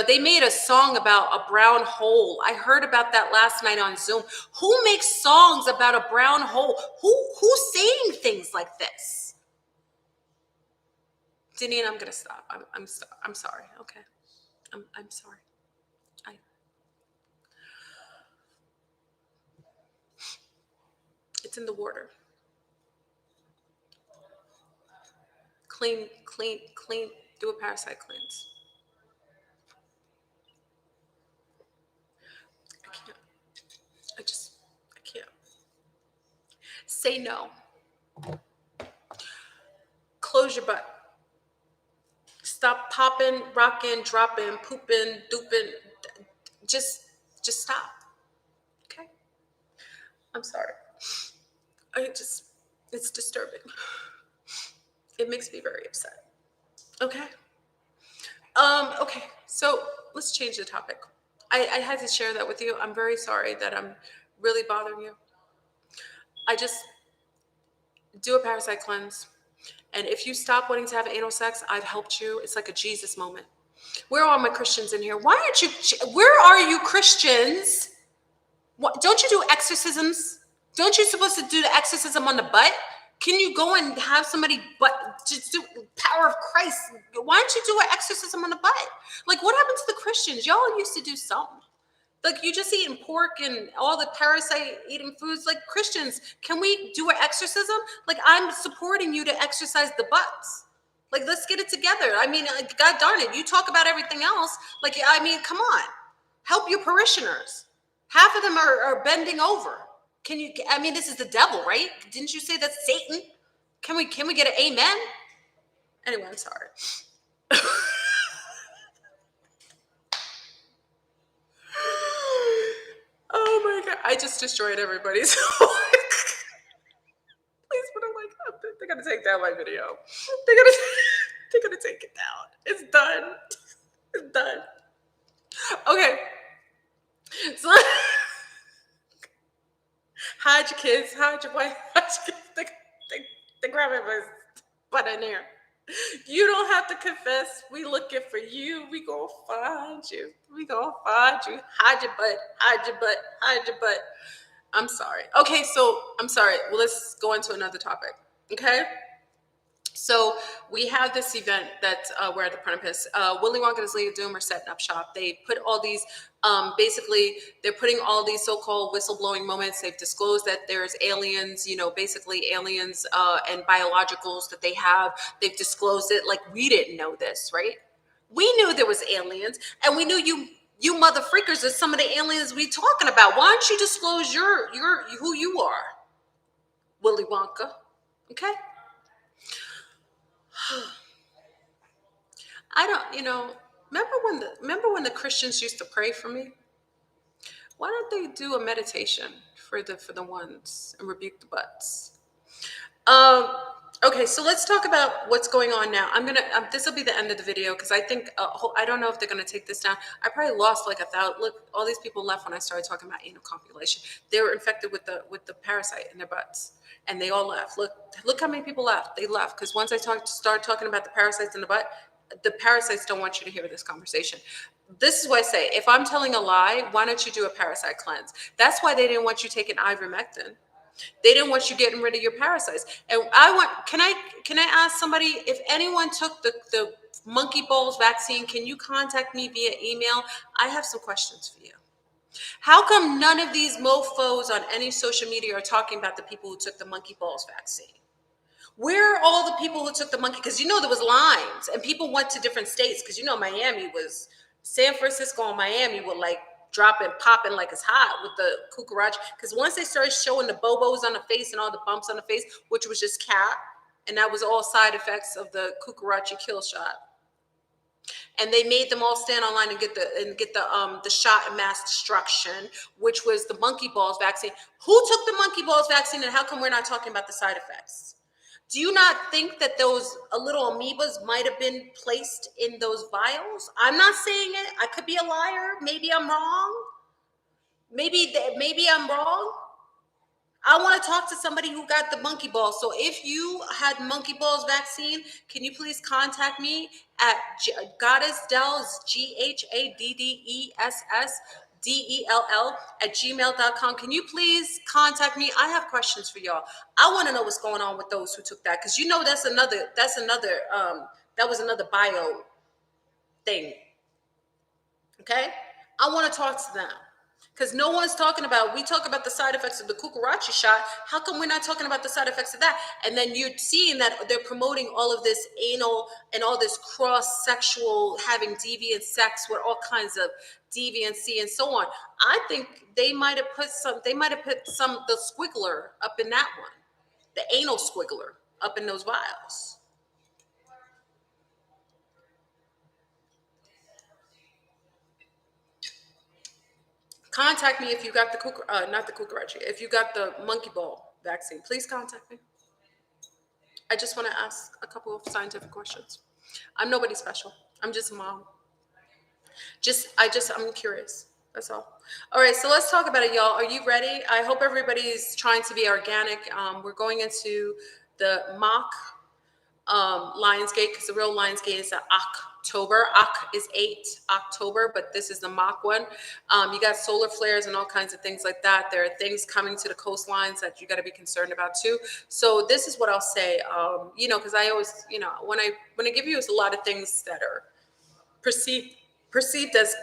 Speaker 1: they made a song about a brown hole. I heard about that last night on Zoom. Who makes songs about a brown hole? Who's saying things like this? Denise, I'm going to stop. I'm sorry. Okay. I'm sorry. It's in the water. Clean. Do a parasite cleanse. I can't. I can't. Say no. Close your butt. Stop popping, rocking, dropping, pooping, dooping. Just stop. Okay? I'm sorry. It's disturbing. It makes me very upset. Okay? Okay, so let's change the topic. I had to share that with you. I'm very sorry that I'm really bothering you. I just do a parasite cleanse. And if you stop wanting to have anal sex, I've helped you. It's like a Jesus moment. Where are all my Christians in here? Where are you Christians? Don't you do exorcisms? Don't you supposed to do the exorcism on the butt? Can you go and have somebody just do power of Christ? Why don't you do an exorcism on the butt? Like, what happened to the Christians? Y'all used to do something. Like, you just eating pork and all the parasite eating foods. Like, Christians, can we do an exorcism? Like, I'm supporting you to exercise the butts. Like, let's get it together. I mean, God darn it, you talk about everything else. Like, I mean, come on. Help your parishioners. Half of them are bending over. This is the devil, right? Didn't you say that's Satan? Can we get an amen? Anyway, I'm sorry. I just destroyed everybody's. Please put a like up. They're gonna take down my video. They're gonna they're gonna take it down. It's done. It's done. Okay. So hide your kids, hide your wife, hide your kids. They grab everybody's butt in there. You don't have to confess. We looking for you. We gonna find you. We gonna find you. Hide your butt. Hide your butt. Hide your butt. I'm sorry. Okay, so I'm sorry. Well, let's go into another topic. Okay. So we have this event that we're at the precipice. Willy Wonka and his League of Doom are setting up shop. They put all these, basically, they're putting all these so-called whistleblowing moments. They've disclosed that there's aliens, basically aliens and biologicals that they have. They've disclosed it like we didn't know this, right? We knew there was aliens, and we knew you mother freakers are some of the aliens we talking about. Why don't you disclose your who you are, Willy Wonka? Okay. I don't, remember when the Christians used to pray for me? Why don't they do a meditation for the ones and rebuke the butts? Um, okay, so let's talk about what's going on now. I'm gonna this will be the end of the video because I think I don't know if they're gonna take this down. I probably lost like 1,000. Look, all these people left when I started talking about anal copulation. They were infected with the parasite in their butts, and they all left. Look how many people left. They left because once I start talking about the parasites in the butt, the parasites don't want you to hear this conversation. This is what I say. If I'm telling a lie, why don't you do a parasite cleanse? That's why they didn't want you taking ivermectin. They didn't want you getting rid of your parasites. And can I ask somebody if anyone took the monkey balls vaccine, can you contact me via email? I have some questions for you. How come none of these mofos on any social media are talking about the people who took the monkey balls vaccine? Where are all the people who took the monkey? Because there was lines and people went to different states because Miami was San Francisco and Miami were like dropping, popping like it's hot with the cucaracha. Because once they started showing the bobos on the face and all the bumps on the face, which was just cat, and that was all side effects of the cucaracha kill shot. And they made them all stand online and get the shot of mass destruction, which was the monkey balls vaccine. Who took the monkey balls vaccine, and how come we're not talking about the side effects? Do you not think that those little amoebas might have been placed in those vials? I'm not saying it. I could be a liar. Maybe I'm wrong. Maybe I'm wrong. I want to talk to somebody who got the monkey balls. So if you had monkey balls vaccine, can you please contact me at goddessdells, GHADDESSDELL @gmail.com. Can you please contact me? I have questions for y'all. I want to know what's going on with those who took that, because that was another bio thing. Okay, I want to talk to them. Because no one's talking about, we talk about the side effects of the cucaracha shot. How come we're not talking about the side effects of that? And then you're seeing that they're promoting all of this anal and all this cross-sexual, having deviant sex with all kinds of deviancy and so on. I think they might have put the squiggler up in that one, the anal squiggler up in those vials. Contact me if you got not the cucaracha, if you got the monkey ball vaccine. Please contact me. I just want to ask a couple of scientific questions. I'm nobody special. I'm just a mom. I'm curious. That's all. All right, so let's talk about it, y'all. Are you ready? I hope everybody's trying to be organic. We're going into the mock Lionsgate, because the real Lionsgate is October. Is 8 October, but this is the mock one. You got solar flares and all kinds of things like that. There are things coming to the coastlines that you got to be concerned about too. So this is what I'll say. Because I always, when I give you a lot of things that are perceived as,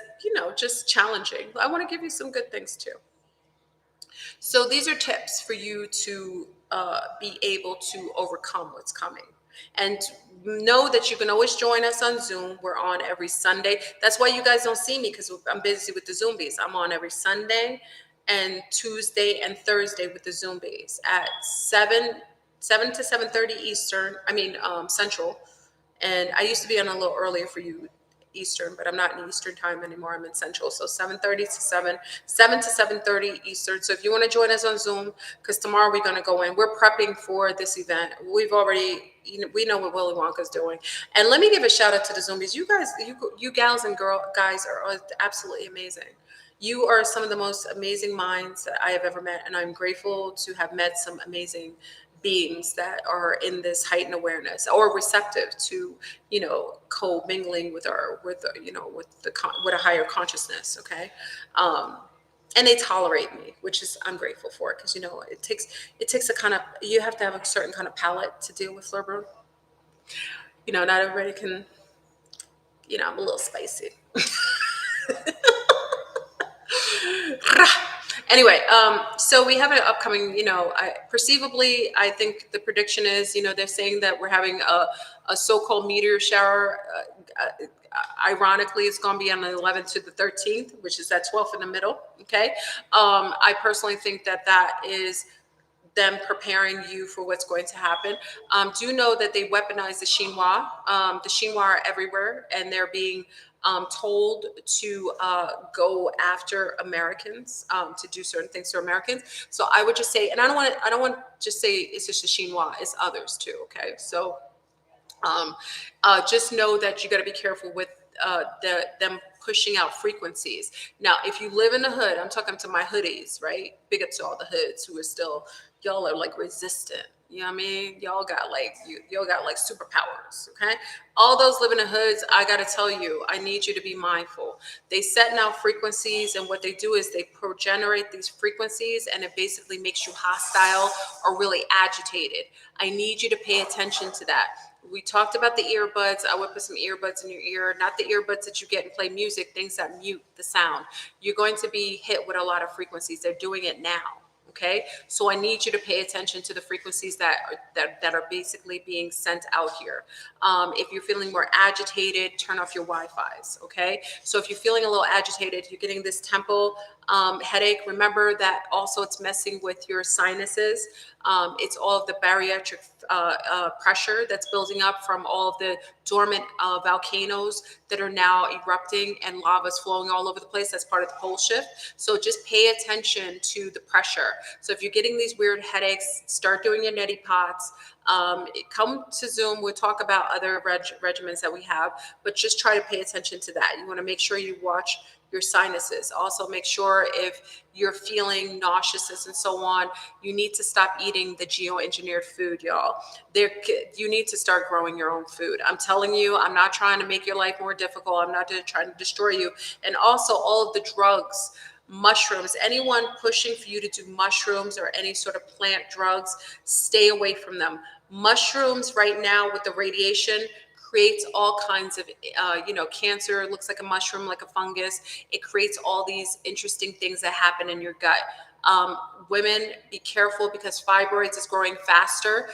Speaker 1: just challenging, I want to give you some good things too. So these are tips for you to be able to overcome what's coming. And know that you can always join us on Zoom. We're on every Sunday. That's why you guys don't see me, because I'm busy with the Zombies. I'm on every Sunday and Tuesday and Thursday with the Zombies at 7 to 7:30 Eastern. Central. And I used to be on a little earlier for you Eastern, but I'm not in Eastern time anymore. I'm in Central. So 7:30 to 7 to 7:30 Eastern. So if you want to join us on Zoom, because tomorrow we're going to go in, we're prepping for this event. We've already, we know what Willy Wonka's doing. And let me give a shout out to the Zoomies. You guys, you gals and guys are absolutely amazing. You are some of the most amazing minds that I have ever met, and I'm grateful to have met some amazing beings that are in this heightened awareness or receptive to, co-mingling with with a higher consciousness. Okay. um, and they tolerate me, which is I'm grateful for, because it takes a kind of, you have to have a certain kind of palate to deal with Libra. Not everybody can. I'm a little spicy. Anyway, so we have an upcoming, perceivably, I think the prediction is, they're saying that we're having a so-called meteor shower. Ironically, it's going to be on the 11th to the 13th, which is that 12th in the middle. Okay. I personally think that that is them preparing you for what's going to happen. Do know that they weaponize the Chinois. The Chinois are everywhere, and they're being told to go after Americans, to do certain things to Americans. So I would just say, and I don't want to just say it's just the Chinois, it's others too. Okay, so um, just know that you got to be careful with them pushing out frequencies. Now, if you live in the hood, I'm talking to my hoodies, right? Big up to all the hoods who are still, y'all are like resistant. You know what I mean? Y'all got like superpowers. Okay. All those living in the hoods, I gotta tell you, I need you to be mindful. They set now frequencies, and what they do is they progenerate these frequencies, and it basically makes you hostile or really agitated. I need you to pay attention to that. We talked about the earbuds. I would put some earbuds in your ear, not the earbuds that you get and play music, things that mute the sound. You're going to be hit with a lot of frequencies. They're doing it now. Okay, so I need you to pay attention to the frequencies that are basically being sent out here. If you're feeling more agitated, turn off your Wi-Fi's. Okay, so if you're feeling a little agitated, you're getting this temple headache. Remember that also it's messing with your sinuses. It's all of the bariatric pressure that's building up from all of the dormant volcanoes that are now erupting, and lava's flowing all over the place. That's part of the pole shift. So just pay attention to the pressure. So if you're getting these weird headaches, start doing your neti pots. Come to Zoom. We'll talk about other regimens that we have, but just try to pay attention to that. You want to make sure you watch your sinuses. Also, make sure if you're feeling nauseous and so on, you need to stop eating the geoengineered food, y'all. You need to start growing your own food. I'm telling you, I'm not trying to make your life more difficult. I'm not trying to destroy you. And also, all of the drugs, mushrooms, anyone pushing for you to do mushrooms or any sort of plant drugs, stay away from them. Mushrooms right now with the radiation creates all kinds of, cancer. It looks like a mushroom, like a fungus. It creates all these interesting things that happen in your gut. Women, be careful because fibroids is growing faster.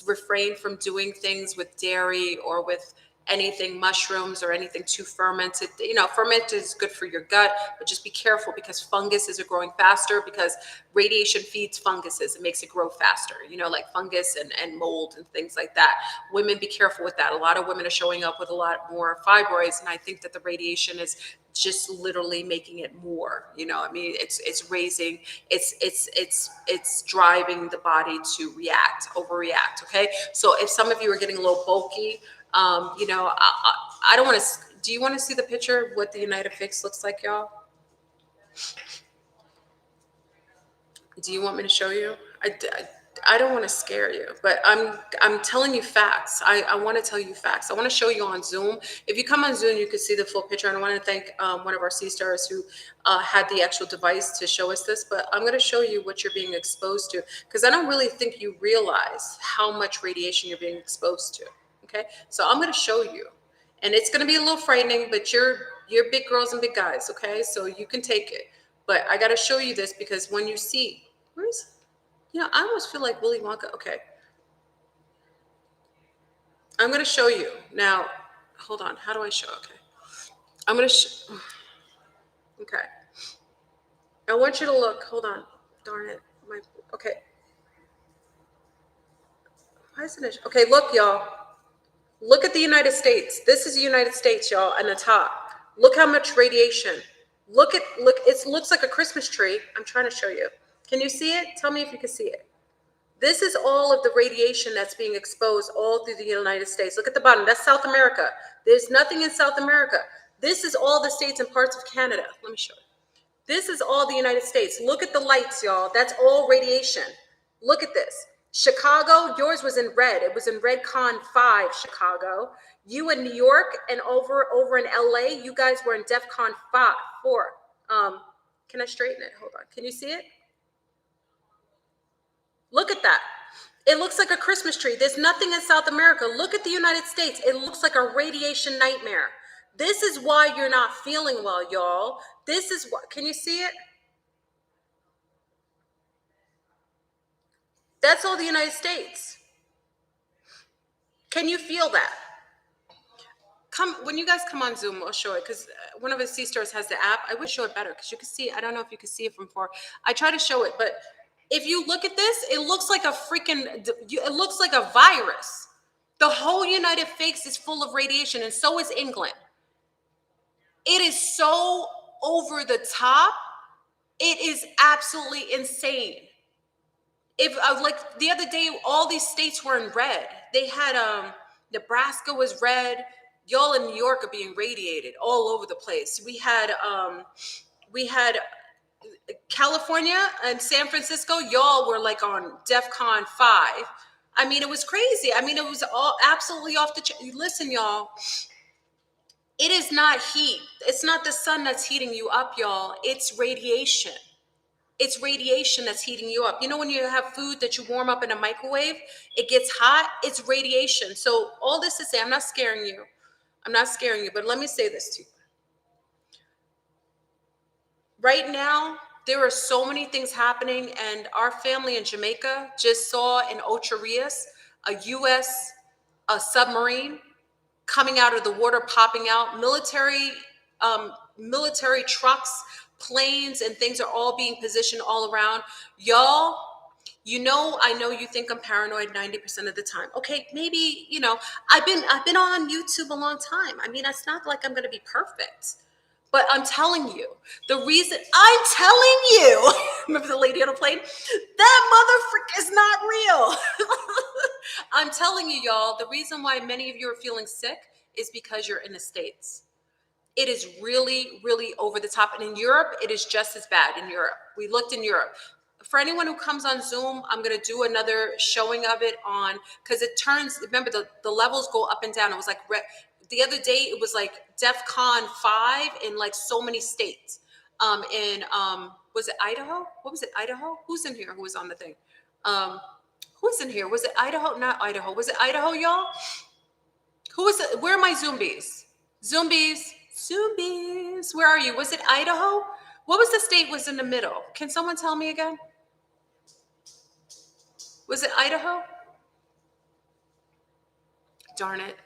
Speaker 1: Refrain from doing things with dairy or with anything mushrooms or anything too fermented. Ferment is good for your gut, but just be careful because funguses are growing faster because radiation feeds funguses. It makes it grow faster, like fungus and mold and things like that. Women, be careful with that. A lot of women are showing up with a lot more fibroids, and I think that the radiation is just literally making it more. It's raising, it's driving the body to overreact. Okay, so if some of you are getting a little bulky, I don't want to. Do you want to see the picture of what the United Fix looks like, y'all? Do you want me to show you? I don't want to scare you, but I'm telling you facts. I want to tell you facts. I want to show you on Zoom. If you come on Zoom, you can see the full picture. And I want to thank one of our C-stars who had the actual device to show us this. But I'm going to show you what you're being exposed to, because I don't really think you realize how much radiation you're being exposed to. Okay, so I'm going to show you, and it's going to be a little frightening, but you're big girls and big guys. Okay, so you can take it. But I got to show you this because when you see, I almost feel like Willy Wonka. Okay. I'm going to show you. Now, hold on. How do I show? Okay. I'm going to okay. I want you to look. Hold on. Darn it. Okay. Why isn't it? Okay, look, y'all. Look at the United States. This is the United States, y'all, on the top. Look how much radiation. Look, it looks like a Christmas tree. I'm trying to show you. Can you see it? Tell me if you can see it. This is all of the radiation that's being exposed all through the United States. Look at the bottom. That's South America. There's nothing in South America. This is all the states and parts of Canada. Let me show you. This is all the United States. Look at the lights, y'all. That's all radiation. Look at this. Chicago, yours was in red. It was in Red Con 5, Chicago. You in New York and over in LA, you guys were in DEF CON 4. Can I straighten it? Hold on. Can you see it? Look at that. It looks like a Christmas tree. There's nothing in South America. Look at the United States. It looks like a radiation nightmare. This is why you're not feeling well, y'all. This is what, can you see it? That's all the United States. Can you feel that? When you guys come on Zoom, I'll show it, because one of his C-stores has the app. I would show it better because you can see it. I don't know if you can see it from far. I try to show it, but if you look at this, it looks like it looks like a virus. The whole United States is full of radiation, and so is England. It is so over the top. It is absolutely insane. If like the other day, all these states were in red. They had Nebraska was red. Y'all in New York are being radiated all over the place. We had California and San Francisco. Y'all were like on DEF CON 5. I mean, it was crazy. I mean, it was all absolutely off the chain. Listen, y'all. It is not heat. It's not the sun that's heating you up, y'all. It's radiation. It's radiation that's heating you up. You know, when you have food that you warm up in a microwave, it gets hot. It's radiation. So all this to say, I'm not scaring you. I'm not scaring you, but let me say this to you. Right now, there are so many things happening, and our family in Jamaica just saw in Ocho Rios a U.S. Submarine coming out of the water, popping out. Military trucks, planes, and things are all being positioned all around. Y'all, I know you think I'm paranoid 90% of the time. Okay, maybe, I've been on YouTube a long time. I mean, it's not like I'm going to be perfect. But I'm telling you, remember the lady on the plane? That motherfucker is not real. I'm telling you, y'all, the reason why many of you are feeling sick is because you're in the States. It is really, really over the top. And in Europe, it is just as bad in Europe. We looked in Europe. For anyone who comes on Zoom, I'm going to do another showing of it because it turns, remember, the levels go up and down. It was like, the other day, it was like DEF CON 5 in like so many states. Was it Idaho? What was it, Idaho? Who's in here who was on the thing? Who's in here? Was it Idaho? Not Idaho. Was it Idaho, y'all? Who was it? Where are my Zombies? Zombies, where are you? Was it Idaho? What was the state was in the middle? Can someone tell me again? Was it Idaho? Darn it.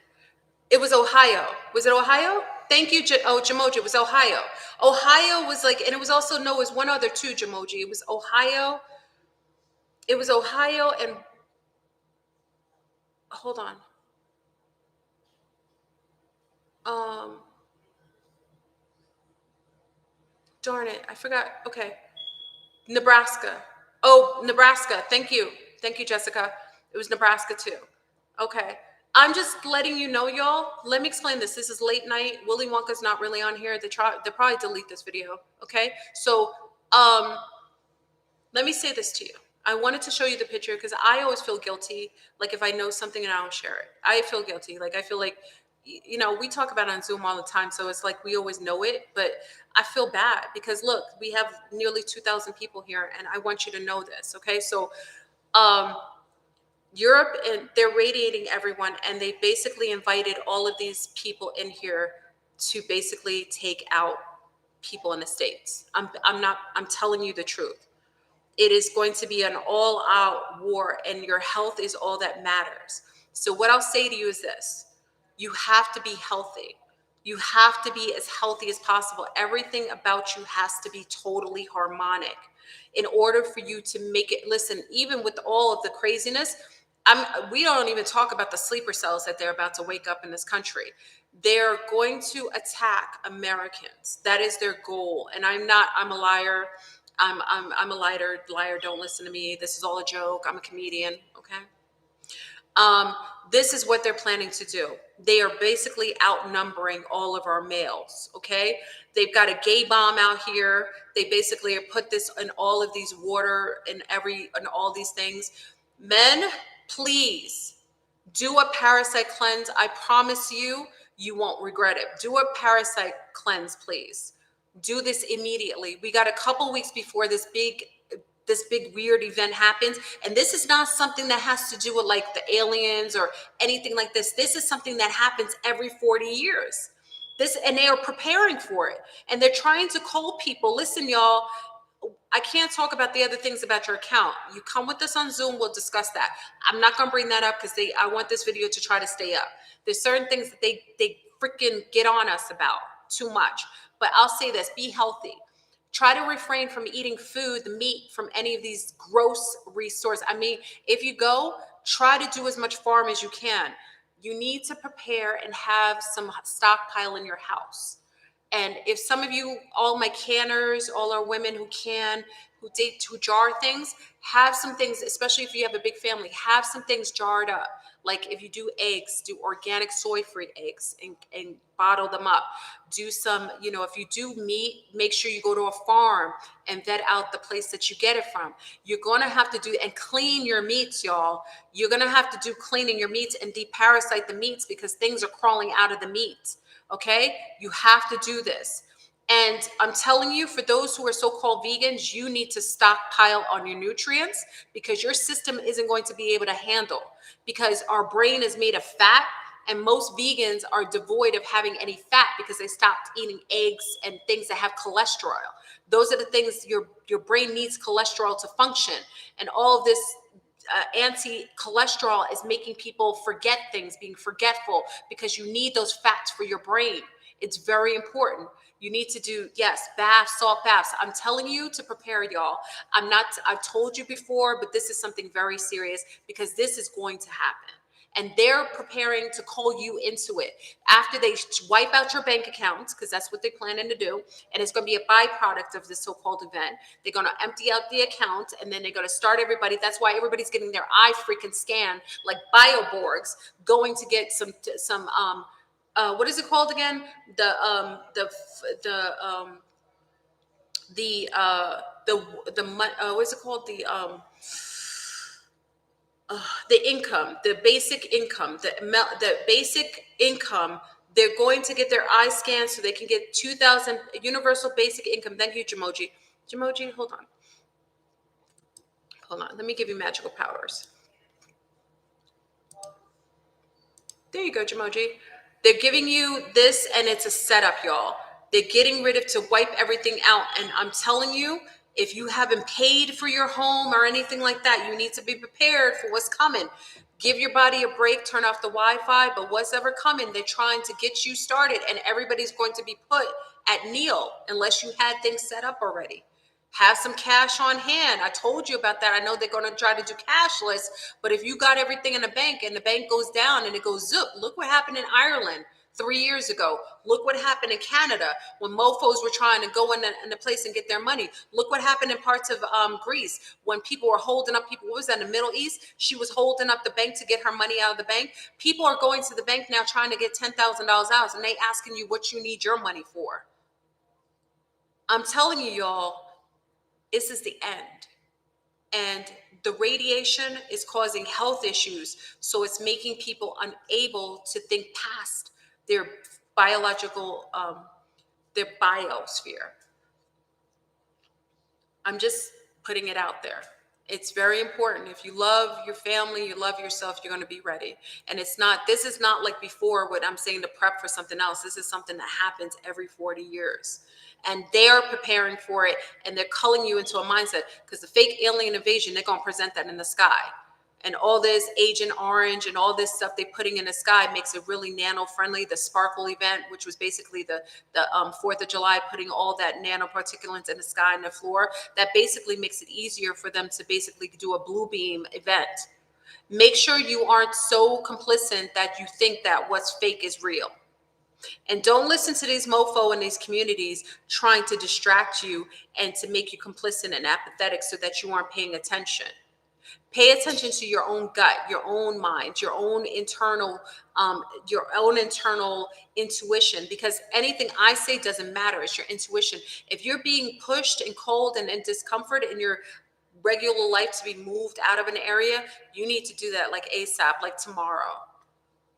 Speaker 1: It was Ohio. Was it Ohio? Thank you, Jamoji. It was Ohio. Ohio was like, and it was also, no, it was one other too, Jamoji. It was Ohio. It was Ohio and, hold on. Darn it, I forgot. Okay. Nebraska. Oh, Nebraska. Thank you. Thank you, Jessica. It was Nebraska too. Okay. I'm just letting you know, y'all. Let me explain this. This is late night. Willy Wonka's not really on here. They'll probably delete this video. Okay. So let me say this to you. I wanted to show you the picture because I always feel guilty. Like if I know something and I don't share it, I feel guilty. Like I feel like, we talk about it on Zoom all the time. So it's like we always know it, but I feel bad because look, we have nearly 2,000 people here and I want you to know this. Okay. So Europe, and they're radiating everyone, and they basically invited all of these people in here to basically take out people in the States. I'm telling you the truth. It is going to be an all-out war, and your health is all that matters. So what I'll say to you is this: you have to be healthy. You have to be as healthy as possible. Everything about you has to be totally harmonic in order for you to make it. Listen, even with all of the craziness, We don't even talk about the sleeper cells that they're about to wake up in this country. They're going to attack Americans. That is their goal. And I'm a liar. I'm a liar. Don't listen to me. This is all a joke. I'm a comedian. Okay. Um, this is what they're planning to do. They are basically outnumbering all of our males. Okay. They've got a gay bomb out here. They basically have put this in all of these water and all these things. Men, please do a parasite cleanse. I promise you, you won't regret it. Do a parasite cleanse, please. Do this immediately. We got a couple weeks before this big weird event happens, and this is not something that has to do with like the aliens or anything like this. This is something that happens every 40 years. And they are preparing for it, and they're trying to call people. Listen, y'all, I can't talk about the other things about your account. You come with us on Zoom, we'll discuss that. I'm not gonna bring that up because I want this video to try to stay up. There's certain things that they freaking get on us about too much. But I'll say this: be healthy. Try to refrain from eating food, the meat from any of these gross resources. I mean, if you go, try to do as much farm as you can. You need to prepare and have some stockpile in your house. And if some of you, all my canners, all our women who who jar things, have some things, especially if you have a big family, have some things jarred up. Like if you do eggs, do organic soy-free eggs and bottle them up. Do some, if you do meat, make sure you go to a farm and vet out the place that you get it from. You're going to have to do, and clean your meats, y'all. You're going to have to do cleaning your meats and deparasite the meats because things are crawling out of the meat. Okay, you have to do this. And I'm telling you, for those who are so-called vegans, you need to stockpile on your nutrients because your system isn't going to be able to handle, because our brain is made of fat, and most vegans are devoid of having any fat because they stopped eating eggs and things that have cholesterol. Those are the things your brain needs cholesterol to function. And all of this anti-cholesterol is making people forget things, being forgetful, because you need those fats for your brain. It's very important. You need to do, yes, baths, salt baths. I'm telling you to prepare, y'all. I've told you before, but this is something very serious because this is going to happen. And they're preparing to call you into it after they wipe out your bank accounts, because that's what they're planning to do. And it's going to be a byproduct of this so-called event. They're going to empty out the account, and then they're going to start everybody. That's why everybody's getting their eye freaking scanned like bioborgs, going to get some what is it called again? What's it called? The income, the basic income, the basic income. They're going to get their eye scanned so they can get 2,000 universal basic income. Thank you, Jamoji. Jamoji, hold on. Let me give you magical powers. There you go, Jamoji. They're giving you this, and it's a setup, y'all. They're getting rid of to wipe everything out. And I'm telling you, if you haven't paid for your home or anything like that, you need to be prepared for what's coming. Give your body a break, turn off the Wi-Fi, but what's ever coming, they're trying to get you started, and everybody's going to be put at kneel unless you had things set up already. Have some cash on hand. I told you about that. I know they're going to try to do cashless, but if you got everything in the bank and the bank goes down and it goes zip, look what happened in Ireland 3 years ago. Look what happened in Canada when mofos were trying to go in the place and get their money. Look what happened in parts of Greece when people were holding up people. What was that, in the Middle East? She was holding up the bank to get her money out of the bank. People are going to the bank now trying to get $10,000 out, and they asking you what you need your money for. I'm telling you, y'all, this is the end. And the radiation is causing health issues. So it's making people unable to think past their biological, their biosphere. I'm just putting it out there. It's very important. If you love your family, you love yourself, you're going to be ready. And this is not like before what I'm saying to prep for something else. This is something that happens every 40 years. And they are preparing for it, and they're culling you into a mindset, because the fake alien invasion, they're going to present that in the sky. And all this Agent Orange and all this stuff they're putting in the sky makes it really nano-friendly. The Sparkle event, which was basically the 4th of July, putting all that nanoparticulates in the sky and the floor, that basically makes it easier for them to basically do a blue beam event. Make sure you aren't so complicit that you think that what's fake is real. And don't listen to these mofo in these communities trying to distract you and to make you complicit and apathetic so that you aren't paying attention. Pay attention to your own gut, your own mind, your own internal intuition, because anything I say doesn't matter. It's your intuition. If you're being pushed and cold and in discomfort in your regular life to be moved out of an area, you need to do that like ASAP, like tomorrow.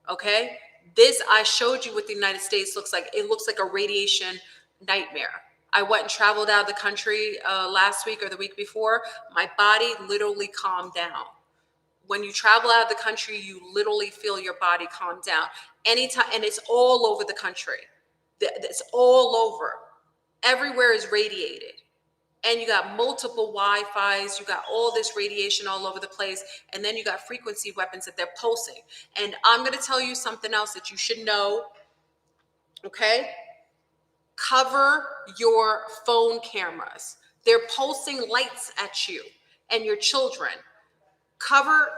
Speaker 1: Okay? This, I showed you what the United States looks like. It looks like a radiation nightmare. I went and traveled out of the country last week or the week before. My body literally calmed down. When you travel out of the country, you literally feel your body calm down. Anytime, and it's all over the country. It's all over. Everywhere is radiated. And you got multiple Wi-Fis, you got all this radiation all over the place, and then you got frequency weapons that they're pulsing. And I'm going to tell you something else that you should know, okay? Cover your phone cameras. They're pulsing lights at you and your children. Cover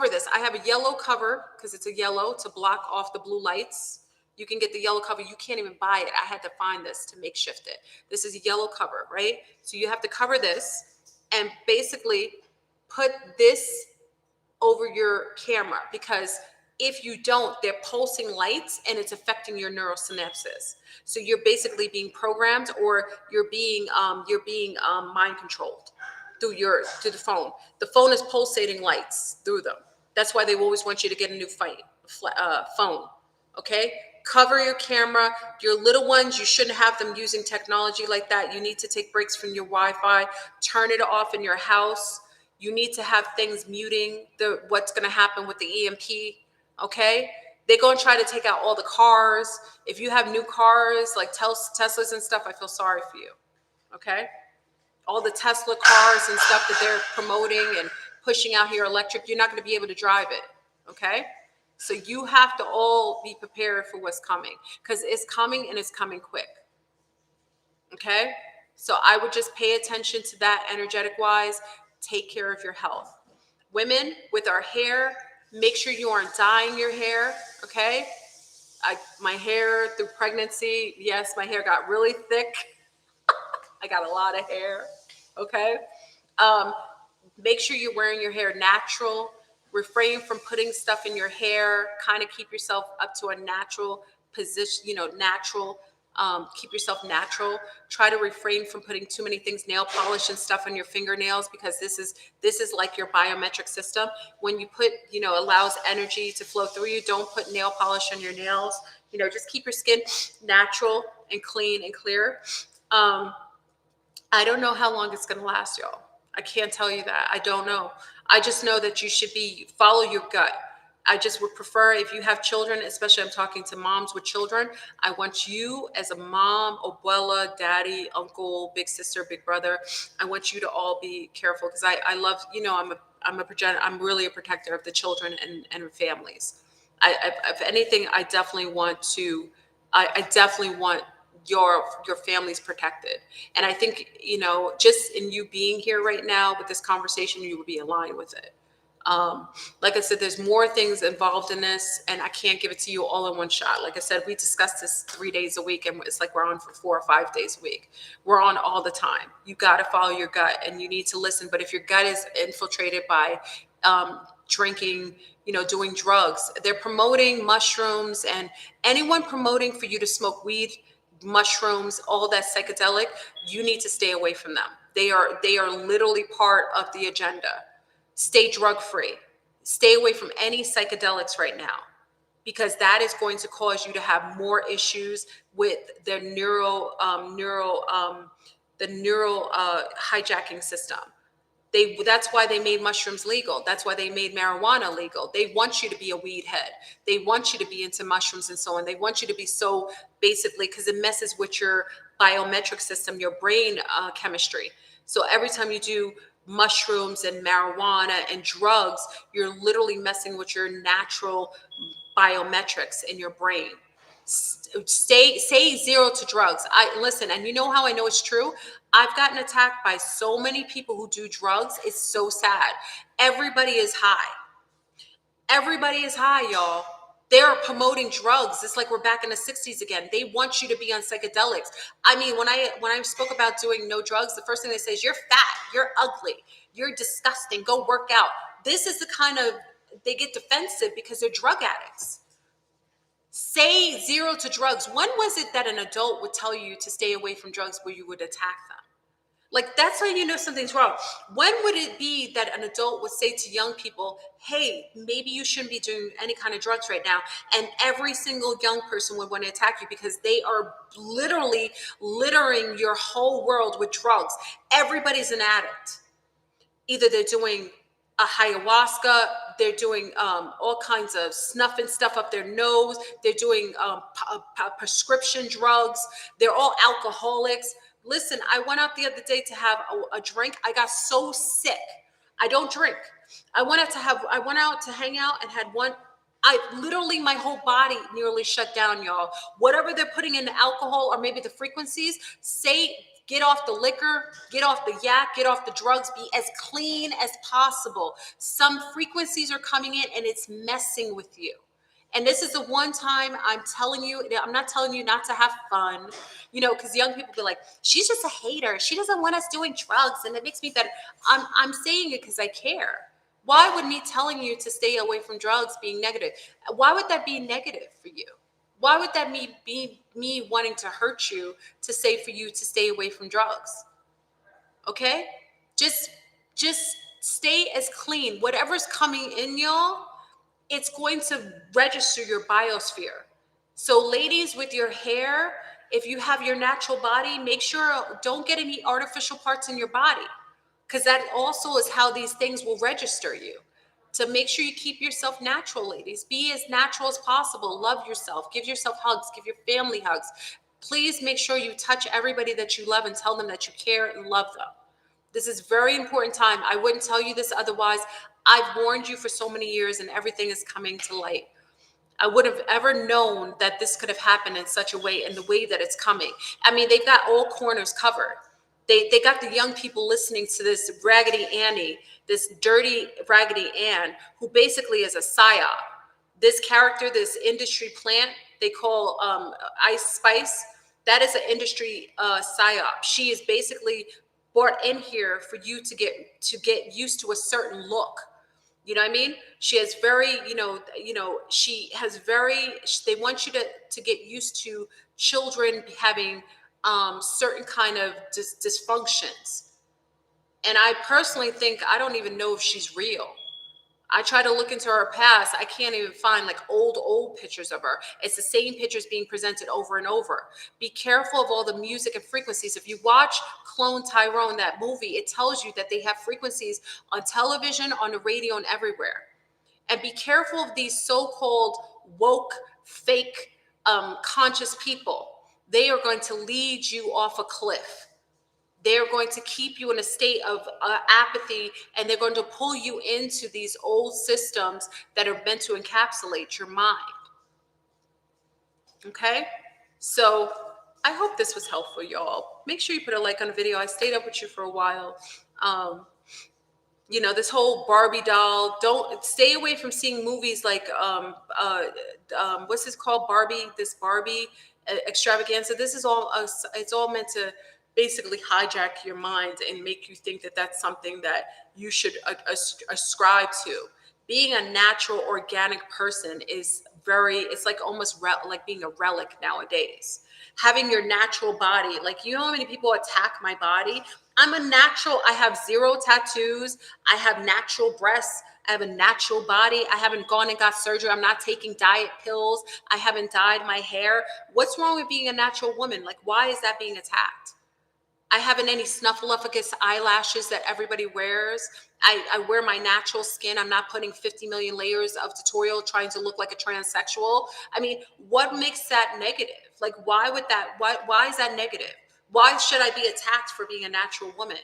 Speaker 1: this. I have a yellow cover because it's a yellow to block off the blue lights. You can get the yellow cover. You can't even buy it. I had to find this to makeshift it. This is a yellow cover, right? So you have to cover this and basically put this over your camera, because if you don't, they're pulsing lights and it's affecting your neural synapses. So you're basically being programmed, or you're being mind controlled through the phone. The phone is pulsating lights through them. That's why they always want you to get a new phone. Okay? Cover your camera. Your little ones, you shouldn't have them using technology like that. You need to take breaks from your Wi-Fi. Turn it off in your house. You need to have things muting what's going to happen with the EMP. Okay? They're going to try to take out all the cars. If you have new cars like Teslas and stuff, I feel sorry for you. Okay? All the Tesla cars and stuff that they're promoting and pushing out here electric, you're not going to be able to drive it. Okay? So you have to all be prepared for what's coming, because it's coming and it's coming quick. Okay? So I would just pay attention to that energetic wise. Take care of your health. Women with our hair, make sure you aren't dyeing your hair. Okay? My hair through pregnancy, yes, my hair got really thick. I got a lot of hair. Okay? Make sure you're wearing your hair natural. Refrain from putting stuff in your hair. Kind of keep yourself up to a natural position, natural. Keep yourself natural. Try to refrain from putting too many things, nail polish and stuff on your fingernails, because this is like your biometric system. When you put, allows energy to flow through you, don't put nail polish on your nails. Just keep your skin natural and clean and clear. I don't know how long it's going to last, y'all. I can't tell you that. I don't know. I just know that you should follow your gut. I just would prefer, if you have children, especially I'm talking to moms with children, I want you as a mom, abuela, daddy, uncle, big sister, big brother, I want you to all be careful, because I love, I'm really a protector of the children and families. If anything, I definitely want your family's protected. And I think, just in you being here right now with this conversation, you would be aligned with it. Like I said, there's more things involved in this, and I can't give it to you all in one shot. Like I said, we discuss this 3 days a week, and it's like we're on for 4 or 5 days a week. We're on all the time. You got to follow your gut, and you need to listen. But if your gut is infiltrated by drinking, doing drugs, they're promoting mushrooms, and anyone promoting for you to smoke weed, mushrooms, all that psychedelic, you need to stay away from them. They are literally part of the agenda. Stay drug-free. Stay away from any psychedelics right now, because that is going to cause you to have more issues with the neural hijacking system. That's why they made mushrooms legal. That's why they made marijuana legal. They want you to be a weed head. They want you to be into mushrooms and so on. They want you to be so, basically, because it messes with your biometric system, your brain chemistry. So every time you do mushrooms and marijuana and drugs, you're literally messing with your natural biometrics in your brain. Say zero to drugs. I listen, and you know how I know it's true? I've gotten attacked by so many people who do drugs. It's so sad. Everybody is high. Everybody is high, y'all. They're promoting drugs. It's like we're back in the 60s again. They want you to be on psychedelics. I mean, when I spoke about doing no drugs, the first thing they say is you're fat, you're ugly, you're disgusting, go work out. This is the kind of, they get defensive because they're drug addicts. Say zero to drugs. When was it that an adult would tell you to stay away from drugs where you would attack them? Like, that's how you know something's wrong. When would it be that an adult would say to young people, hey, maybe you shouldn't be doing any kind of drugs right now? And every single young person would want to attack you because they are literally littering your whole world with drugs. Everybody's an addict. Either they're doing a ayahuasca, they're doing all kinds of snuffing stuff up their nose, they're doing prescription drugs, they're all alcoholics. Listen, I went out the other day to have a drink. I got so sick. I don't drink. I went out to hang out and had one. I literally, my whole body nearly shut down, y'all. Whatever they're putting in the alcohol or maybe the frequencies, say, get off the liquor, get off the yak, get off the drugs, be as clean as possible. Some frequencies are coming in and it's messing with you. And this is the one time I'm telling you, I'm not telling you not to have fun, because young people be like, she's just a hater. She doesn't want us doing drugs and it makes me better. I'm saying it because I care. Why would me telling you to stay away from drugs being negative? Why would that be negative for you? Why would that be me wanting to hurt you to say for you to stay away from drugs? Okay? Just stay as clean. Whatever's coming in, y'all, it's going to register your biosphere. So ladies with your hair, if you have your natural body, make sure don't get any artificial parts in your body, because that also is how these things will register you. To make sure you keep yourself natural, ladies. Be as natural as possible. Love yourself. Give yourself hugs. Give your family hugs. Please make sure you touch everybody that you love and tell them that you care and love them. This is very important time. I wouldn't tell you this otherwise. I've warned you for so many years and everything is coming to light. I would have ever known that this could have happened in such a way, in the way that it's coming. I mean, they've got all corners covered. They got the young people listening to this Raggedy Annie, this dirty Raggedy Ann, who basically is a psyop. This character, this industry plant they call Ice Spice, that is an industry psyop. She is basically brought in here for you to get used to a certain look. You know what I mean? She has very, she has very, they want you to get used to children having certain kind of dysfunctions. And I personally think, I don't even know if she's real. I try to look into her past. I can't even find like old pictures of her. It's the same pictures being presented over and over. Be careful of all the music and frequencies. If you watch Clone Tyrone, that movie, it tells you that they have frequencies on television, on the radio, and everywhere. And be careful of these so-called woke, fake, conscious people. They are going to lead you off a cliff. They're going to keep you in a state of apathy, and they're going to pull you into these old systems that are meant to encapsulate your mind. Okay? So I hope this was helpful, y'all. Make sure you put a like on the video. I stayed up with you for a while. This whole Barbie doll, don't stay away from seeing movies like what's this called, this Barbie extravaganza. This is all it's all meant to basically hijack your mind and make you think that that's something that you should ascribe to. Being a natural, organic person is it's like almost like being a relic nowadays. Having your natural body, like, you know how many people attack my body? I'm a natural. I have 0 tattoos. I have natural breasts. I have a natural body. I haven't gone and got surgery. I'm not taking diet pills. I haven't dyed my hair. What's wrong with being a natural woman? Like, why is that being attacked? I haven't any snuffleupagus eyelashes that everybody wears. I wear my natural skin. I'm not putting 50 million layers of tutorial trying to look like a transsexual. I mean, what makes that negative? Like, why is that negative? Why should I be attacked for being a natural woman?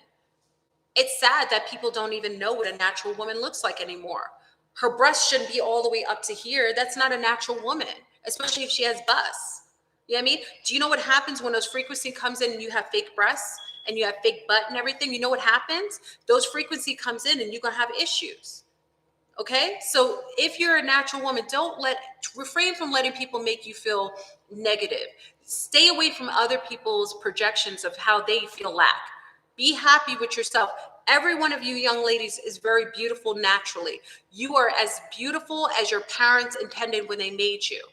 Speaker 1: It's sad that people don't even know what a natural woman looks like anymore. Her breasts shouldn't be all the way up to here. That's not a natural woman. especially if she has bus. You know what I mean? Do you know what happens when those frequency comes in and you have fake breasts and you have fake butt and everything? You know what happens? Those frequency comes in and you're gonna have issues. Okay, so if you're a natural woman, refrain from letting people make you feel negative. Stay away from other people's projections of how they feel lack. Be happy with yourself. Every one of you young ladies is very beautiful naturally. You are as beautiful as your parents intended when they made you.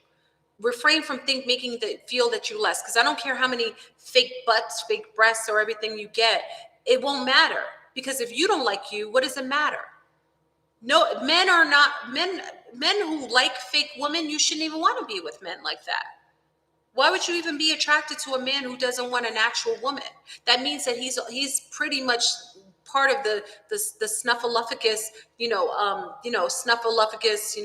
Speaker 1: Refrain from making the feel that you less, because I don't care how many fake butts, fake breasts, or everything you get. It won't matter, because if you don't like you, what does it matter? No, men are not men. Men who like fake women, you shouldn't even want to be with men like that. Why would you even be attracted to a man who doesn't want an actual woman? That means that he's pretty much part of the snuffleupagus, snuffleupagus,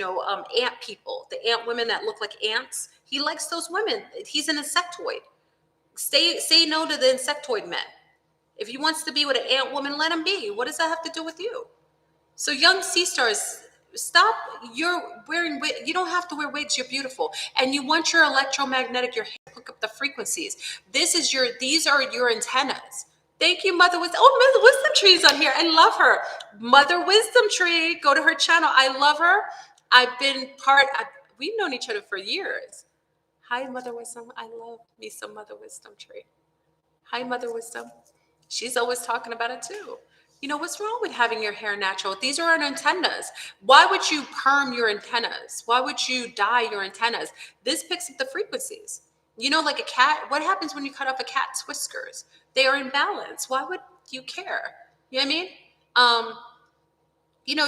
Speaker 1: ant people, the ant women that look like ants. He likes those women. He's an insectoid. Say no to the insectoid men. If he wants to be with an ant woman, let him be. What does that have to do with you? So young sea stars, stop. You're wearing wigs. You don't have to wear wigs. You're beautiful. And you want your electromagnetic, your hair hook up the frequencies. These are your antennas. Thank you, Mother Wisdom. Oh, Mother Wisdom Tree is on here. I love her. Mother Wisdom Tree. Go to her channel. I love her. We've known each other for years. Hi, Mother Wisdom. I love me some Mother Wisdom Tree. Hi, Mother Wisdom. She's always talking about it too. What's wrong with having your hair natural? These are our antennas. Why would you perm your antennas? Why would you dye your antennas? This picks up the frequencies. Like a cat, what happens when you cut off a cat's whiskers? They are in balance. Why would you care? You know what I mean?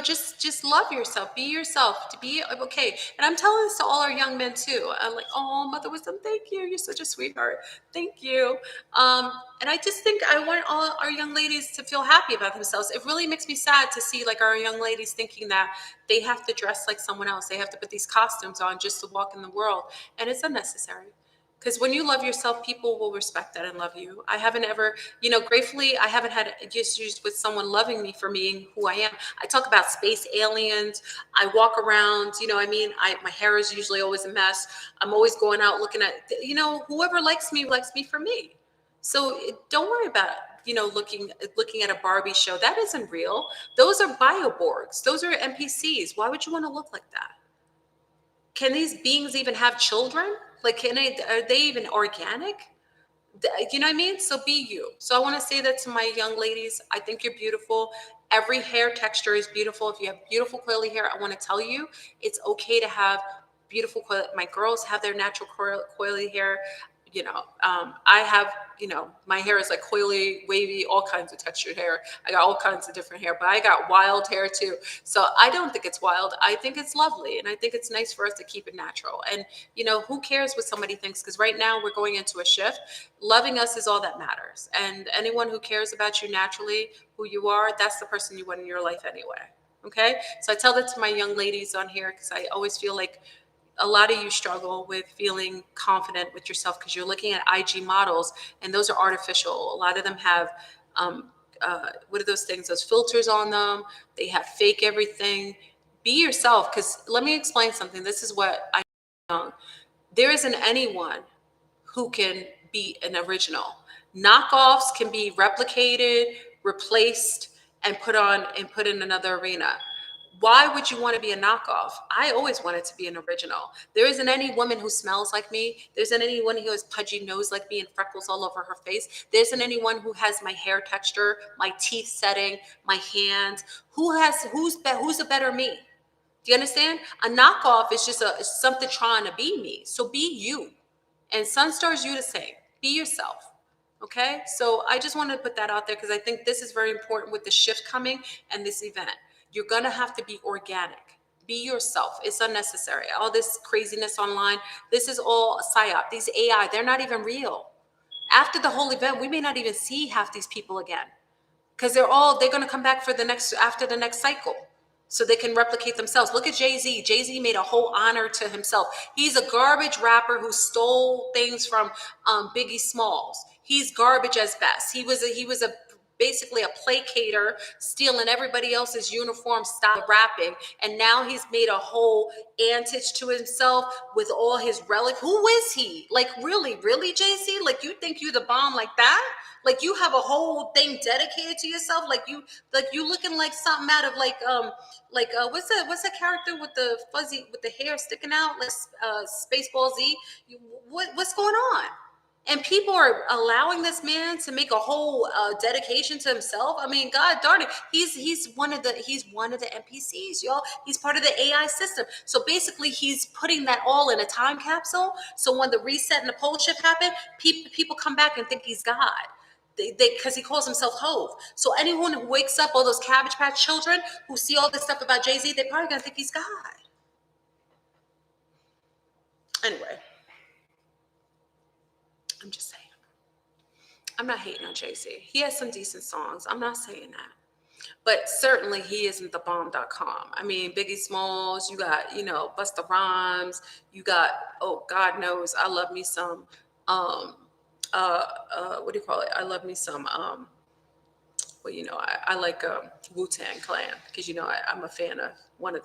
Speaker 1: Just love yourself, be yourself, to be okay. And I'm telling this to all our young men too. I'm like, oh, Mother Wisdom, thank you. You're such a sweetheart. Thank you. And I just think I want all our young ladies to feel happy about themselves. It really makes me sad to see like our young ladies thinking that they have to dress like someone else. They have to put these costumes on just to walk in the world. And it's unnecessary. Because when you love yourself, people will respect that and love you. I haven't ever, gratefully, I haven't had issues with someone loving me for being who I am. I talk about space aliens. I walk around, my hair is usually always a mess. I'm always going out looking at, whoever likes me for me. So don't worry about looking at a Barbie show. That isn't real. Those are bioborgs. Those are NPCs. Why would you want to look like that? Can these beings even have children? Like, are they even organic? You know what I mean? So be you. So I want to say that to my young ladies. I think you're beautiful. Every hair texture is beautiful. If you have beautiful coily hair, I want to tell you, it's okay to have beautiful coily. My girls have their natural coily hair. I have, my hair is like coily, wavy, all kinds of textured hair. I got all kinds of different hair, but I got wild hair too. So I don't think it's wild. I think it's lovely. And I think it's nice for us to keep it natural. And, who cares what somebody thinks? Because right now we're going into a shift. Loving us is all that matters. And anyone who cares about you naturally, who you are, that's the person you want in your life anyway. Okay. So I tell that to my young ladies on here, because I always feel like a lot of you struggle with feeling confident with yourself because you're looking at IG models and those are artificial. A lot of them have, what are those things? Those filters on them. They have fake everything. Be yourself, because let me explain something. This is what I know. There isn't anyone who can be an original. Knockoffs can be replicated, replaced, and put in another arena. Why would you want to be a knockoff? I always wanted to be an original. There isn't any woman who smells like me. There isn't anyone who has pudgy nose like me and freckles all over her face. There isn't anyone who has my hair texture, my teeth setting, my hands. Who's a better me? Do you understand? A knockoff is just something trying to be me. So be you. And Sunstar's you the same. Be yourself. Okay? So I just wanted to put that out there because I think this is very important with the shift coming and this event. You're going to have to be organic. Be yourself. It's unnecessary. All this craziness online, this is all a psyop. These AI, they're not even real. After the whole event, we may not even see half these people again because they're going to come back after the next cycle so they can replicate themselves. Look at Jay-Z. Jay-Z made a whole honor to himself. He's a garbage rapper who stole things from Biggie Smalls. He's garbage as best. He was a basically a placater, stealing everybody else's uniform style of rapping. And now he's made a whole antics to himself with all his relic. Who is he? Like, really, JC? Like, you think you the bomb like that? Like, you have a whole thing dedicated to yourself? Like you looking like something out of what's that character with the fuzzy with the hair sticking out, like Spaceball Z? What's going on? And people are allowing this man to make a whole dedication to himself. I mean, God darn it, he's one of the NPCs, y'all. He's part of the AI system. So basically, he's putting that all in a time capsule. So when the reset and the pole shift happen, people come back and think he's God. Because he calls himself Hove. So anyone who wakes up, all those Cabbage Patch children who see all this stuff about Jay-Z, they're probably gonna think he's God. Anyway, I'm just saying. I'm not hating on Jay-Z. He has some decent songs. I'm not saying that. But certainly he isn't the bomb.com. I mean, Biggie Smalls, you got, Busta Rhymes, you got, oh, God knows, I love me some, what do you call it? I love me some, I like Wu-Tang Clan because, I'm a fan of one of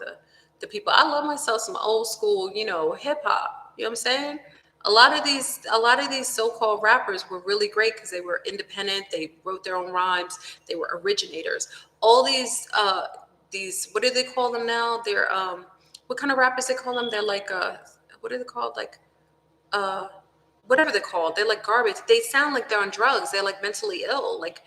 Speaker 1: the people. I love myself some old school, hip hop. You know what I'm saying? A lot of these so-called rappers were really great because they were independent. They wrote their own rhymes. They were originators. All these what do they call them now? They're what kind of rappers they call them? They're like what are they called? Like whatever they're called. They're like garbage. They sound like they're on drugs. They're like mentally ill. Like,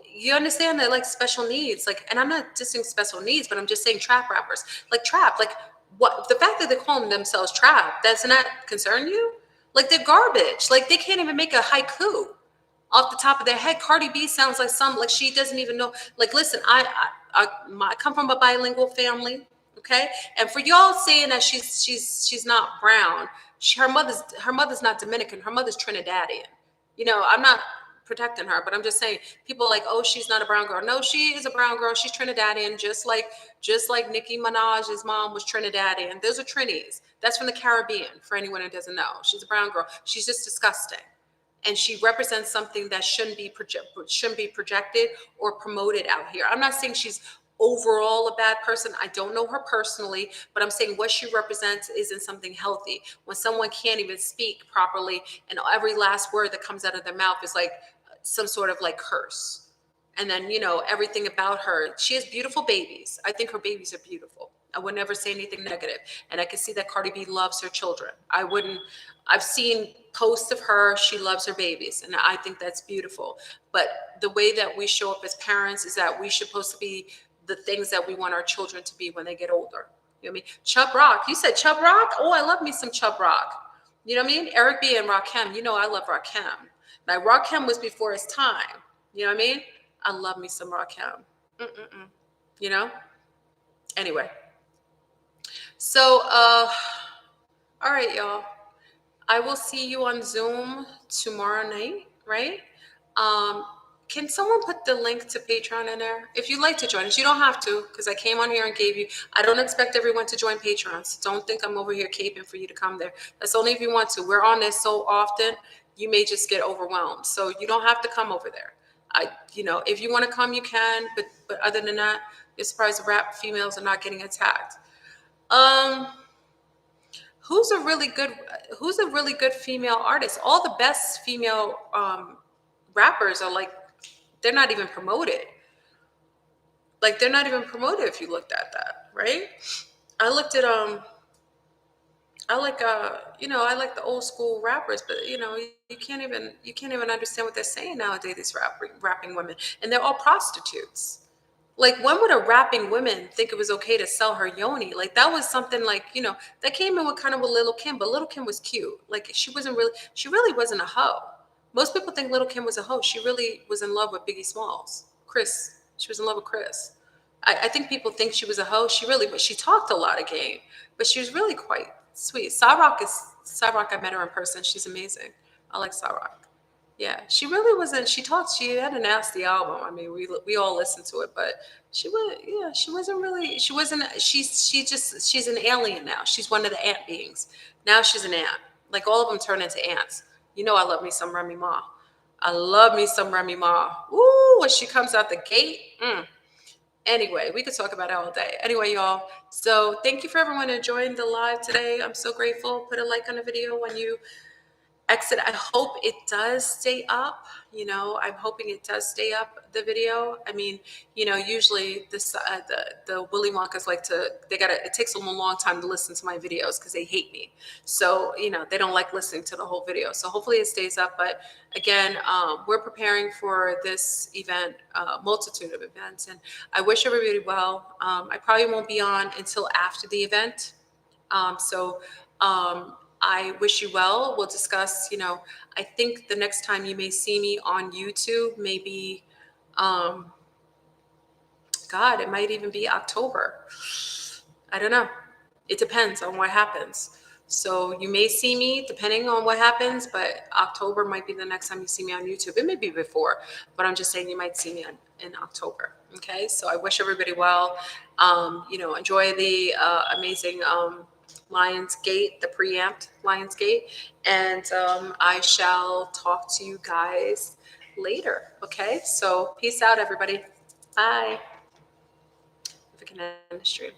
Speaker 1: you understand? They're like special needs. Like, and I'm not dissing special needs, but I'm just saying trap rappers. Like trap. Like, what the fact that they're calling themselves trap, does not concern you? Like, they're garbage. Like, they can't even make a haiku off the top of their head. Cardi B sounds like she doesn't even know. Like, listen, I come from a bilingual family, okay? And for y'all saying that she's not brown, her mother's not Dominican. Her mother's Trinidadian. I'm not protecting her, but I'm just saying, people are like, oh, she's not a brown girl. No, she is a brown girl. She's Trinidadian, just like Nicki Minaj's mom was Trinidadian. Those are Trinis. That's from the Caribbean, for anyone who doesn't know. She's a brown girl. She's just disgusting. And she represents something that shouldn't be projected or promoted out here. I'm not saying she's overall a bad person. I don't know her personally, but I'm saying what she represents isn't something healthy. When someone can't even speak properly and every last word that comes out of their mouth is like some sort of like curse. And then, everything about her, she has beautiful babies. I think her babies are beautiful. I would never say anything negative. And I can see that Cardi B loves her children. I've seen posts of her, she loves her babies. And I think that's beautiful. But the way that we show up as parents is that we're supposed to be the things that we want our children to be when they get older. You know what I mean? Chubb Rock. You said Chubb Rock? Oh, I love me some Chubb Rock. You know what I mean? Eric B. and Rakim. I love Rakim. Now, Rakim was before his time. You know what I mean? I love me some Rakim. Anyway. So, all right, y'all. I will see you on Zoom tomorrow night, right? Can someone put the link to Patreon in there? If you'd like to join us, you don't have to, because I came on here and gave you. I don't expect everyone to join Patreon. So don't think I'm over here caping for you to come there. That's only if you want to. We're on this so often, you may just get overwhelmed. So you don't have to come over there. If you want to come, you can. But other than that, you're surprised the rap females are not getting attacked. Who's a really good female artist? All the best female rappers are like, they're not even promoted. Like, they're not even promoted if you looked at that, right? I looked at I like the old school rappers, but you can't even understand what they're saying nowadays, these rapping women. And they're all prostitutes. Like, when would a rapping woman think it was okay to sell her yoni? Like, that was something like, that came in with kind of with Lil' Kim, but Lil' Kim was cute. Like, she really wasn't a hoe. Most people think Lil' Kim was a hoe. She really was in love with Biggie Smalls. She was in love with Chris. I think people think she was a hoe. She talked a lot of game, but she was really quite sweet. Cyrock, I met her in person. She's amazing. I like Cyrock. Yeah, she really wasn't. She had a nasty album. I mean, we all listened to it, but she's an alien now. She's one of the ant beings. Now she's an ant. Like, all of them turn into ants. I love me some Remy Ma. I love me some Remy Ma. Ooh, when she comes out the gate. Anyway, we could talk about it all day. Anyway, y'all. So thank you for everyone enjoying the live today. I'm so grateful. Put a like on the video when you exit. I hope it does stay up. I'm hoping it does stay up, the video. I mean, usually this the Willy Wonkas it takes them a long time to listen to my videos because they hate me. So they don't like listening to the whole video. So hopefully it stays up. But again, we're preparing for this event, multitude of events, and I wish everybody well. I probably won't be on until after the event. I wish you well. We'll discuss, I think the next time you may see me on YouTube, maybe, God, it might even be October. I don't know. It depends on what happens. So you may see me depending on what happens, but October might be the next time you see me on YouTube. It may be before, but I'm just saying you might see me in October. Okay. So I wish everybody well. Enjoy the amazing Lionsgate, the preamp Lionsgate, and I shall talk to you guys later. Okay. So peace out, everybody. Bye. If I can end the stream.